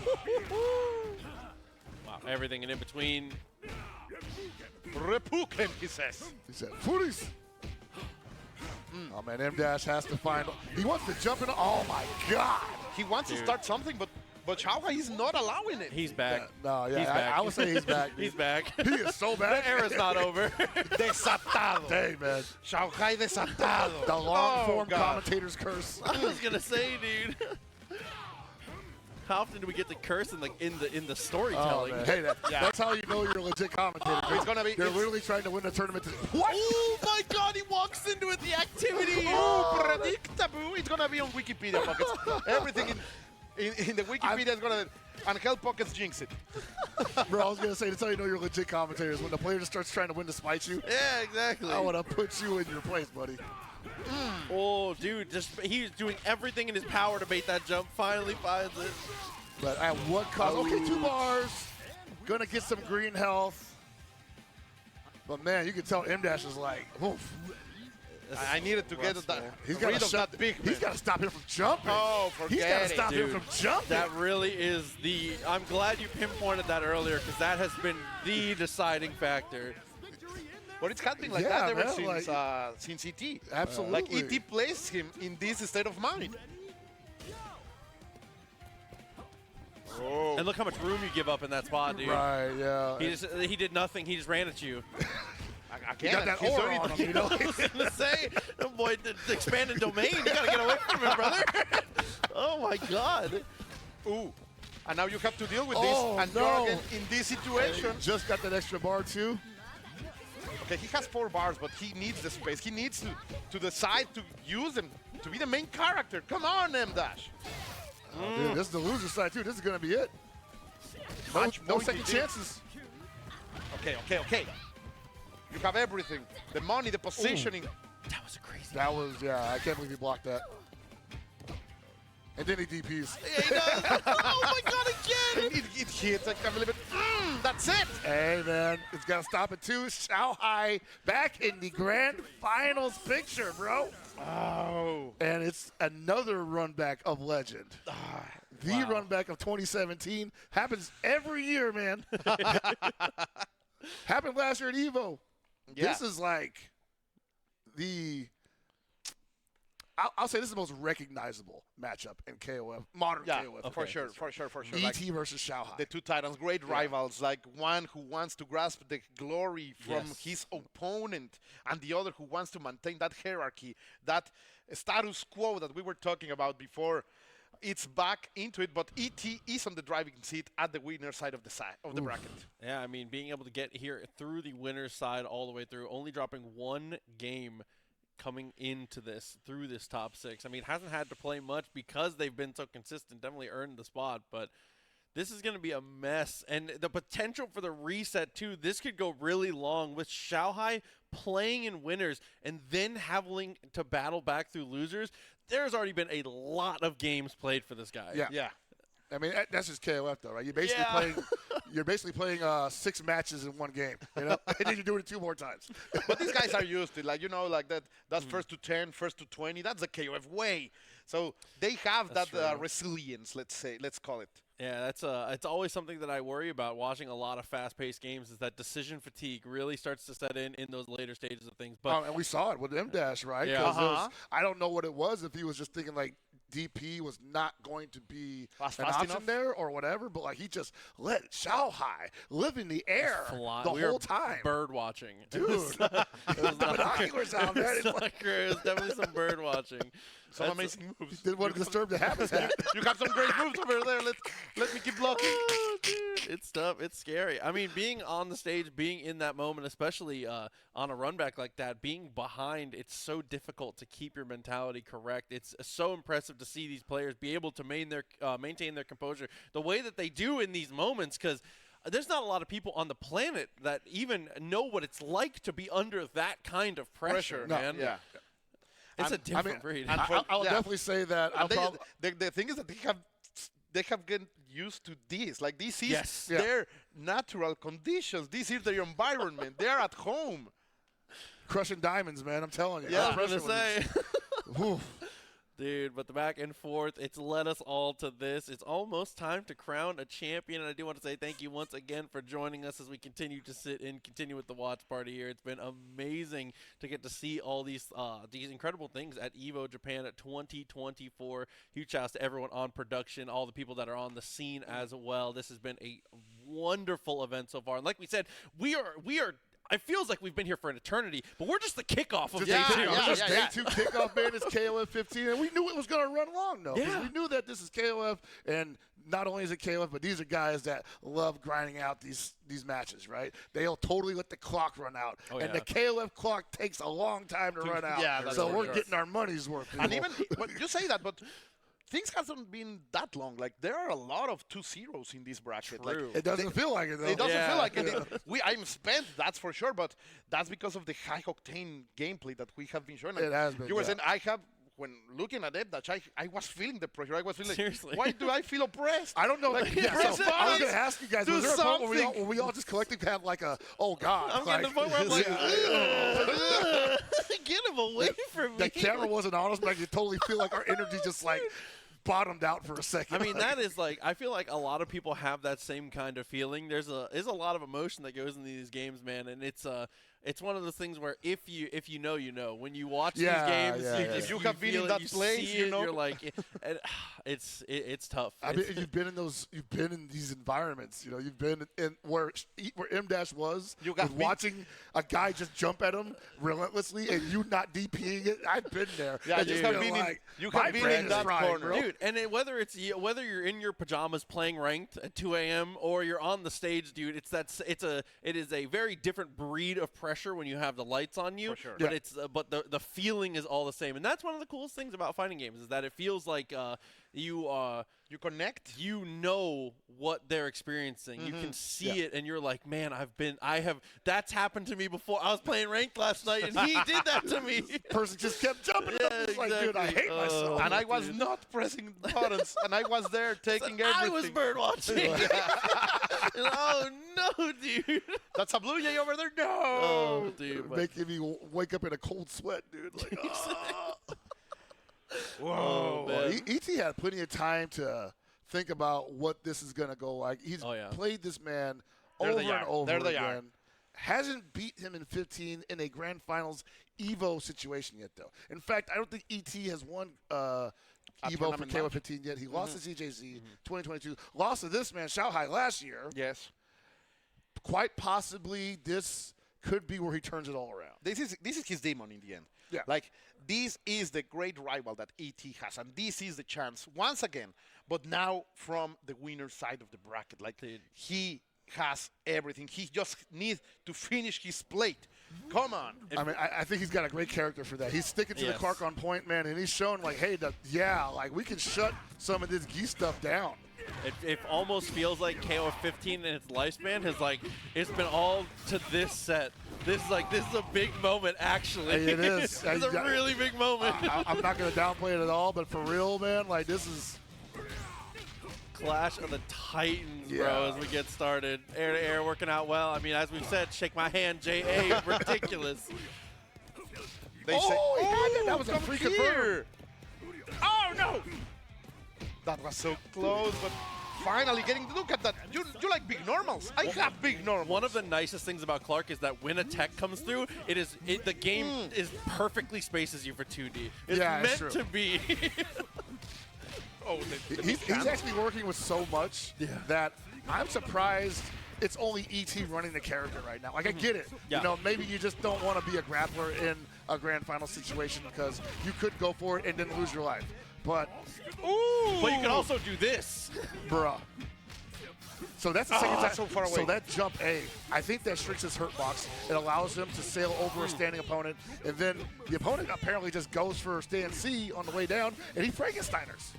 Wow, everything in between. Repuken, he says. He said, "Footies." Oh man, M-Dash has to find. He wants to jump in. Oh my God. He wants to start something, but Xiaohai is not allowing it. He's back. No, yeah, He's back. I would say he's back. He's back. He is so bad. The era's not over. Desatado. Dang, man. Xiaohai desatado. The long-form God. commentator's curse. I was gonna say, dude. How often do we get to curse in the Oh, storytelling? man. Hey, that's how you know you're a legit commentator. It's gonna be- They're it's- literally trying to win the tournament. What? Oh my God! He walks into it. The activity. Oh, predictable. It's gonna be on Wikipedia Pockets. Everything in the Wikipedia is gonna. And Hell Pockets jinx it. Bro, I was gonna say that's how you know you're a legit commentator is when the player just starts trying to win to spite you. Yeah, exactly. I want to put you in your place, buddy. Oh, dude, he's doing everything in his power to bait that jump. Finally finds it. But at what cost? Okay, 2 bars. Gonna get some green health. But man, you can tell M-Dash is like, oof. I needed to get He's rid got of that big man. He's got to stop him from jumping. Oh, He's got to forget it. stop him Dude, from jumping. That really is the. I'm glad you pinpointed that earlier because that has been the deciding factor. But it's happening like Yeah, that ever man, since ET. Absolutely. Like ET placed him in this state of mind. Oh. And look how much room you give up in that spot, dude. Right, yeah. He did nothing. He just ran at you. He got that aura on him, you know? I was gonna say, oh boy, the expanded domain. You gotta get away from him, brother. Oh my God. Ooh. And now you have to deal with Oh, this. And no. you're again in this situation. Just got that extra bar, too. Okay, he has 4 bars, but he needs the space. He needs to decide to use them to be the main character. Come on, M-Dash. Oh, dude, this is the loser side, too. This is going to be it. No Match point second indeed. chances. Okay. You have everything. The money, the positioning. That was a crazy That was, I can't believe he blocked that. And then he DPs. Yeah, he does. Oh my God, again! It hits. I can't believe it. That's it. Hey, man, it's got to stop at 2. Shanghai back in the grand finals picture, bro. Oh. And it's another run back of legend. The run back of 2017 happens every year, man. Happened last year at EVO. Yeah. This is like I'll say this is the most recognizable matchup in KOF, modern KOF. For sure. ET Like, versus Shanghai. the two titans, great rivals, like one who wants to grasp the glory from his opponent and the other who wants to maintain that hierarchy, that status quo that we were talking about before. It's back into it, but ET is on the driving seat at the winner's side of the bracket. Yeah, I mean, being able to get here through the winner's side all the way through, only dropping 1 game coming into this, through this top 6. I mean, hasn't had to play much because they've been so consistent, definitely earned the spot, but this is going to be a mess. And the potential for the reset, too, this could go really long with Shanghai playing in winners and then having to battle back through losers. There's already been a lot of games played for this guy. Yeah. I mean, that's just KOF, though, right? You're basically playing 6 matches in 1 game, you know, and then you're doing it 2 more times. But these guys are used to, like, you know, like that's first to 10, first to 20. That's the KOF way. So they have that resilience, let's call it. Yeah, it's always something that I worry about watching a lot of fast-paced games, is that decision fatigue really starts to set in those later stages of things. But and we saw it with M-Dash, right? Yeah. 'Cause I don't know what it was, if he was just thinking, like, DP was not going to be Fast an option enough? there or whatever, but, like, he just let Shanghai live in the air the we whole were time. bird watching. Dude, it was the binoculars out, man. It's not great. It was definitely some bird watching. Some amazing moves. Didn't want to disturb the habitat. You have some great moves over there. Let me keep blocking. Oh, dude, it's tough. It's scary. I mean, being on the stage, being in that moment, especially on a run back like that, being behind, it's so difficult to keep your mentality correct. It's so impressive to see these players be able to maintain their composure the way that they do in these moments, because there's not a lot of people on the planet that even know what it's like to be under that kind of pressure, man. Yeah. It's a different breed. and I'll definitely say that. The thing is that they have gotten used to this. Like, this is Yes. their natural conditions. This is their environment. They're at home. Crushing diamonds, man. I'm telling you. Yeah, That I was pressure gonna say. Whew. Dude, but the back and forth, it's led us all to this. It's almost time to crown a champion, and I do want to say thank you once again for joining us as we continue to continue with the watch party here. It's been amazing to get to see all these incredible things at EVO Japan at 2024. Huge shouts to everyone on production, all the people that are on the scene as well. This has been a wonderful event so far. And like we said, we are it feels like we've been here for an eternity, but we're just the kickoff of day 2. Day 2 kickoff, man. It's KOF 15, and we knew it was going to run long, though. Yeah. We knew that this is KOF, and not only is it KOF, but these are guys that love grinding out these matches, right? They'll totally let the clock run out, and the KOF clock takes a long time to run out. Yeah, that's so for we're sure. getting our money's worth. And people. even you say that, but things hasn't been that long. Like, there are a lot of 2-0s in this bracket. True. Like, It doesn't feel like it, though. it doesn't feel like it. Yeah. I'm spent, that's for sure, but that's because of the high-octane gameplay that we have been showing. It has been, You were yeah. saying, when looking at it, that I was feeling the pressure. I was feeling Seriously. like, why do I feel oppressed? I don't know. Like, Yeah, press so I was buttons, going to ask you guys, do was there a point something. where we all just collectively had like a, oh, God. I'm getting to the point where I'm like, get him away from me. The camera wasn't on us, but I could totally feel like our energy just like bottomed out for a second. I mean, that is like, I feel like a lot of people have that same kind of feeling. There's a lot of emotion that goes into these games, man, and it's one of those things where if you know, you know. When you watch these games, If you have been in that place, you know. You're like, it's tough. I mean, you've been in these environments. You know, you've been in where M-Dash was, watching a guy just jump at him relentlessly, and you not DPing it. I've been there. Yeah, and you just have been been like, you my have been brain in is that fried, corner. bro. Dude, and whether you're in your pajamas playing ranked at 2 a.m. or you're on the stage, dude, it is a very different breed of pressure when you have the lights on you. For sure. But the feeling is all the same, and that's one of the coolest things about fighting games is that it feels like you You connect. You know what they're experiencing. You can see it, and you're like, man, that's happened to me before. I was playing ranked last night, and he did that to me. Person just kept jumping. Yeah, It's like, dude, I hate myself. And I was not pressing buttons, and I was there taking everything. I was bird watching. Oh no, dude. That's a blue jay over there. No. Oh, dude. Making me wake up in a cold sweat, dude. Like, Whoa, well, ET had plenty of time to think about what this is going to go like. He's played this man over and over again. Hasn't beat him in 15 in a grand finals EVO situation yet, though. In fact, I don't think ET has won EVO for KOFXV yet. He lost to ZJZ 2022. Lost to this man, Xiaohai, last year. Yes. Quite possibly, this could be where he turns it all around. This is his demon in the end. Yeah. Like, this is the great rival that ET has, and this is the chance once again, but now from the winner side of the bracket. Like, he has everything. He just needs to finish his plate. Come on. I mean, I think he's got a great character for that. He's sticking to the Clark on point, man, and he's shown, like, hey, like, we can shut some of this geese stuff down. It almost feels like KO15 in its lifespan has, like, it's been all to this set. This is a big moment, actually. Hey, it is. It's a really big moment. I'm not going to downplay it at all, but for real, man, like, this is Clash of the Titans, bro, as we get started. Air to air working out well. I mean, as we've said, shake my hand, JA, ridiculous. They say, that was a free converter. Oh, no! That was so close, but finally getting to look at that. You like big normals. I have big normals. One of the nicest things about Clark is that when a tech comes through, the game is perfectly spaces you for 2D. It's meant to be. He's actually working with so much that I'm surprised it's only ET running the character right now. Like, I get it. Yeah. You know, maybe you just don't want to be a grappler in a grand final situation because you could go for it and then lose your life. But you can also do this. Bruh. So that's the second time. So far away. So that jump A, I think that shrinks his hurt box. It allows him to sail over a standing opponent, and then the opponent apparently just goes for stand C on the way down, and he Frankensteiners.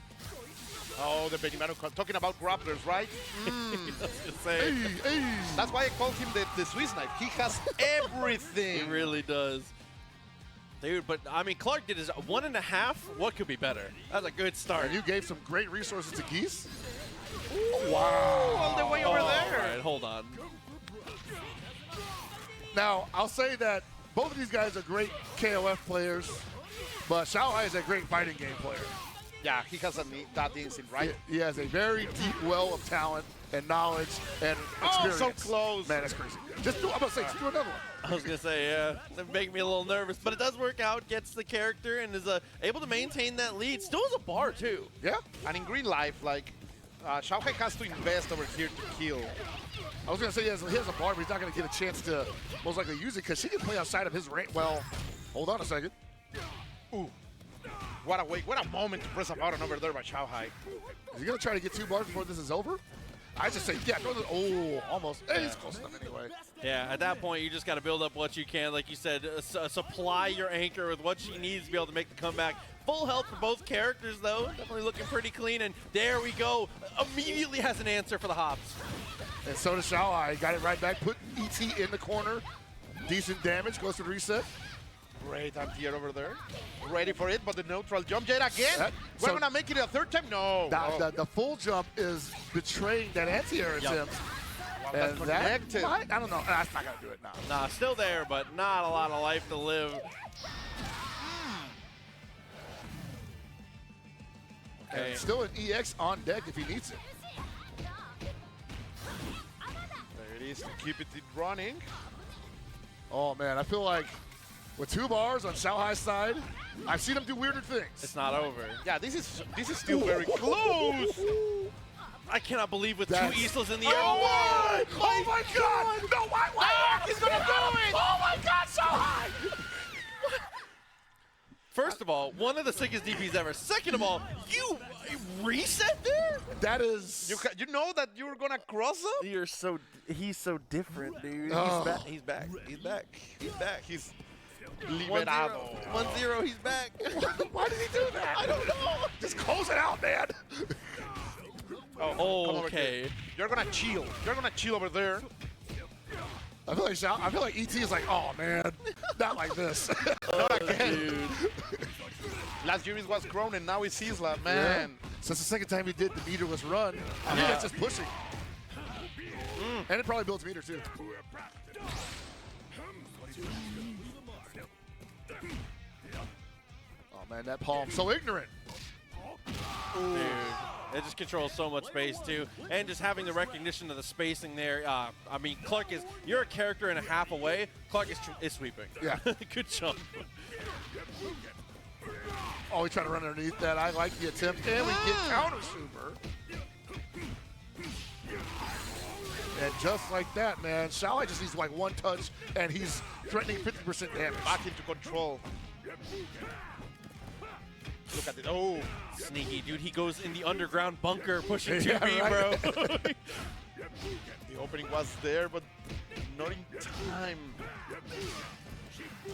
Oh, the Benimano talking about grapplers, right? Hey. That's why I called him the Swiss knife. He has everything. He really does. Dude, but, I mean, Clark did his 1.5. What could be better? That's a good start. And you gave some great resources to Geese. Wow. All the way over there. All right, hold on. Now, I'll say that both of these guys are great KOF players, but Xiaohai is a great fighting game player. Yeah, he has that instinct, right? He has a very deep well of talent and knowledge and experience. Oh, so close. Man, that's crazy. Just do another one. I was going to say, yeah, that make me a little nervous, but it does work out, gets the character, and is able to maintain that lead. Still has a bar, too. Yeah. And in green life, like, Xiaohai has to invest over here to kill. I was going to say he has a bar, but he's not going to get a chance to most likely use it because she can play outside of his range. Well, hold on a second. Ooh. What a moment to press a button over there by Xiaohai. Is he going to try to get 2 bars before this is over? I just say, yeah, go to almost. Hey, he's close enough anyway. Yeah, at that point, you just got to build up what you can. Like you said, supply your anchor with what she needs to be able to make the comeback. Full health for both characters, though. Definitely looking pretty clean, and there we go. Immediately has an answer for the hops. And so does Xiaohai. Got it right back. Put ET in the corner. Decent damage. Goes to the reset. Great anti-air over there. Ready for it, but the neutral jump jet again. We're going to make it a 3rd time? No. The full jump is betraying that anti-air attempt. And connected. I don't know. That's not going to do it now. Nah, still there, but not a lot of life to live. Okay. And still an EX on deck if he needs it. There it is to keep it running. Oh, man. I feel like with 2 bars on Xiaohai's side, I've seen him do weirder things. It's not over. Yeah, this is still very close. I cannot believe with 2 Islas in the air. Oh, my God! No, why? He's going to do it! Oh, my God, Xiaohai! First of all, one of the sickest DPs ever. Second of all, you reset there? That is... You know that you were going to cross him? He's so different, dude. Oh. He's back. He's liberado. 1-0, he's back. Why did he do that? I don't know. Just close it out, man. Oh, come over Okay. here. You're gonna chill. You're gonna chill over there. I feel like ET is like, oh man, not like this. Not again. Dude. Last year it was Crown and now it's Isla. Man. Since the second time he did, the meterless run. I think that's just pushing. And it probably builds meter too. Oh man, that palm so ignorant. Dude, it just controls so much space too, and just having the recognition of the spacing there. I mean, Clark you're a character and a half away. Clark is sweeping. Yeah. Good jump. Oh, he tried to run underneath that. I like the attempt, and we get counter super. And just like that, man, Xiaohai just needs like one touch, and he's threatening 50% damage. Back into control. Look at it. Oh. Sneaky, dude. He goes in the underground bunker pushing 2B, Yeah, right. bro. The opening was there, but not in time.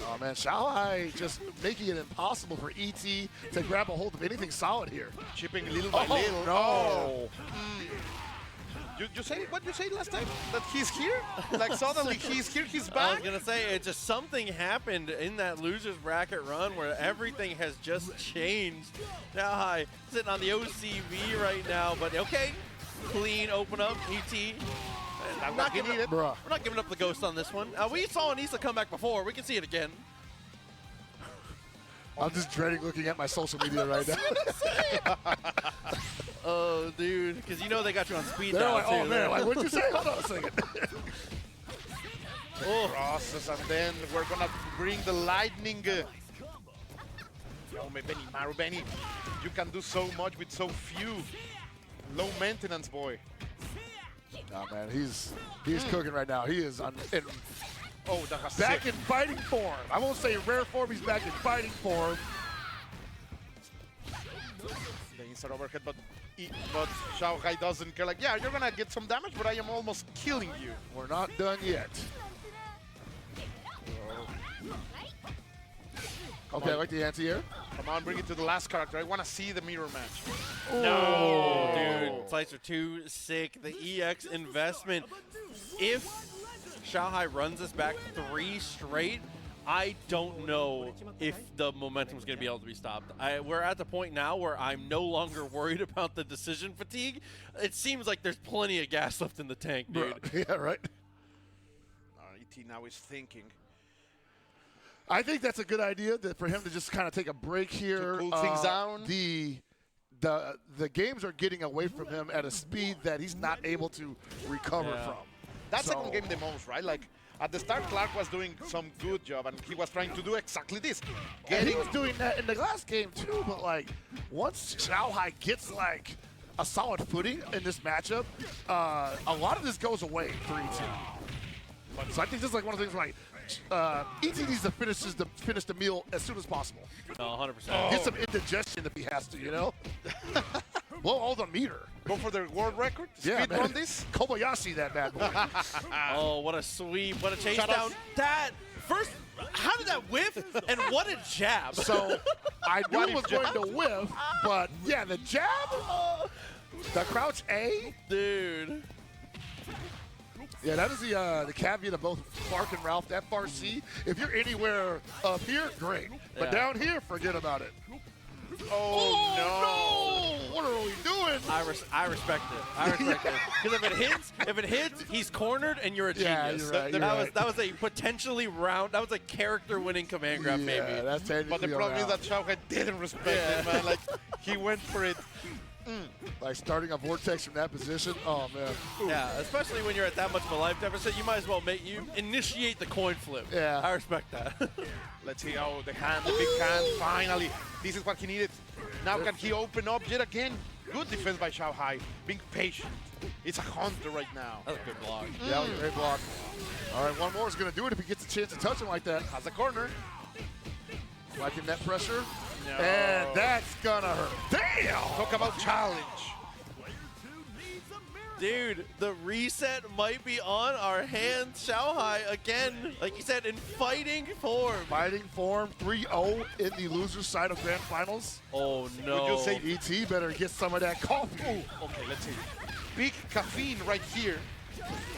Oh man, Xiaohai just making it impossible for ET to grab a hold of anything solid here. Chipping little by Oh, little. no. Oh. You say what you say last time? That he's here? Like suddenly he's here, he's I back? was gonna say it's just something happened in that losers bracket run where everything has just changed. Now high sitting on the OCV right now, but okay, clean open up ET. That's Not what he giving needed. Bruh. We're not giving up the ghost on this one. We saw Anissa come back before. We can see it again. I'm just dreading looking at my social media right now. Oh, dude, because you know they got you on speed They're dial like, too. oh man, like, what'd you say? Hold on a second. Process, and then we're gonna bring the lightning. Oh, Benny, Maru, Benny, you can do so much with so few. Low maintenance, boy. Nah, man, he's cooking right now. He is Oh, that was back sick. in fighting form. I won't say rare form. He's back in fighting form. The inside overhead, but Xiaohai doesn't care. Like, yeah, you're gonna get some damage, but I am almost killing you. We're not done yet. Okay, I like the anti-air. Come on, bring it to the last character. I want to see the mirror match. No, dude. Slicer 2, sick. The EX investment. If Xiaohai runs us back 3 straight, I don't know if the momentum is going to be able to be stopped. We're at the point now where I'm no longer worried about the decision fatigue. It seems like there's plenty of gas left in the tank, dude. Yeah, right. ET now is thinking. I think that's a good idea for him to just kind of take a break here. To cool things down. The games are getting away from him at a speed that he's not able to recover from. That second game the most, right? Like, at the start, Clark was doing some good job, and he was trying to do exactly this. And he was doing that in the last game too, but like once Xiaohai gets like a solid footing in this matchup, a lot of this goes away for ET. So I think this is like one of the things where like ET needs to finish the meal as soon as possible. Oh, 100%. Get some indigestion if he has to, you know? Blow all the meter. Go for the world record? Yeah, Speed man. run this? Kobayashi, that bad boy. Oh, what a sweep. What a chase Shut down. up. That, first, how did that whiff? And what a jab. So I knew What it was if going to whiff, but yeah, the jab, the crouch A. Dude. Yeah, that is the caveat of both Clark and Ralph. That far C, if you're anywhere up here, great. But Yeah. down here, forget about it. Oh, no! What are we doing? I respect it. I respect it. Because if it hits, he's cornered and you're a Yeah, genius. you're right, you're that right. was a potentially round. That was a character-winning command grab, Yeah, maybe. that's technically But the problem is around. that Xiaohai didn't respect it, man. Like, he went for it. Like starting a vortex from that position. Oh man. Yeah, especially when you're at that much of a life deficit, you might as well initiate the coin flip. Yeah. I respect that. Let's see, oh, the hand, the big hand, finally. This is what he needed. Now can he open up yet again? Good defense by Xiaohai, being patient. It's a hunter right now. That was a good block. Yeah, that was a great block. All right, one more is going to do it if he gets a chance to touch him like that. Has a corner. Liking that pressure. No. And that's going to hurt. Damn! Talk about challenge. Dude, the reset might be on our hands. Xiaohai again, like you said, in fighting form. Fighting form 3-0 in the loser's side of Grand Finals. Oh no. Would you say ET better get some of that coffee. Ooh, okay, let's see. Big caffeine right here.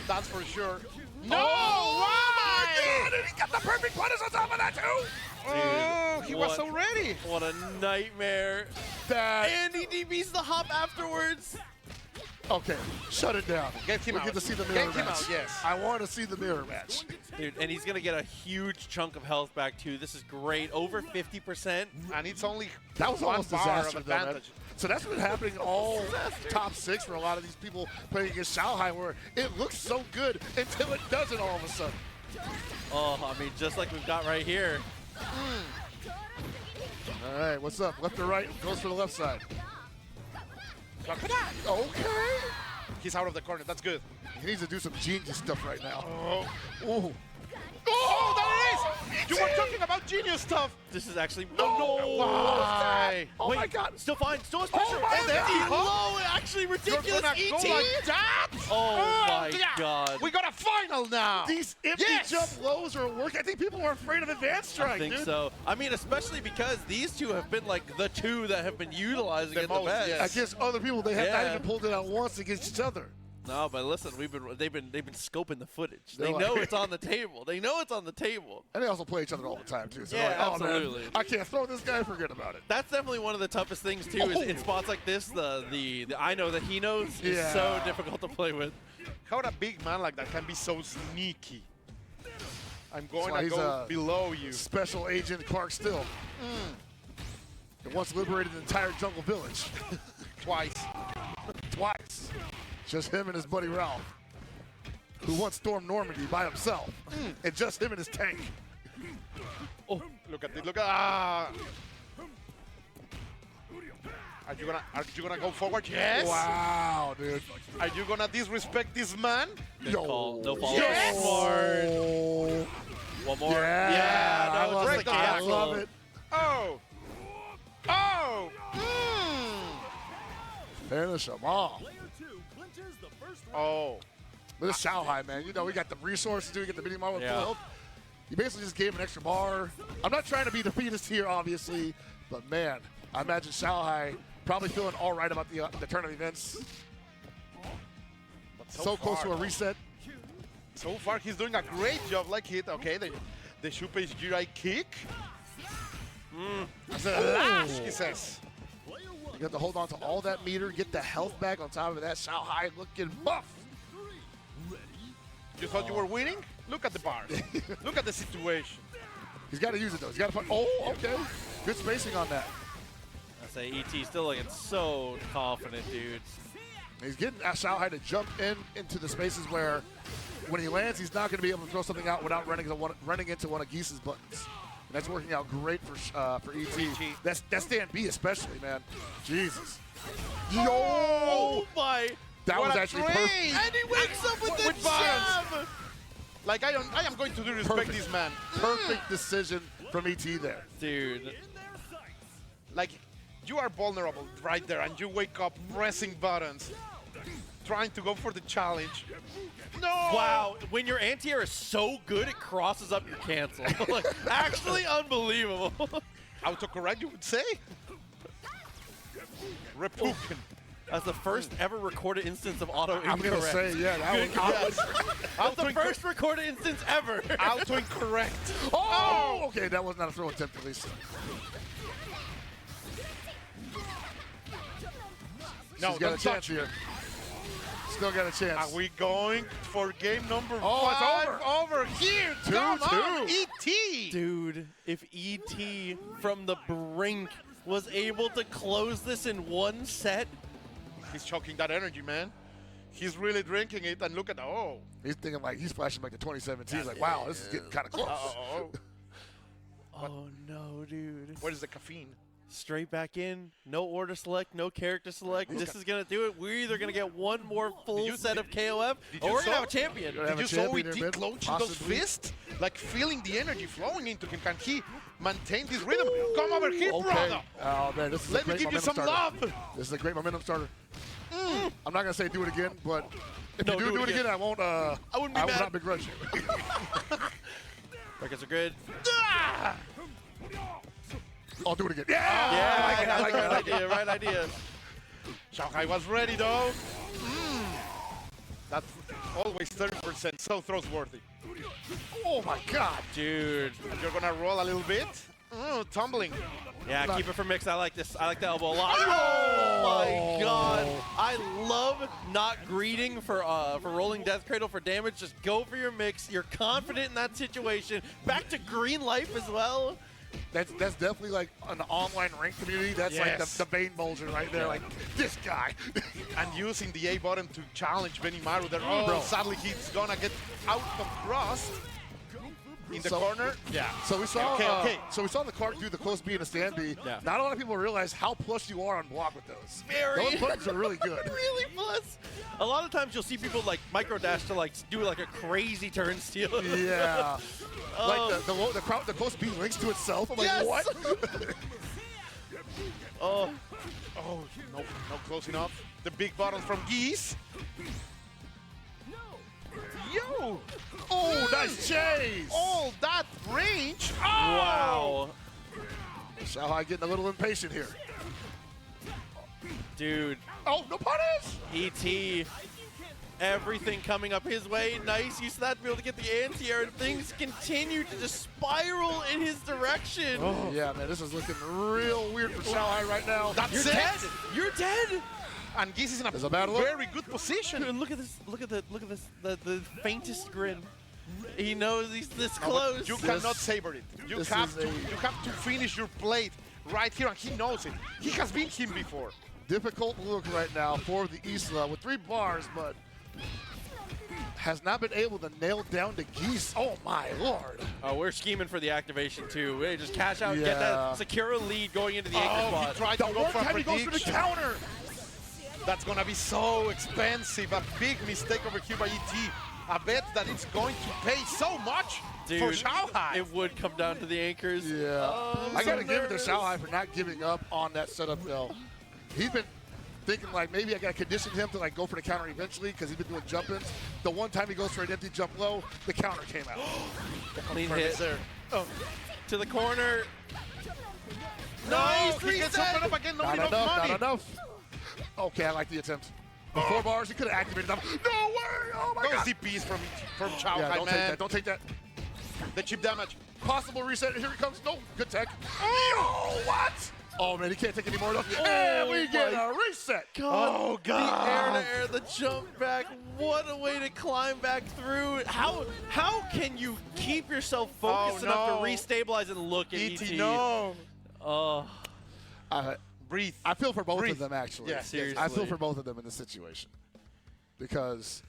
That's for sure. No! Oh, Why? God, and he got the perfect punish on top of that too. Oh, he was so ready. What a nightmare. And he DBs the hop afterwards. Okay, shut it down. Get him we out. get to see the mirror Get match. him out, yes. I want to see the mirror match. Dude, and he's going to get a huge chunk of health back too. This is great. Over 50%. And it's only That was one almost bar disaster, of though, man. advantage. So that's been happening all top 6 for a lot of these people playing against Xiaohai, where it looks so good until it doesn't all of a sudden. Oh, I mean, just like we've got right here. All right, what's up? Left or right? Goes for the left side. Okay. He's out of the corner. That's good. He needs to do some genius stuff right now. Oh, there it is! You were talking about genius stuff. This is actually Why? Oh Wait, my God. Still fine. Still has pressure. my and God. low. Actually You're ridiculous. gonna ET. go like that? Oh my yeah. God. We got a final now. These empty Yes. jump lows are working. I think people are afraid of advanced strike, I think dude. so. I mean, especially because these two have been like the two that have been utilizing The it most, the best. yes. Against other people, they have not Yeah. even pulled it out once against each other. No, but listen, they've been scoping the footage. They're They know like- it's on the table. They know it's on the table. And they also play each other all the time, too. So Yeah, like, oh, absolutely. man, I can't throw this guy, forget about it. That's definitely one of the toughest things too. Is in spots like this, the I know that he knows is so Yeah. difficult to play with. How a big man like that can be so sneaky? I'm going why to he's go a- below you. Special Agent Clark Still. That once liberated the entire jungle village. Twice. Twice. Just him and his buddy Ralph, who once stormed Normandy by himself. And just him and his tank. Look at this. Look at Are you gonna go forward? Yes. Wow, dude. Are you gonna disrespect this man? Good call. No follow. Yes! Smart. One more. Yeah, no, I it's love just it. a I cancel. love it. Oh. Oh. Finish him off. Oh. But this Xiaohai, man, you know, we got the resources, we get the mini model with Yeah. full health. You basically just gave him an extra bar. I'm not trying to be defeatist here, obviously, but man, I imagine Xiaohai probably feeling all right about the turn of events. But So close to a reset. So far, he's doing a great job. Like hit. Okay, the Shuppei's Jirai kick. That's a lash, He says. You have to hold on to all that meter, get the health back on top of that. Xiaohai looking buff. You thought you were winning? Look at the bars. Look at the situation. He's got to use it, though. He's got to put. Oh, okay. Good spacing on that. I say ET still looking so confident, dude. He's getting Xiaohai to jump into the spaces where when he lands, he's not going to be able to throw something out without running into one of Geese's buttons. And that's working out great for ET. That's stand B especially, man. Jesus. Yo! Oh my! That What was a actually trade! perfect. And he wakes up with the With balance. jab. Like I am going to disrespect Perfect. this man. Perfect decision from ET there. Dude. Like you are vulnerable right there, and you wake up pressing buttons, trying to go for the challenge. No! Wow, when your anti-air is so good, it crosses up your cancel. Like, actually unbelievable. Autocorrect, you would say? Repuken. That's the first ever recorded instance of auto incorrect. I'm going to say, yeah, that was. That's the first recorded instance ever. Auto-incorrect. Oh! Okay, that was not a throw attempt at least. No, She's got a don't chance touch me. here. Still got a chance. Are we going for game number Oh, it's 5 over here? Come on, 2-2. ET. Dude, if ET from the brink was able to close this in one set, He's choking that energy, man. He's really drinking it, and look at He's thinking like he's flashing back to 2017. He's like, wow, this is getting kind of close. oh no, dude. Where's the caffeine? Straight back in, no order select, no character select. This is gonna do it. We're either gonna get one more full set of KOF, did or you we're gonna saw- have a champion. Have Did a you saw champion ET in mid, clenching those possibly. fists? Like feeling the energy flowing into him. Can he maintain this rhythm? Come over here, Okay. brother. Oh man, this is Let a me great give you momentum some starter. love. This is a great momentum starter. I'm not gonna say do it again, but if No, you do it again, I won't. I wouldn't be will mad. not begrudge you. Brackets are good. I'll do it again. Yeah, I like it. right idea, right idea. Shanghai was ready though. That's always 30%, so throws-worthy. Oh my God. Dude. And you're gonna roll a little bit. Tumbling. Yeah, keep it for mix. I like this. I like the elbow a lot. Oh my God! I love not greeting for rolling Death Cradle for damage. Just go for your mix. You're confident in that situation. Back to green life as well. That's definitely like an online rank community. That's like the Bane Bulger right there. Like this guy. And using the A button to challenge Benimaru there. Sadly he's gonna get out of thrust. In the corner, So we saw. Okay. So we saw the card do the close B and a stand B. Yeah. Not a lot of people realize how plush you are on block with those. Very. Those buttons are really good. Really plus. A lot of times you'll see people like micro dash to like do like a crazy turn steal. Yeah. Like the close B links to itself. I'm like, Yes! what? Oh, no, close enough. The big buttons from Geese. Yo! Oh, nice chase. All that range. Wow. Shanghai getting a little impatient here. Dude. Oh, no punish. ET. Everything coming up his way. Nice use of that to be able to get the anti-air. And things continue to just spiral in his direction. Oh. Yeah, man, this is looking real weird for Shanghai right now. That's You're it. dead. You're dead. And Geese is in a There's a bad look. very good position. Dude, look at this. Look at this. The faintest grin. He knows he's this No, but close. you cannot savor it. You this have is to. a- You have to finish your plate right here, and he knows it. He has been him before. Difficult look right now for the Isla with 3 bars, but has not been able to nail down the Geese. Oh my Lord. Oh, we're scheming for the activation too. We just cash out, get Yeah. that, secure a lead going into the anchor Oh, spot. he tried The to go one for a time he goes for the prediction. counter. That's gonna be so expensive. A big mistake over here by ET. A bet that it's going to pay so much Dude, for Shanghai. it would come down to the anchors. Yeah. Oh, I'm I got to so give it to nervous. Shanghai for not giving up on that setup, though. He's been thinking, like, maybe I got to condition him to, like, go for the counter eventually because he's been doing jump-ins. The one time he goes for an empty jump low, the counter came out. Clean Perfect hit. there. Oh. To the corner. No, Nice he gets reset. opened up again. Not Not enough enough, money. not enough. Okay, I like the attempt. The 4 bars, he could have activated them. No way! Oh my Those God! DPs from Shanghai, Yeah, don't man. take that. Don't take that. The chip damage. Possible reset. Here he comes. No, good tech. Oh, what? Oh man, he can't take any more of those. And we get a reset. Oh, God. The air-to-air, the jump back. What a way to climb back through. How can you keep yourself focused enough to no. restabilize and look at ET? No. Oh, Breathe. I feel for both Breathe. of them, actually. Yeah, I seriously. feel for both of them in this situation. Because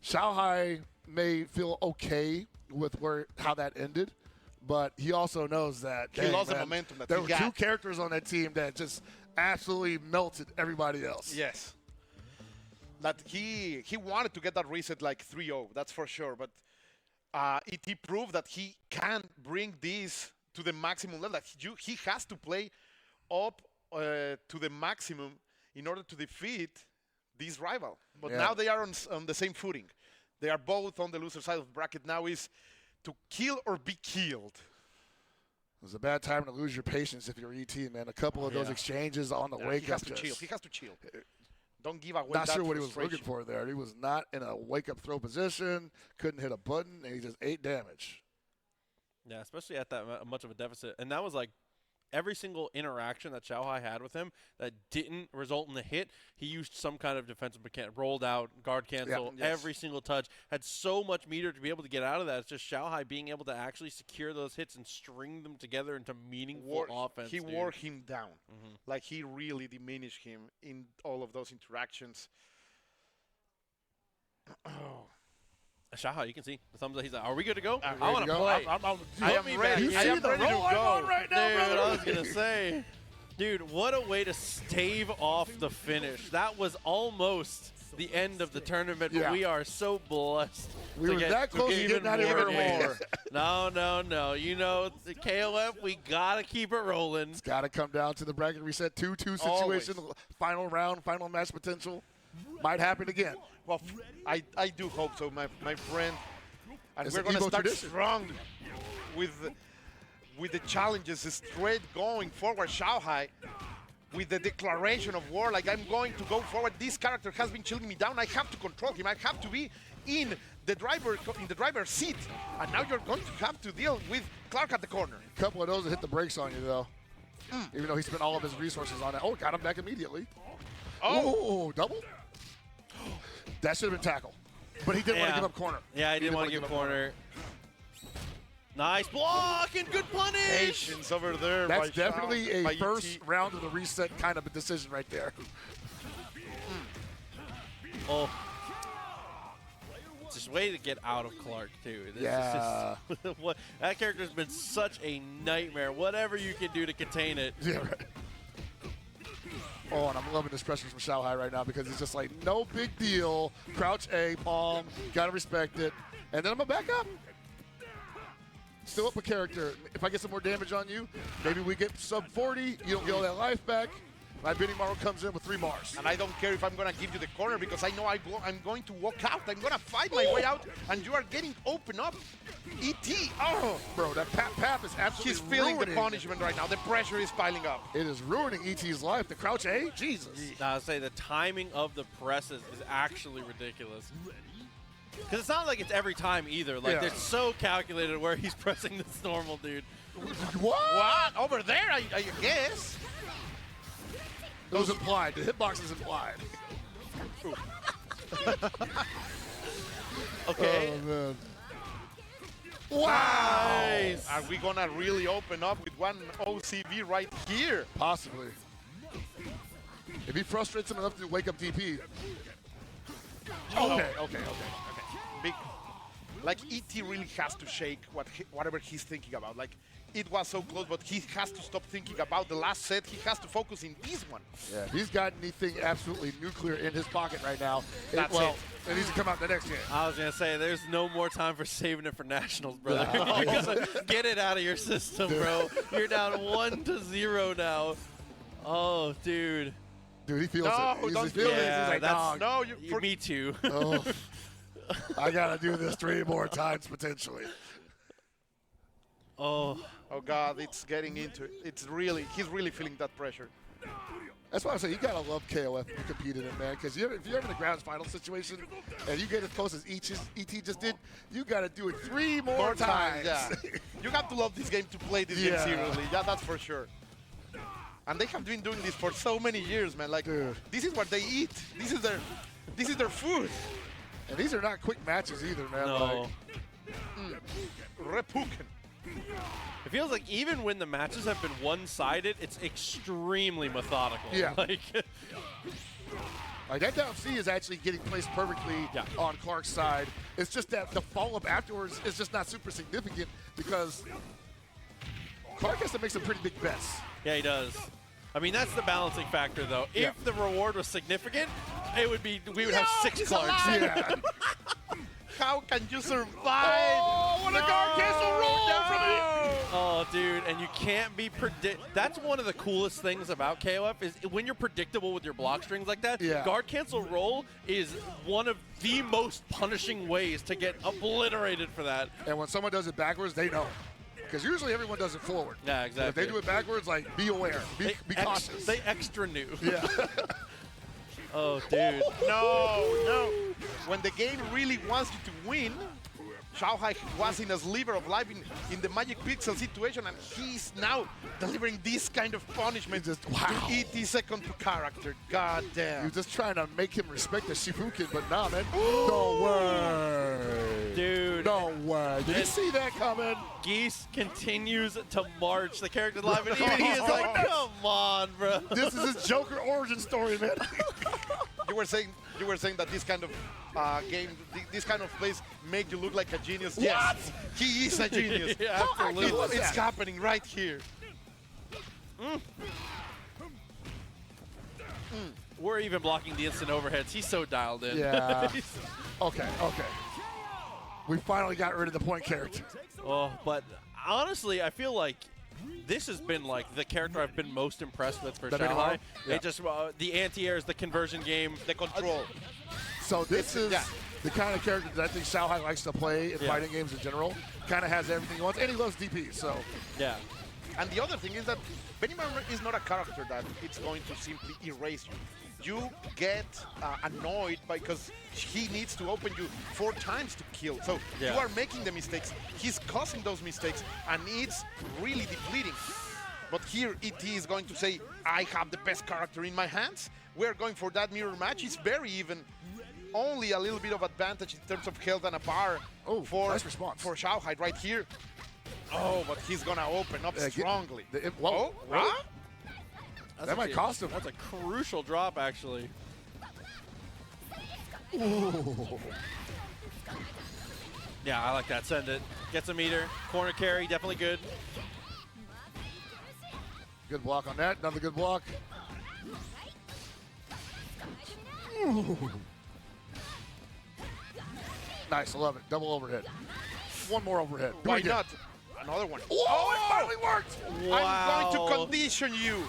Shanghai may feel okay with how that ended, but he also knows that He dang, lost the man, momentum that there he were got. 2 characters on that team that just absolutely melted everybody else. Yes. That he wanted to get that reset like 3-0, that's for sure. But ET proved that he can bring this to the maximum level. That he has to play up to the maximum in order to defeat this rival. But Yeah. now they are on the same footing. They are both on the loser side of the bracket. Now is to kill or be killed. It was a bad time to lose your patience if you're ET, man. A couple of those exchanges on the wake he has up to just chill. He has to chill. Don't give away not that sure what he was frustration. looking for there. He was not in a wake-up throw position, couldn't hit a button, and he just ate damage. yeah, especially at that much of a deficit. And that was like every single interaction that Xiaohai had with him that didn't result in the hit, he used some kind of defensive mechanic, rolled out, guard cancel, yes. every single touch, had so much meter to be able to get out of that. It's just Xiaohai being able to actually secure those hits and string them together into meaningful offense. He dude. wore him down. Like he really diminished him in all of those interactions. Oh. Xiaohai, you can see the thumbs up. He's like, "Are we good to go? I Ready want to to go? play." I am ready. You I see am the ready to roll I'm on go. right now, Dude, brother? I was gonna say, dude, what a way to stave off the finish. That was almost the end of the tournament, Yeah. but we are so blessed. We were that close to getting out of here more. No. You know, the KOF, we got to keep it rolling. It's got to come down to the bracket reset 2-2 situation. Always. Final round, final match potential. Might happen again. Well, I do hope so, my friend. And It's we're an going to EVO start tradition. strong with the challenges straight going forward. Shanghai with the declaration of war, like I'm going to go forward. This character has been chilling me down. I have to control him. I have to be in the driver's seat. And now you're going to have to deal with Clark at the corner. A couple of those that hit the brakes on you, though. Even though he spent all of his resources on that. Oh, got him back immediately. Oh, double? That should have been tackle. But he didn't want to give up corner. Yeah, I didn't want to give corner. Nice block and good punish. Patience over there. That's by definitely Shao, a by first ET. round of the reset kind of a decision right there. Oh. It's just way to get out of Clark, too. This Yeah. Is just, that character's been such a nightmare. Whatever you can do to contain it. Yeah, right. Oh, and I'm loving this pressure from Shanghai right now because it's just like, no big deal. Crouch A, palm, gotta respect it. And then I'm gonna back up. Still up a character. If I get some more damage on you, maybe we get sub 40, you don't get all that life back. My Benimaru comes in with 3 Mars. And I don't care if I'm going to give you the corner because I know I'm going to walk out. I'm going to fight my way out, and you are getting open up. ET, oh! Bro, that path is absolutely He's feeling ruining. the punishment right now. The pressure is piling up. It is ruining ET's life. The Crouch A? Jesus. Now, I say the timing of the presses is actually ridiculous. Because it's not like it's every time either. Like, Yeah. they're so calculated where he's pressing this normal dude. What? Over there, I guess. It was implied. The hitbox is implied. Okay. Oh, man. Wow. Nice. Are we going to really open up with one OCV right here? Possibly. If he frustrates him enough to wake up DP. Okay. Big. Like, ET really has to shake whatever he's thinking about. Like, it was so close, but he has to stop thinking about the last set. He has to focus in this one. Yeah, if he's got anything absolutely nuclear in his pocket right now, That's it it. needs to come out in the next game. I was going to say, there's no more time for saving it for Nationals, brother. You gotta get it out of your system, bro. You're down 1-0 now. Oh, dude. Dude, he feels No, it. He's don't feeling it. Yeah, He's like, that's- dog. No, Me too. Oh, I got to do this 3 more times potentially. Oh. Oh God, it's getting into it. He's really feeling that pressure. That's why I say you got to love KOF to compete in it, man. Because if you're in a ground final situation and you get as close as ET just did, you got to do it 3 more times. Yeah. You have to love this game to play this game seriously. Yeah, that's for sure. And they have been doing this for so many years, man. Like, Dude. this is what they eat. This is their food. And these are not quick matches either, man. No. Repuken. It feels like even when the matches have been one-sided, it's extremely methodical. Yeah. Like, that down C is actually getting placed perfectly on Clark's side. It's just that the follow-up afterwards is just not super significant because Clark has to make some pretty big bets. yeah, he does. I mean, that's the balancing factor, though. Yeah. If the reward was significant, we would have 6 Clarks. Yeah. How can you survive? Oh, what a guard cancel roll from him! Oh, dude, and you can't be That's one of the coolest things about KOF is when you're predictable with your block strings like that. Yeah. Guard cancel roll is one of the most punishing ways to get obliterated for that. And when someone does it backwards, they know. Because usually everyone does it forward. Yeah, But exactly. if they do it backwards, like, be aware. Be cautious. They extra knew. Yeah. Oh, dude. No. When the game really wants you to win, Shanghai was in a sliver of life in the Magic Pixel situation, and he's now delivering this kind of punishment Just, to wow. ET second character. God damn. You're just trying to make him respect the Shifuken, but nah, man. No way. Dude. No way. Did you see that coming? Geese continues to march the character live, and even he is like, come on, bro. This is his Joker origin story, man. You were saying that this kind of game, this kind of plays make you look like a genius. What? Yes, he is a genius. Yeah, absolutely. It's happening right here. We're even blocking the instant overheads. He's so dialed in. Yeah. Okay. We finally got rid of the point character. Oh, but honestly, I feel like this has been like the character I've been most impressed with for Shanghai. Yeah. It just the anti-airs, the conversion game, The control. So this is the kind of character that I think Shanghai likes to play in fighting games in general. Kind of has everything he wants, and he loves DP. So yeah. And the other thing is that Benimaru is not a character that it's going to simply erase you. You get annoyed because he needs to open you 4 times to kill. So you are making the mistakes. He's causing those mistakes, and it's really depleting. But here ET is going to say, I have the best character in my hands. We're going for that mirror match. It's very even. Only a little bit of advantage in terms of health and a bar nice response. for Shanghai right here. Oh, but he's going to open up strongly. Whoa. Huh? That might cost him. That's a crucial drop, actually. Ooh. Yeah, I like that. Send it. Gets a meter. Corner carry, definitely good. Good block on that. Another good block. Ooh. Nice, I love it. Double overhead. One more overhead. Do Why it again. not? Another one. Oh, it finally worked! I'm going to condition you.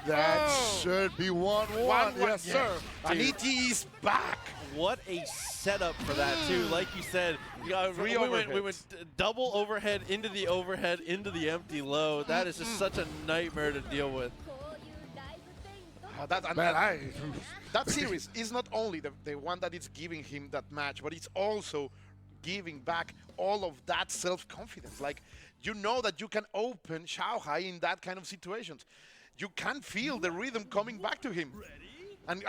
That should be 1-1. Yes, sir. And ET is back. What a setup for that, too. Like you said, we went double overhead into the empty low. That is just such a nightmare to deal with. That series is not only the one that is giving him that match, but it's also giving back all of that self-confidence. Like, you know that you can open Shanghai in that kind of situations. You can feel the rhythm coming back to him. And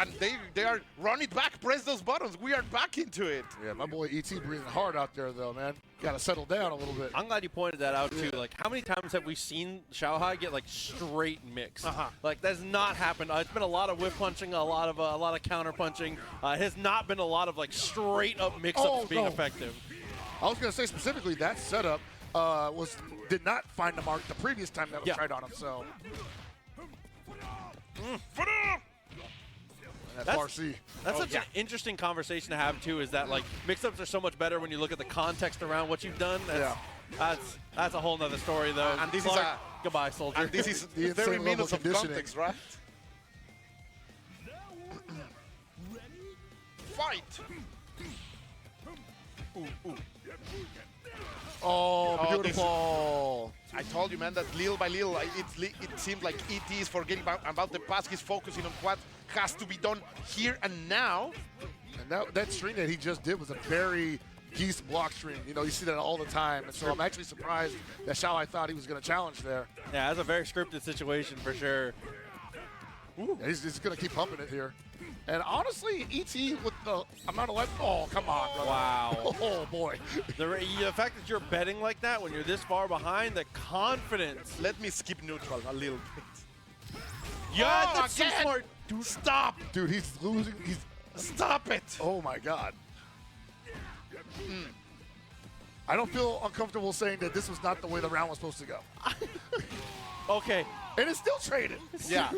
they are run it back, press those buttons. We are back into it. Yeah, my boy ET breathing hard out there, though, man. Got to settle down a little bit. I'm glad you pointed that out, too. Like, how many times have we seen Shanghai get, like, straight mix? Like, that's not happened. It's been a lot of whip punching, a lot of counter punching. It has not been a lot of, like, straight-up mix-ups being effective. I was going to say specifically that setup did not find the mark the previous time that was tried on him, so. That's RC. That's such an interesting conversation to have, too, is that, like, mix-ups are so much better when you look at the context around what you've done. That's a whole nother story, though. And this Clark, is goodbye, soldier. And this is the 30 minutes of context, right? Fight! Oh, beautiful. I told you, man, that little by little, it seems like ET is forgetting about the past. He's focusing on what has to be done here and now. And that string that he just did was a very geese block string. You know, you see that all the time. And so I'm actually surprised that Shanghai thought he was going to challenge there. Yeah, that's a very scripted situation for sure. Yeah, he's going to keep pumping it here. And honestly, ET with the amount of life, oh, come on, brother. Wow. Oh, boy. The fact that you're betting like that when you're this far behind, the confidence. Let me skip neutral a little bit. Yeah, that's so smart. Dude, stop. Dude, he's losing. Stop it. Oh, my God. I don't feel uncomfortable saying that this was not the way the round was supposed to go. Okay. And it's still traded. Yeah.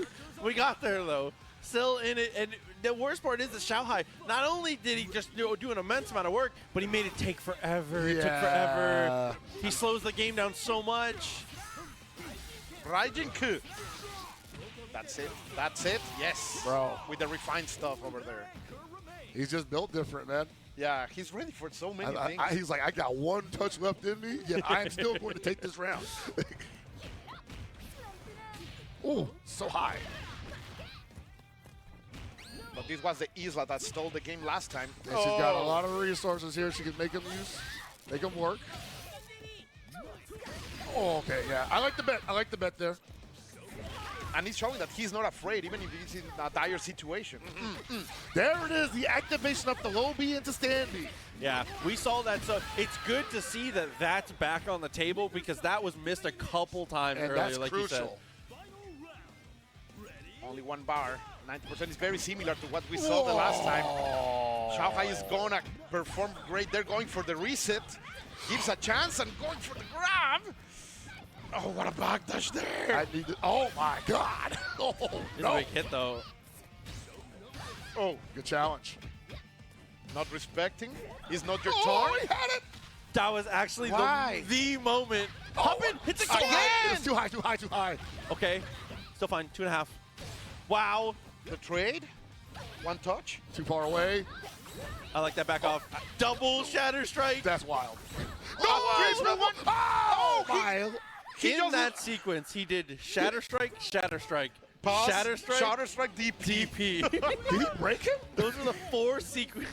We got there, though. Still in it, and the worst part is that Shanghai, not only did he just do an immense amount of work, but he made it take forever. It took forever. He slows the game down so much. Raijinku. That's it. That's it. Yes. Bro. With the refined stuff over there. He's just built different, man. Yeah, he's ready for so many things. He's like, I got one touch left in me, yet I am still going to take this round. Ooh, so high. But this was the Isla that stole the game last time. And she's got a lot of resources here. She can make them work. Oh, okay, yeah. I like the bet. I like the bet there. And he's showing that he's not afraid, even if he's in a dire situation. There it is, the activation of the low B into stand B. Yeah, we saw that. So it's good to see that that's back on the table because that was missed a couple times And earlier, that's like crucial. you said. Only one bar. 90% is very similar to what we saw the last time. Shanghai is going to perform great. They're going for the reset. Gives a chance and going for the grab. Oh, what a backdash there. Oh, my God. Oh, It's no. a big hit, though. Oh, Good challenge. not respecting. It's not your Oh, turn. he had it. That was actually Why? the moment. Hop in, hits it Again. again. It's too high, too high, too high. Okay, still fine. 2.5. Wow. The trade. One touch. Too far away. I like that back off. Double Shatter Strike. That's wild. Oh, my. In that sequence, he did Shatter Strike, Shatter Strike, Pause, Shatter Strike, Shatter Strike, DP. DP. Did he break him? Those are the 4 sequences.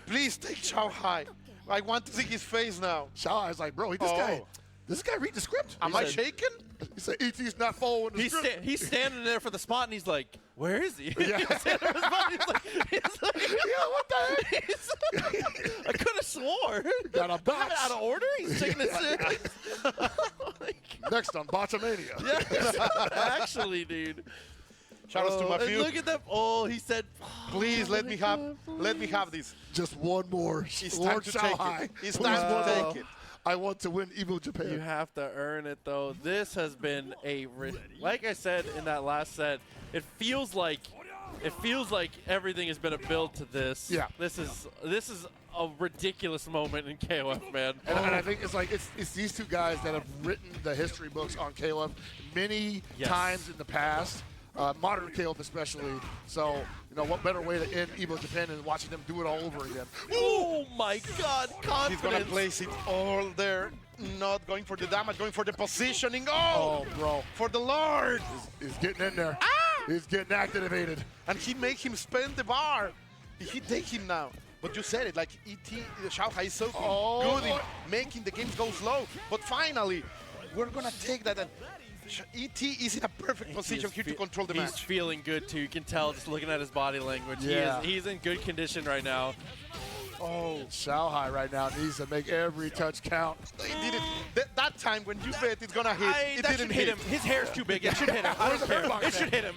Please take Shanghai. I want to see his face now. Shaw's like, bro, this guy read the script. Am I shaken? He said, ET's not following the script. He's standing there for the spot, and he's like, "Where is he?" Yeah. He's standing for the spot, he's like, Yeah, what the heck? I could have swore. Got a box. Out of order. He's taking it serious. Next on Bottomania. Actually, dude. Shout outs to my And few. look at that. Oh, he said, Please let me have this. Just one more. It's Lord time to take Shanghai. it. It's Please time one to more. take it. I want to win EVO Japan. you have to earn it, though. This has been like I said in that last set, it feels like everything has been a build to this. Yeah. This is a ridiculous moment in KOF, man. And I think it's like it's these two guys that have written the history books on KOF many times in the past, modern KOF especially. So, you know, what better way to end EVO Japan than watching them do it all over again? Oh my God, confidence. He's gonna place it all there. Not going for the damage, going for the positioning. Oh, bro. For the Lord! He's getting in there. He's getting activated. And he make him spend the bar. He take him now. But you said it, like ET, Shanghai is so good in making the games go slow. But finally, we're gonna take that. And ET is in a perfect position here to control the He's match. feeling good too. You can tell just looking at his body language. Yeah. He's in good condition right now. Oh, Shanghai right now needs to make every touch count. He did it. That time when you bet it's gonna hit, it that didn't should hit him. His hair's too big. It should hit him. I don't care. It should hit him.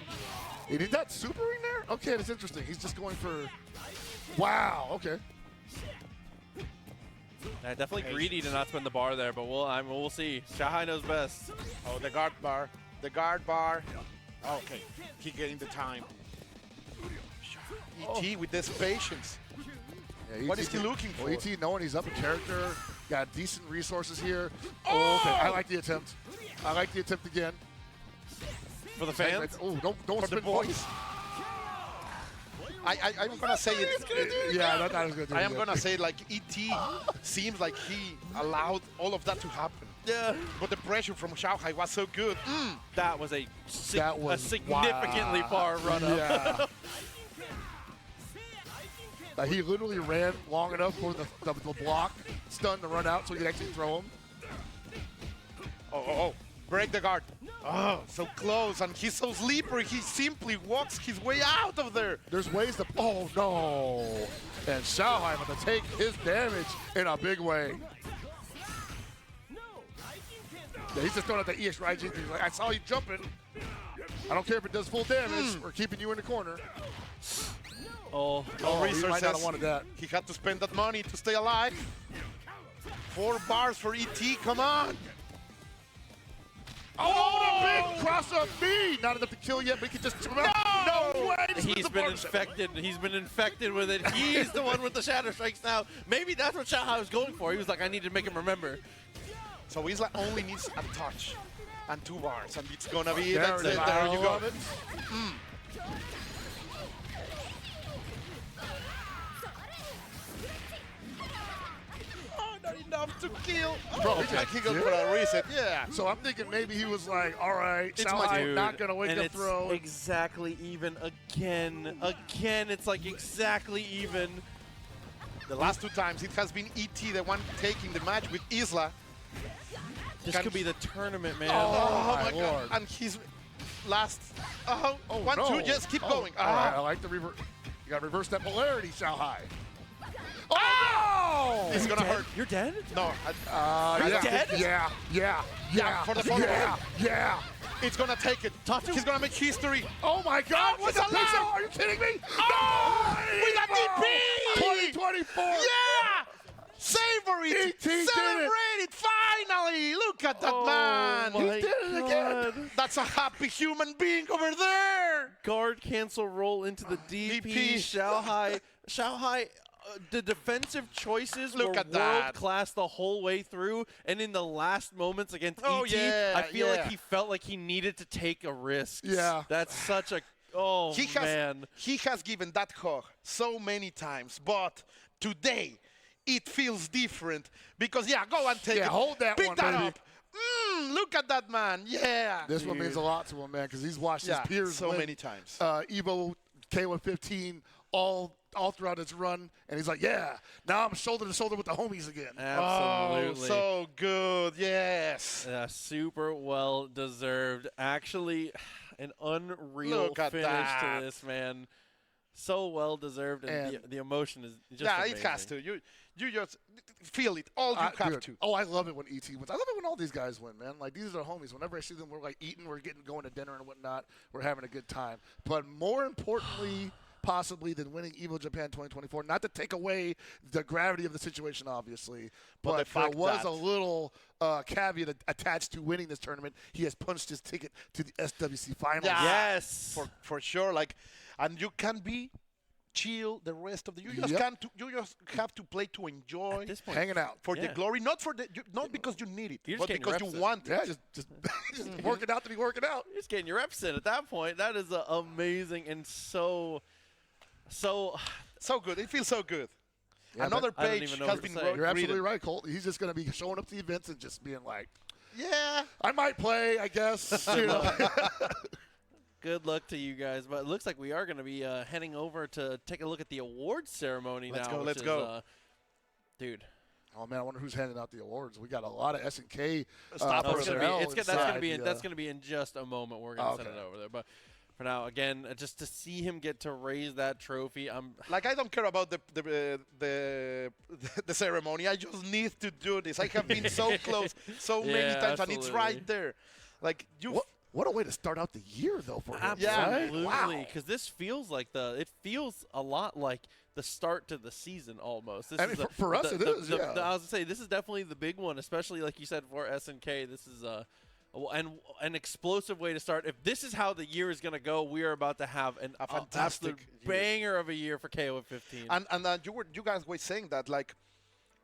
He did that supering there? Okay, that's interesting. He's just going for... Wow, okay. Definitely greedy to not spin the bar there, but we'll see. Shanghai knows best. Oh, the guard bar. The guard bar. Okay, he getting the time. ET with this patience. Yeah, What is he looking for? Well, ET knowing he's up in character, got decent resources here. Oh, okay. I like the attempt. I like the attempt again. For the fans? Oh, don't For the spin boys. I'm gonna say it. Yeah, I thought I was gonna do it. I am gonna say like ET seems like he allowed all of that to happen. Yeah. But the pressure from Shanghai was so good. That was a significantly wow. far run up. Yeah. He literally ran long enough for the block, stun to run out so he could actually throw him. Oh. Break the guard. Oh, so close. And he's so slippery. He simply walks his way out of there. There's ways to... Oh, no. And Shanghai about to take his damage in a big way. Yeah, he's just throwing out the EX Raijin. He's like, I saw you jumping. I don't care if it does full damage. We're keeping you in the corner. Oh, He might resources. not have wanted that. He had to spend that money to stay alive. 4 bars for ET. Come on. Oh, the big cross-up B! Not enough to kill yet, but he can just... No way! he's been infected. He's been infected with it. He's the one with the Shatter Strikes now. Maybe that's what Shanghai was going for. He was like, I need to make him remember. So Isla only needs a touch and 2 bars, and it's gonna be There that's it it. is. There I you go. love it. Oh, not enough to kill. Bro, Okay. He goes for a reset. Yeah. So I'm thinking maybe he was like, all right, It's Shanghai Dude, not going to wake and up it's throw. exactly even again. Again, it's like exactly even. The last 2 times it has been ET the one taking the match with Isla. This could be the tournament, man. Oh, my God. Lord. And his last 1, no. 2, just keep Oh, going. All right, I like the reverse. You got to reverse that polarity, Shanghai. Oh! It's gonna hurt. You're dead? No, yeah, dead? Yeah. for the follow-up. Yeah. it's gonna take it. Talk to He's him. gonna make history. Oh my God! What's he's the alive. pixel? Are you kidding me? Oh, No! with a DP! 2024. Yeah! Savor it! did it. Celebrate it! Finally! Look at that man! my He did it again. God. That's a happy human being over there! Guard cancel roll into the DP. DP. Xiaohai, the defensive choices Look were at that. world class the whole way through, and in the last moments against Oh, ET, yeah, I feel like yeah. he felt like he needed to take a risk. Yeah. That's such a man. He has given that hug so many times, but today it feels different because go and take it. Hold that Pick one, that baby. up. Look at that man. Yeah. This one means a lot to him, man, because he's watched his peers so win, many times. EVO, KOFXV, all throughout his run, and he's like, yeah, now I'm shoulder to shoulder with the homies again. Absolutely. Oh, so good. Yes. Super well deserved. Actually, an unreal Look at finish that. to this, man. So well deserved, and the emotion is just amazing. It has to. You just feel it. All you have Dude, to. Oh, I love it when ET wins. I love it when all these guys win, man. Like, these are the homies. Whenever I see them, we're like eating, we're going to dinner and whatnot. We're having a good time. But more importantly, possibly, than winning EVO Japan 2024, not to take away the gravity of the situation, obviously, But the there fact was that- a little caveat attached to winning this tournament. He has punched his ticket to the SWC finals. Yeah. Yes. For sure. Like, and you can be chill the rest of the. You just Yep. can't. You just have to play to enjoy. At this point, Hanging out. For the Yeah. glory, not for the, not because you need it, You're just but getting because reps you in. want it. Yeah, just working out to be working out. You're just getting your reps in at that point. That is amazing and so So good. It feels so good. Yeah, Another I don't page even know has what to been say. wrote. You're absolutely right, Colt. He's just going to be showing up to the events and just being like, Yeah. I might play, I guess. You know. good luck to you guys. But it looks like we are going to be heading over to take a look at the awards ceremony Let's now. go, which let's is, go. Dude. Oh man, I wonder who's handing out the awards. We got a lot of S&K Stop That's personnel gonna be, that's gonna be inside that's the, gonna be in just a moment. We're gonna send okay. it over there. But for now, again, just to see him get to raise that trophy, I'm Like, I don't care about the ceremony. I just need to do this. I have been so close so many Yeah, times, and it's absolutely. right there. Like, you. What a way to start out the year, though, for him. absolutely Wow. because this feels like it feels a lot like the start to the season almost. This I is mean, the- for us, the- it the- is, the- yeah. I was gonna say this is definitely the big one, especially like you said for SNK. This is and an explosive way to start. If this is how the year is going to go, we are about to have a fantastic year. banger of a year for KOFXV. And you guys were saying that, like,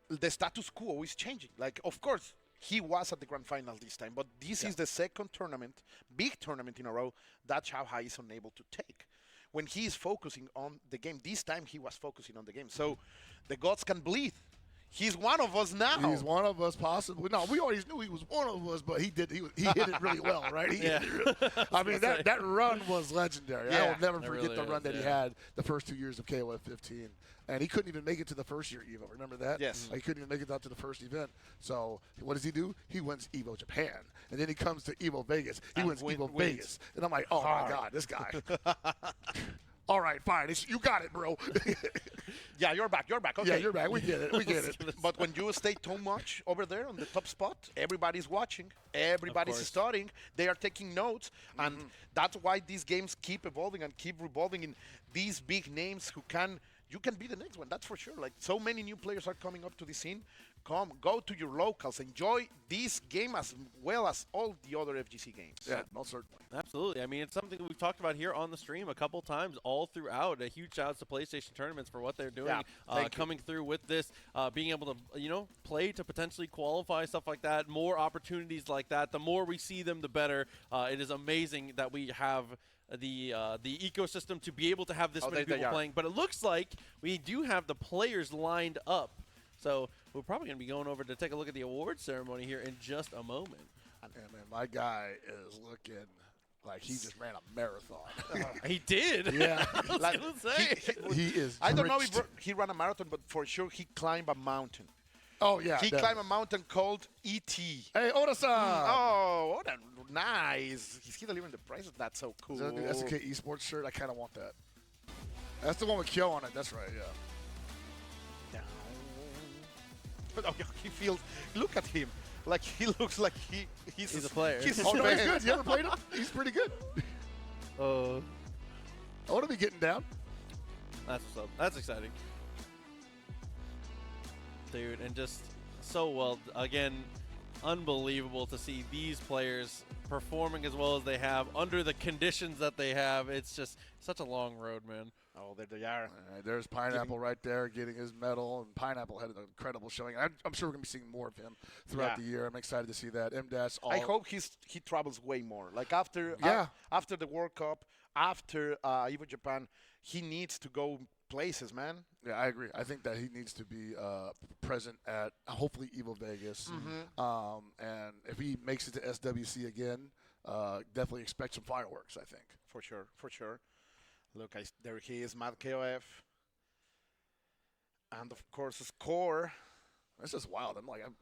the status quo is changing. Like, of course, he was at the grand final this time, but this is the second tournament, big tournament in a row, that Xiaohai is unable to take. When he is focusing on the game, this time he was focusing on the game. So the gods can bleed. He's one of us now. He's one of us, possibly. No, we always knew he was one of us, but he hit it really well, right? Yeah. I mean, that run was legendary. I Yeah. will never It forget really the run is, that he yeah. had the first 2 years of KOF15. And he couldn't even make it to the first year EVO. Remember that? Yes. He couldn't even make it out to the first event. So what does he do? He wins EVO Japan. And then he comes to EVO Vegas. He wins EVO Vegas. And I'm like, oh, my God, this guy. All right, fine. You got it, bro. Yeah, you're back. You're back. Okay. Yeah, you're back. We get it. We get it. But when you stay too much over there on the top spot, everybody's watching, everybody's course. studying, they are taking notes, and that's why these games keep evolving and keep revolving in these big names you can be the next one, that's for sure. Like, so many new players are coming up to the scene. Go to your locals, enjoy this game as well as all the other FGC games. Yeah, most certainly. Absolutely. I mean, it's something we've talked about here on the stream a couple times all throughout. A huge shout out to PlayStation Tournaments for what they're doing, Yeah, thank you. coming through with this, being able to, play to potentially qualify, stuff like that. More opportunities like that. The more we see them, the better. It is amazing that we have the ecosystem to be able to have this many they people are. playing. But it looks like we do have the players lined up. So we're probably going to be going over to take a look at the award ceremony here in just a moment. And man, my guy is looking like he just ran a marathon. He did. Yeah. I was Like, going to say. He is. I don't know drenched. if he ran a marathon, but for sure he climbed a mountain. Oh yeah. He definitely. climbed a mountain called ET. Hey, Oda-san. Oh, what a nice. He's delivering the prices. That's so cool. Is that a new SNK esports shirt? I kind of want that. That's the one with Kyo on it. That's right. Yeah. Down. But he feels. Look at him. Like, he looks like he's a player. He's Oh no, he's fan. good. You ever played him? He's pretty good. Oh, I want to be getting down. that's what's up. That's exciting. Dude, and just so well. Again, unbelievable to see these players performing as well as they have under the conditions that they have. It's just such a long road, man. Oh, there they are. All right, there's Pineapple right there getting his medal, and Pineapple had an incredible showing. I'm sure we're going to be seeing more of him throughout the year. I'm excited to see that. M-Dash. I hope he travels way more. Like after after the World Cup, after EVO Japan, he needs to go places, man. Yeah, I agree. I think that he needs to be present at hopefully EVO Vegas. And if he makes it to SWC again, definitely expect some fireworks, I think. For sure, for sure. Look, there he is, Matt KOF. And of course, Score. This is wild.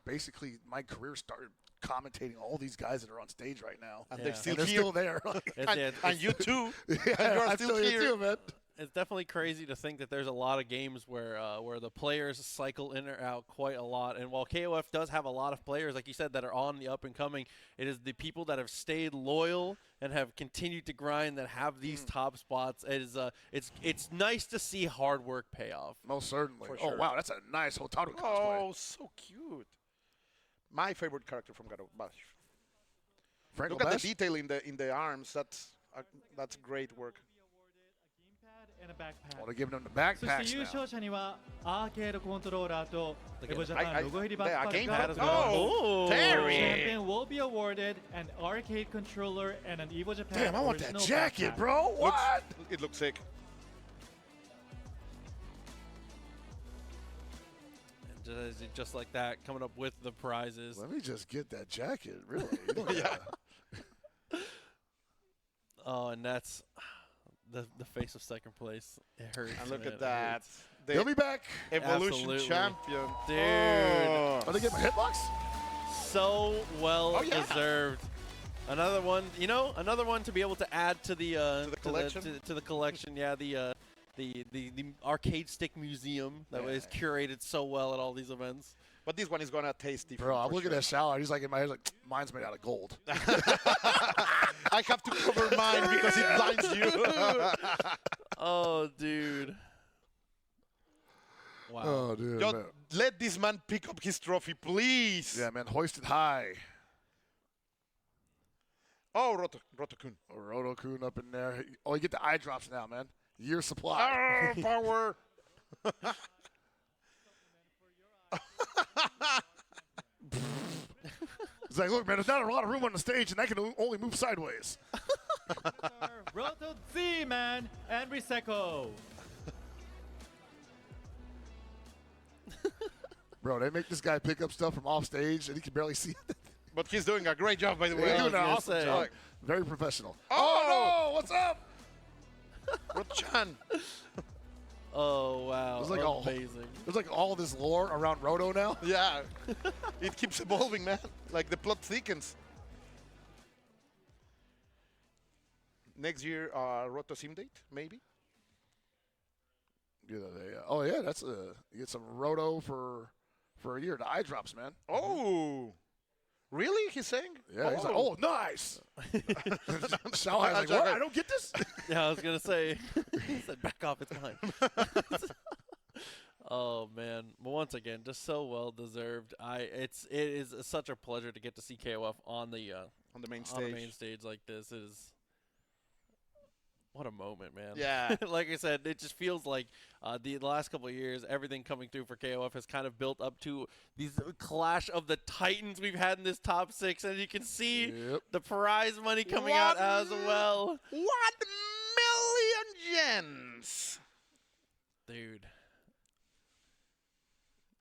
Basically, my career started commentating all these guys that are on stage right now. And they're they're still there. And you too. Yeah, and you're I'm still here too, man. It's definitely crazy to think that there's a lot of games where the players cycle in or out quite a lot. And while KOF does have a lot of players, like you said, that are on the up and coming, it is the people that have stayed loyal and have continued to grind that have these top spots. It's nice to see hard work pay off. Most certainly. For sure. Oh, wow, that's a nice Hotaru cosplay. Oh, so cute. My favorite character from God of Bash. Franco Look at Bash? the detail in the arms. That's great work. And a backpack. Oh, they're giving him the そして backpacks 優 now. 勝者にはアーケードコントローラーと Look エ at ボ it. ジャパンロゴ入りバックパック game が pad. Oh, Terry. Champion will be awarded an arcade controller and an EVO Japan Damn, I want that original jacket, backpack. bro. What? It looks sick. And just like that, coming up with the prizes. Let me just get that jacket, really. You don't gotta- Oh, and that's the face of second place. It hurts. And look man, at it that. hurts. He'll be back. Evolution Absolutely. champion. Dude. Oh. Are they getting hitbox? So well Oh, yeah. deserved. Another one, another one to be able to add to the collection? to the collection. Yeah, the arcade stick museum that was curated so well at all these events. But this one is going to taste different. Bro, I'm for looking sure. at that shower. He's like in my head, like, mine's made out of gold. I have to cover mine because it blinds you. Oh, dude. Wow. Oh, dude. Just Man. let this man pick up his trophy, please. Yeah, man, hoist it high. Oh, Roto-kun. Roto-kun up in there. Oh, you get the eye drops now, man. Year supply. Oh, power. It's like, look, man, there's not a lot of room on the stage, and I can only move sideways. Roto Z man and Riseko. Bro, they make this guy pick up stuff from off stage, and he can barely see it. But he's doing a great job, by the way. He's doing an gonna awesome say. job. Very professional. Oh, no! What's up? Roto-chan. Oh wow. It's like amazing. There's like all this lore around Roto now. Yeah. It keeps evolving, man. Like the plot thickens. Next year, Roto Sim date, maybe? Oh, yeah, that's you get some Roto for a year. The eye drops, man. Oh. Really? He's saying? Yeah, he's like, oh, nice. Xiaohai's like, what? I don't get this? Yeah, I was gonna say. He said, "Back off, it's mine." Oh man, but once again, just so well deserved. It is such a pleasure to get to see KOF on the main on the stage. main stage like this. It is. What a moment, man. Yeah. Like I said, it just feels like the last couple of years, everything coming through for KOF has kind of built up to these clash of the titans we've had in this top 6. And you can see the prize money coming out as well. 1 million yens. Dude.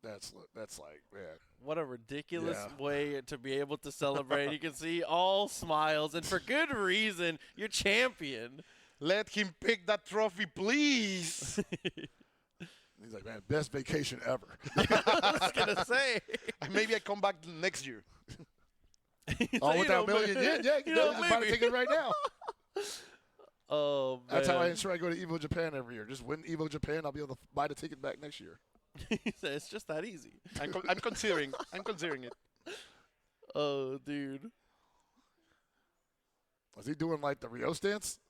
That's like, man. What a ridiculous way to be able to celebrate. You can see all smiles, and for good reason. You're champion. Let him pick that trophy, please. He's like, man, best vacation ever. I was going to say. Maybe I come back next year. Oh, with that million yen? Yeah, you can buy the maybe. ticket right now. Oh, man. That's how I ensure I go to EVO Japan every year. Just win EVO Japan, I'll be able to buy the ticket back next year. It's just that easy. I'm considering. I'm considering it. Oh, dude. Was he doing like the Rio stance?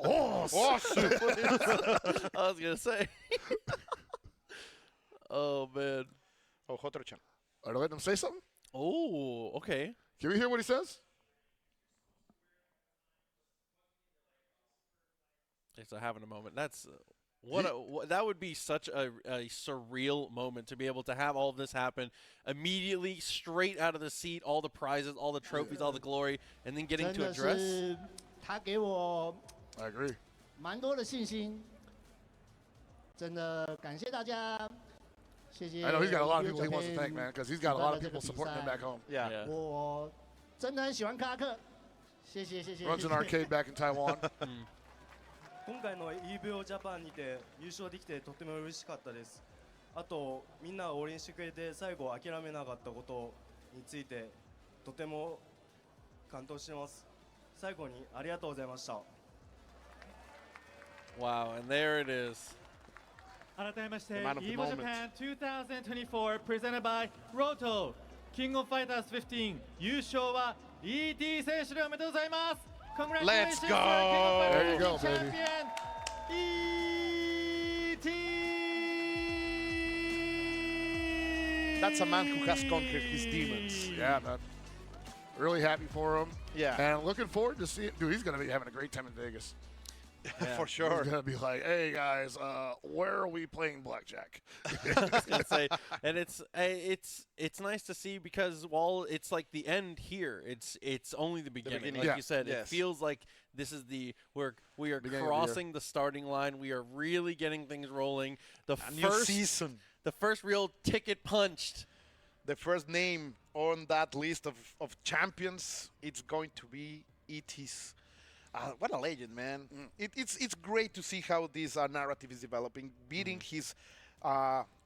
Oh, I was going to say. Oh, man. Oh, Hotro-chan. Are they letting him say something? Oh, okay. Can we hear what he says? It's having a moment. That's that would be such a surreal moment to be able to have all of this happen immediately, straight out of the seat, all the prizes, all the trophies, all the glory, and then getting to address. 真的是他给我 I agree. 蛮多的信心，真的感谢大家，谢谢。 I know he's got a lot of people he wants to thank, man, because he's got a lot of people supporting him back home. Yeah. 我真的很喜欢卡克，谢谢谢谢。 Runs an arcade back in Taiwan. 今回の EVO ジャパンにて優勝できてとても嬉しかったです。あとみんなが応援してくれて最後諦めなかったことについてとても感動してます。最後にありがとうございました。 Wow, and there it is. 改めまして The man of the EVO moment. Japan 2024 presented by Roto King of Fighters 15優勝は ET 選手でおめでとうございます。Congratulations, Let's go! King of Fighters There you go, 15 baby. champion ET. That's a man who has conquered his demons. Yeah, man. Really happy for him. Yeah. And looking forward to seeing. Dude, he's going to be having a great time in Vegas. For He's sure. going to be like, hey, guys, where are we playing blackjack? I was gonna say, and it's nice to see because while it's like the end here, it's only the beginning. beginning. Like Yeah. you said, it Yes. feels like this is we are Beginning of the year. crossing the starting line. We are really getting things rolling. The A new first season. the first real ticket punched. The first name on that list of champions, it's going to be ET's. What a legend, man. It's great to see how this narrative is developing, beating his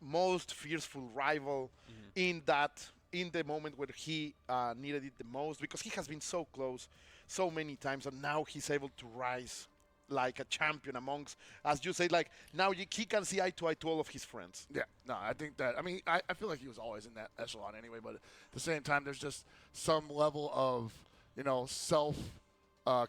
most fearful rival in the moment where he needed it the most, because he has been so close so many times, and now he's able to rise like a champion amongst, as you say, like now he can see eye to eye to all of his friends. Yeah, no, I think that, I mean, I feel like he was always in that echelon anyway, but at the same time, there's just some level of, self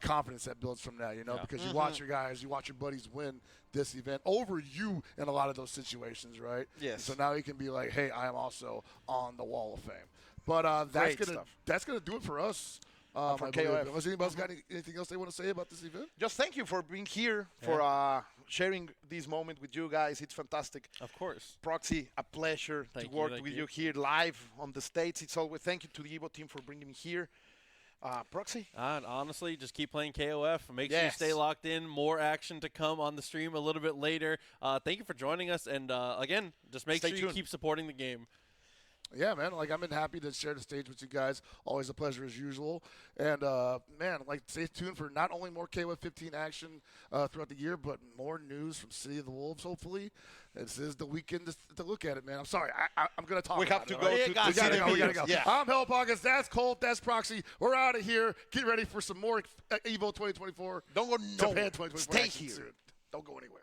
confidence that builds from that, because you watch your guys, you watch your buddies win this event over you in a lot of those situations, right? Yes. So now he can be like, hey, I am also on the Wall of Fame. But Great stuff. that's gonna do it for us. For KOF. Unless anybody else got anything else they want to say about this event? Just thank you for being here, for sharing this moment with you guys. It's fantastic. Of course. Proxy, a pleasure Thank to you, work thank with you. you here live on the States. It's always thank you to the EVO team for bringing me here. Proxy? And honestly, just keep playing KOF. Make sure you Yes. stay locked in. More action to come on the stream a little bit later. Thank you for joining us. And again, just make Stay sure you tuned. keep supporting the game. Yeah, man. Like, I've been happy to share the stage with you guys. Always a pleasure as usual. And, man, like, stay tuned for not only more KOF 15 action throughout the year, but more news from City of the Wolves, hopefully. This is the weekend to look at it, man. I'm sorry. I'm going to talk We about have to it, go all right? to We gotta City go. of We gotta go. Wolves. Yeah. I'm Help August. That's Colt. That's Proxy. We're out of here. Get ready for some more EVO 2024. Don't go Japan nowhere. 2024 Stay action here. soon. Don't go anywhere.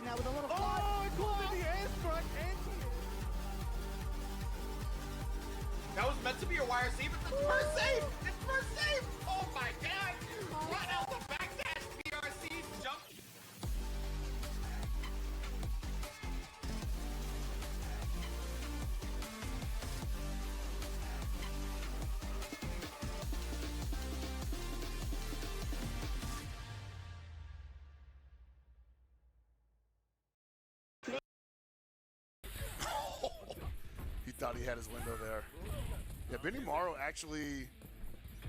Now with a little That was meant to be a wire save. It's the first save. It's first save. Oh my god. Run out the backdash PRC jump. He thought he had his window there. Yeah, Benny Morrow actually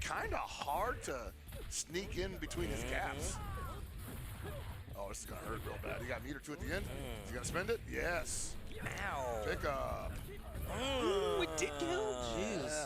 kind of hard to sneak in between his gaps. Oh, this is going to hurt real bad. He got meter 2 at the end. Is he going to spend it? Yes. Pick up. Ooh, it did count. Jeez.